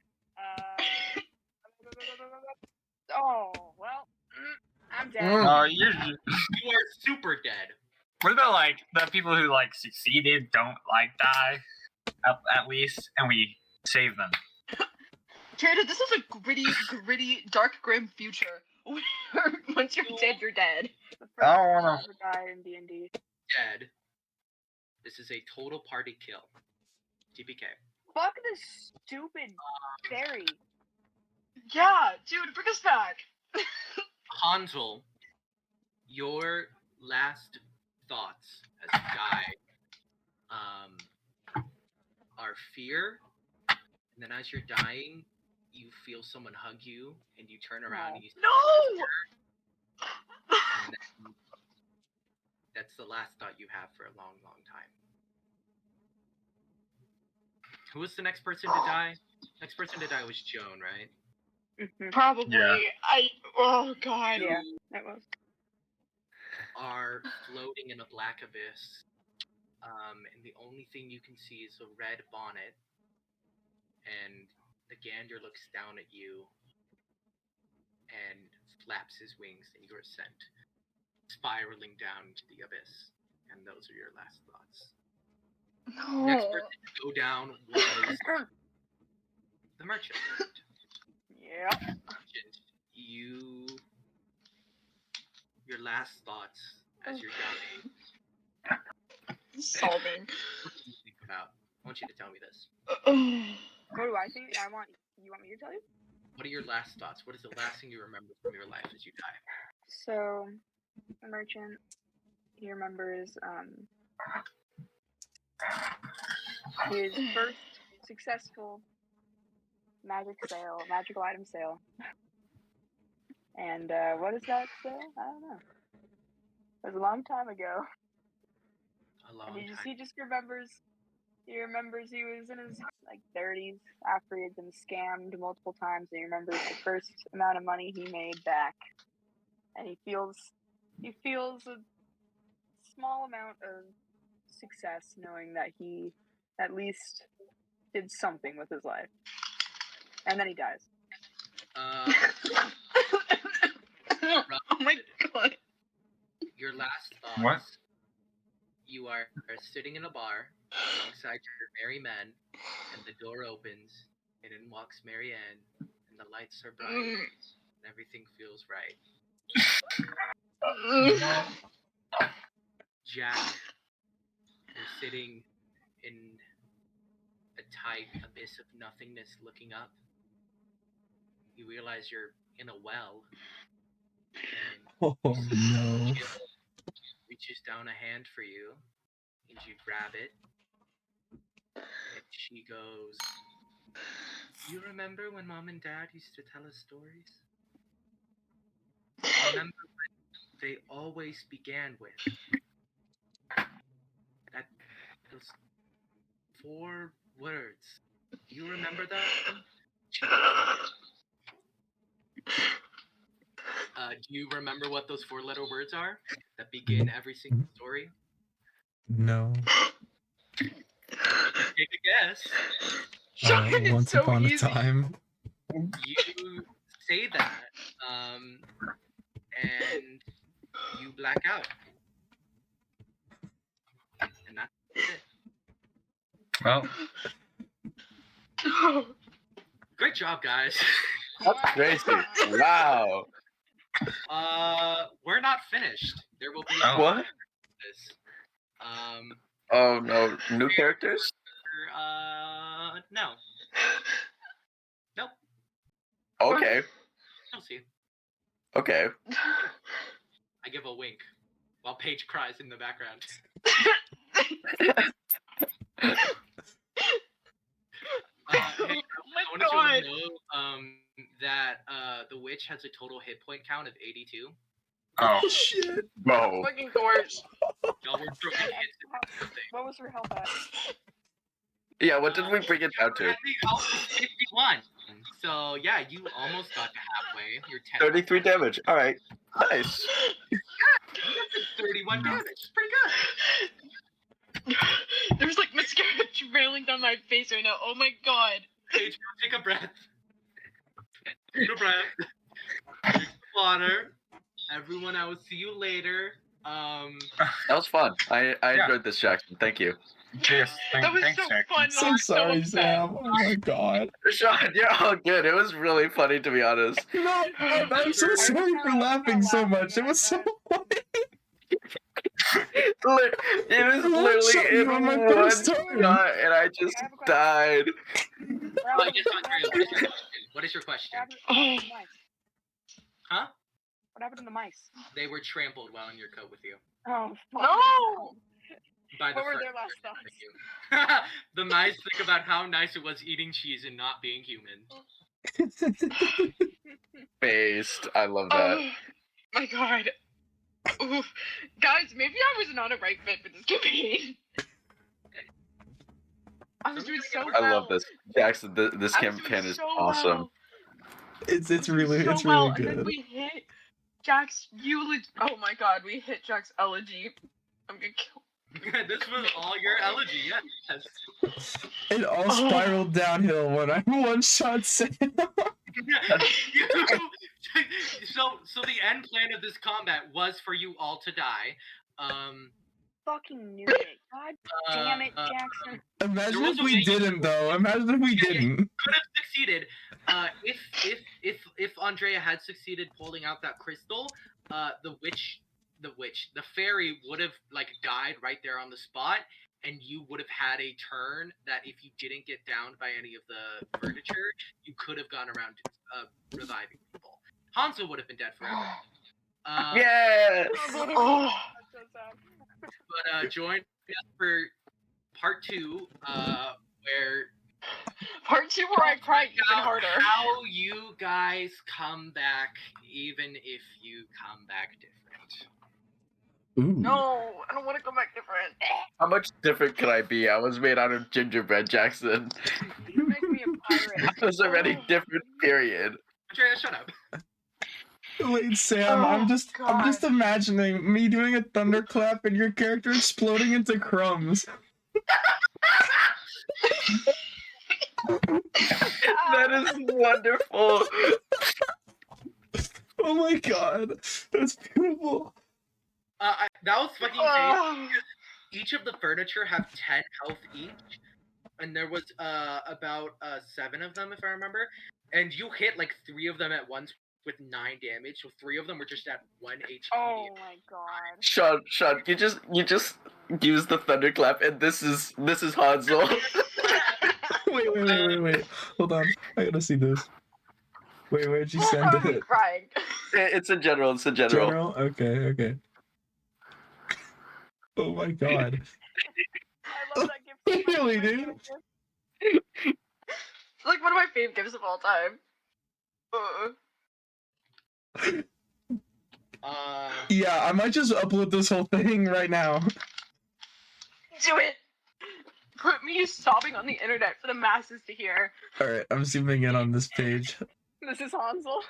Speaker 4: Oh, well, I'm dead.
Speaker 6: Oh, you're.
Speaker 8: You are super dead.
Speaker 6: What about like the people who like succeeded don't like die, at least, and we save them?
Speaker 7: Jared, this is a gritty, dark, grim future. Where once you're dead, you're dead.
Speaker 4: The
Speaker 6: I
Speaker 4: first
Speaker 6: don't wanna-
Speaker 4: person to die in D&D.
Speaker 8: Dead. This is a total party kill. TPK.
Speaker 4: Fuck this stupid fairy.
Speaker 7: Yeah, dude, bring us back.
Speaker 8: Hansel, your last thoughts as you die are fear, and then as you're dying, you feel someone hug you, and you turn around and you see
Speaker 7: No!
Speaker 8: and then that's the last thought you have for a long, long time. Who was the next person to die? Next person to die was Joan, right?
Speaker 7: Probably.
Speaker 6: Yeah.
Speaker 7: Oh god.
Speaker 4: Yeah, that was.
Speaker 8: Are floating in a black abyss, and the only thing you can see is a red bonnet, and the gander looks down at you and flaps his wings, and you are sent spiraling down into the abyss. And those are your last thoughts. Next
Speaker 7: No.
Speaker 8: person to go down was the merchant.
Speaker 4: Yeah.
Speaker 8: Merchant, your last thoughts as you're dying.
Speaker 7: Solving.
Speaker 8: What do you think about? I want you to tell me this.
Speaker 4: What do I think? You want me to tell you?
Speaker 8: What are your last thoughts? What is the last thing you remember from your life as you die?
Speaker 4: So, the merchant, he remembers his first successful magical item sale. And what is that sale? I don't know. It was a long time ago.
Speaker 8: A long
Speaker 4: And he
Speaker 8: time.
Speaker 4: just remembers he was in his 30s after he had been scammed multiple times. And he remembers the first amount of money he made back. And he feels a small amount of success knowing that he at least did something with his life. And then he dies.
Speaker 7: Oh my god.
Speaker 8: Your last thoughts.
Speaker 6: What?
Speaker 8: You are sitting in a bar alongside your merry men, and the door opens, and in walks Mary Ann, and the lights are bright, and everything feels right. Jack, you're sitting in a tight abyss of nothingness looking up. You realize you're in a well, and
Speaker 5: Oh no.
Speaker 8: Jill reaches down a hand for you, and you grab it, and she goes, "You remember when Mom and Dad used to tell us stories? Remember what they always began with? Those 4 words. Do you remember that?" Do you remember what those 4-letter words are that begin every single story?
Speaker 5: No.
Speaker 8: Take a guess.
Speaker 7: Shocking,
Speaker 5: Once
Speaker 7: it's so
Speaker 5: upon
Speaker 7: easy.
Speaker 5: a time.
Speaker 8: You say that, and you black out. And that's it.
Speaker 6: Well,
Speaker 8: Great job, guys.
Speaker 3: That's crazy. Wow.
Speaker 8: We're not finished. There will be a
Speaker 6: Oh.
Speaker 3: What?
Speaker 8: this.
Speaker 3: Oh no, new characters?
Speaker 8: No. Nope.
Speaker 3: Okay.
Speaker 8: You'll see.
Speaker 3: Okay.
Speaker 8: I give a wink while Paige cries in the background. Hey,
Speaker 7: Oh my
Speaker 8: I wanted
Speaker 7: god.
Speaker 8: you to know that the witch has a total hit point count of 82.
Speaker 6: oh,
Speaker 5: Shit.
Speaker 3: Whoa.
Speaker 7: Fucking gorge.
Speaker 8: Y'all were throwing hits at the thing.
Speaker 4: What was her health at?
Speaker 3: Yeah, what did we bring it down
Speaker 8: I
Speaker 3: to?
Speaker 8: think I was 51. So yeah, you almost got to halfway. You're 10.
Speaker 3: 33 damage. Alright. Nice.
Speaker 8: 31 damage. Pretty good.
Speaker 7: There's like mascara trailing down my face right now. Oh my god.
Speaker 8: Paige, take a breath. Take a breath. Drink some water. Everyone, I will see you later.
Speaker 3: That was fun. I
Speaker 6: Yeah.
Speaker 3: enjoyed this, Jackson. Thank you.
Speaker 6: Yes,
Speaker 7: That was
Speaker 6: thanks,
Speaker 7: so
Speaker 6: Jack.
Speaker 7: fun.
Speaker 5: So
Speaker 7: I'm so
Speaker 5: sorry,
Speaker 7: upset.
Speaker 5: Sam. Oh my god.
Speaker 3: Sean, you're all good. It was really funny, to be honest.
Speaker 5: No, I'm so sorry for laughing so much. It was so funny.
Speaker 3: It was
Speaker 5: I
Speaker 3: literally
Speaker 5: shot you
Speaker 3: in
Speaker 5: on my
Speaker 3: one
Speaker 5: first
Speaker 3: shot,
Speaker 5: time.
Speaker 3: and I just
Speaker 4: I have a question.
Speaker 3: died.
Speaker 8: I guess, Andrea, what is your question? What is your question? Huh?
Speaker 4: What happened to the mice?
Speaker 8: They were trampled while in your coat with you.
Speaker 4: Oh, fuck.
Speaker 7: No!
Speaker 8: By the
Speaker 4: What were
Speaker 8: fur-
Speaker 4: their last thoughts?
Speaker 8: The mice think about how nice it was eating cheese and not being human.
Speaker 3: Based. I love that.
Speaker 7: Oh my god. Oof. Guys, maybe I was not a right fit for this campaign. I was doing so well.
Speaker 3: I love this. Jackson, this
Speaker 7: I was doing
Speaker 3: campaign is
Speaker 7: so
Speaker 3: awesome.
Speaker 7: well.
Speaker 5: It's
Speaker 7: I was doing
Speaker 5: really
Speaker 7: so
Speaker 5: it's
Speaker 7: well,
Speaker 5: really
Speaker 7: and then
Speaker 5: good.
Speaker 7: we hit Jack's eulogy. Oh my god, we hit Jack's elegy. I'm gonna kill.
Speaker 8: This was all your elegy, yes.
Speaker 5: It all spiraled downhill when I one shot Sam.
Speaker 8: So the end plan of this combat was for you all to die.
Speaker 4: Fucking knew it. God damn it, Jackson.
Speaker 5: Imagine
Speaker 8: There was
Speaker 5: if
Speaker 8: a
Speaker 5: we
Speaker 8: way you
Speaker 5: didn't though. Imagine if we didn't.
Speaker 8: could have succeeded. If Andrea had succeeded pulling out that crystal, the fairy would have like died right there on the spot, and you would have had a turn that if you didn't get downed by any of the furniture, you could have gone around reviving people. Hanzo would have been dead forever.
Speaker 3: Yeah.
Speaker 7: Oh.
Speaker 4: That's so sad.
Speaker 8: But join us for part 2, where
Speaker 7: Part 2 where I cried even
Speaker 8: out
Speaker 7: harder.
Speaker 8: how you guys come back, even if you come back different.
Speaker 5: Ooh.
Speaker 7: No, I don't want to come back different.
Speaker 3: How much different could I be? I was made out of gingerbread, Jackson.
Speaker 4: You make me a pirate.
Speaker 3: I was already different, period.
Speaker 8: Andrea, shut up.
Speaker 5: Wait, Sam,
Speaker 7: Oh,
Speaker 5: I'm just
Speaker 7: God.
Speaker 5: imagining me doing a thunderclap and your character exploding into crumbs.
Speaker 3: That is wonderful.
Speaker 5: Oh my god, that's beautiful.
Speaker 8: That was fucking insane.
Speaker 7: Oh.
Speaker 8: Each of the furniture have 10 health each, and there was about 7 of them, if I remember. And you hit like 3 of them at once with 9 damage, so 3 of them were just at 1 HP.
Speaker 4: Oh my god.
Speaker 3: Sean, you just use the thunderclap, and this is Hanzo.
Speaker 5: Wait. Hold on. I gotta see this. Wait, where'd you send
Speaker 7: I'm
Speaker 5: it?
Speaker 7: crying.
Speaker 3: It's a general.
Speaker 5: General? Okay. Oh my god.
Speaker 4: I love that gift.
Speaker 5: Really, dude?
Speaker 7: It's like one of my favorite gifts of all time.
Speaker 5: Yeah, I might just upload this whole thing right now.
Speaker 7: Do it! Put me sobbing on the internet for the masses to hear.
Speaker 5: Alright, I'm zooming in on this page.
Speaker 4: This is Hansel.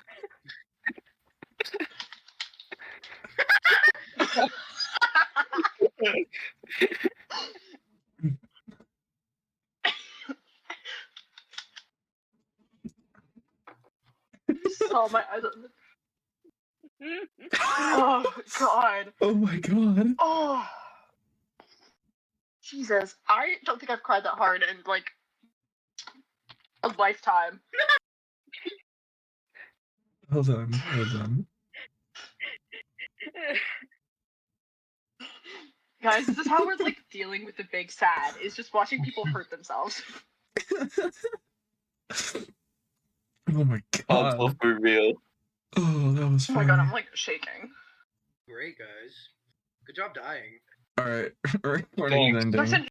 Speaker 7: Saw my eyes on the... Oh, God.
Speaker 5: Oh my god.
Speaker 7: Oh. Jesus. I don't think I've cried that hard in, like, a lifetime.
Speaker 5: Hold on.
Speaker 7: Guys, this is how we're, like, dealing with the big sad, is just watching people hurt themselves.
Speaker 5: Oh my god.
Speaker 3: Hanzo for real.
Speaker 5: Oh, that was
Speaker 7: Oh
Speaker 5: fun.
Speaker 7: my god, I'm, like, shaking.
Speaker 8: Great, guys. Good job dying.
Speaker 5: Alright, recording ending.
Speaker 7: Jackson,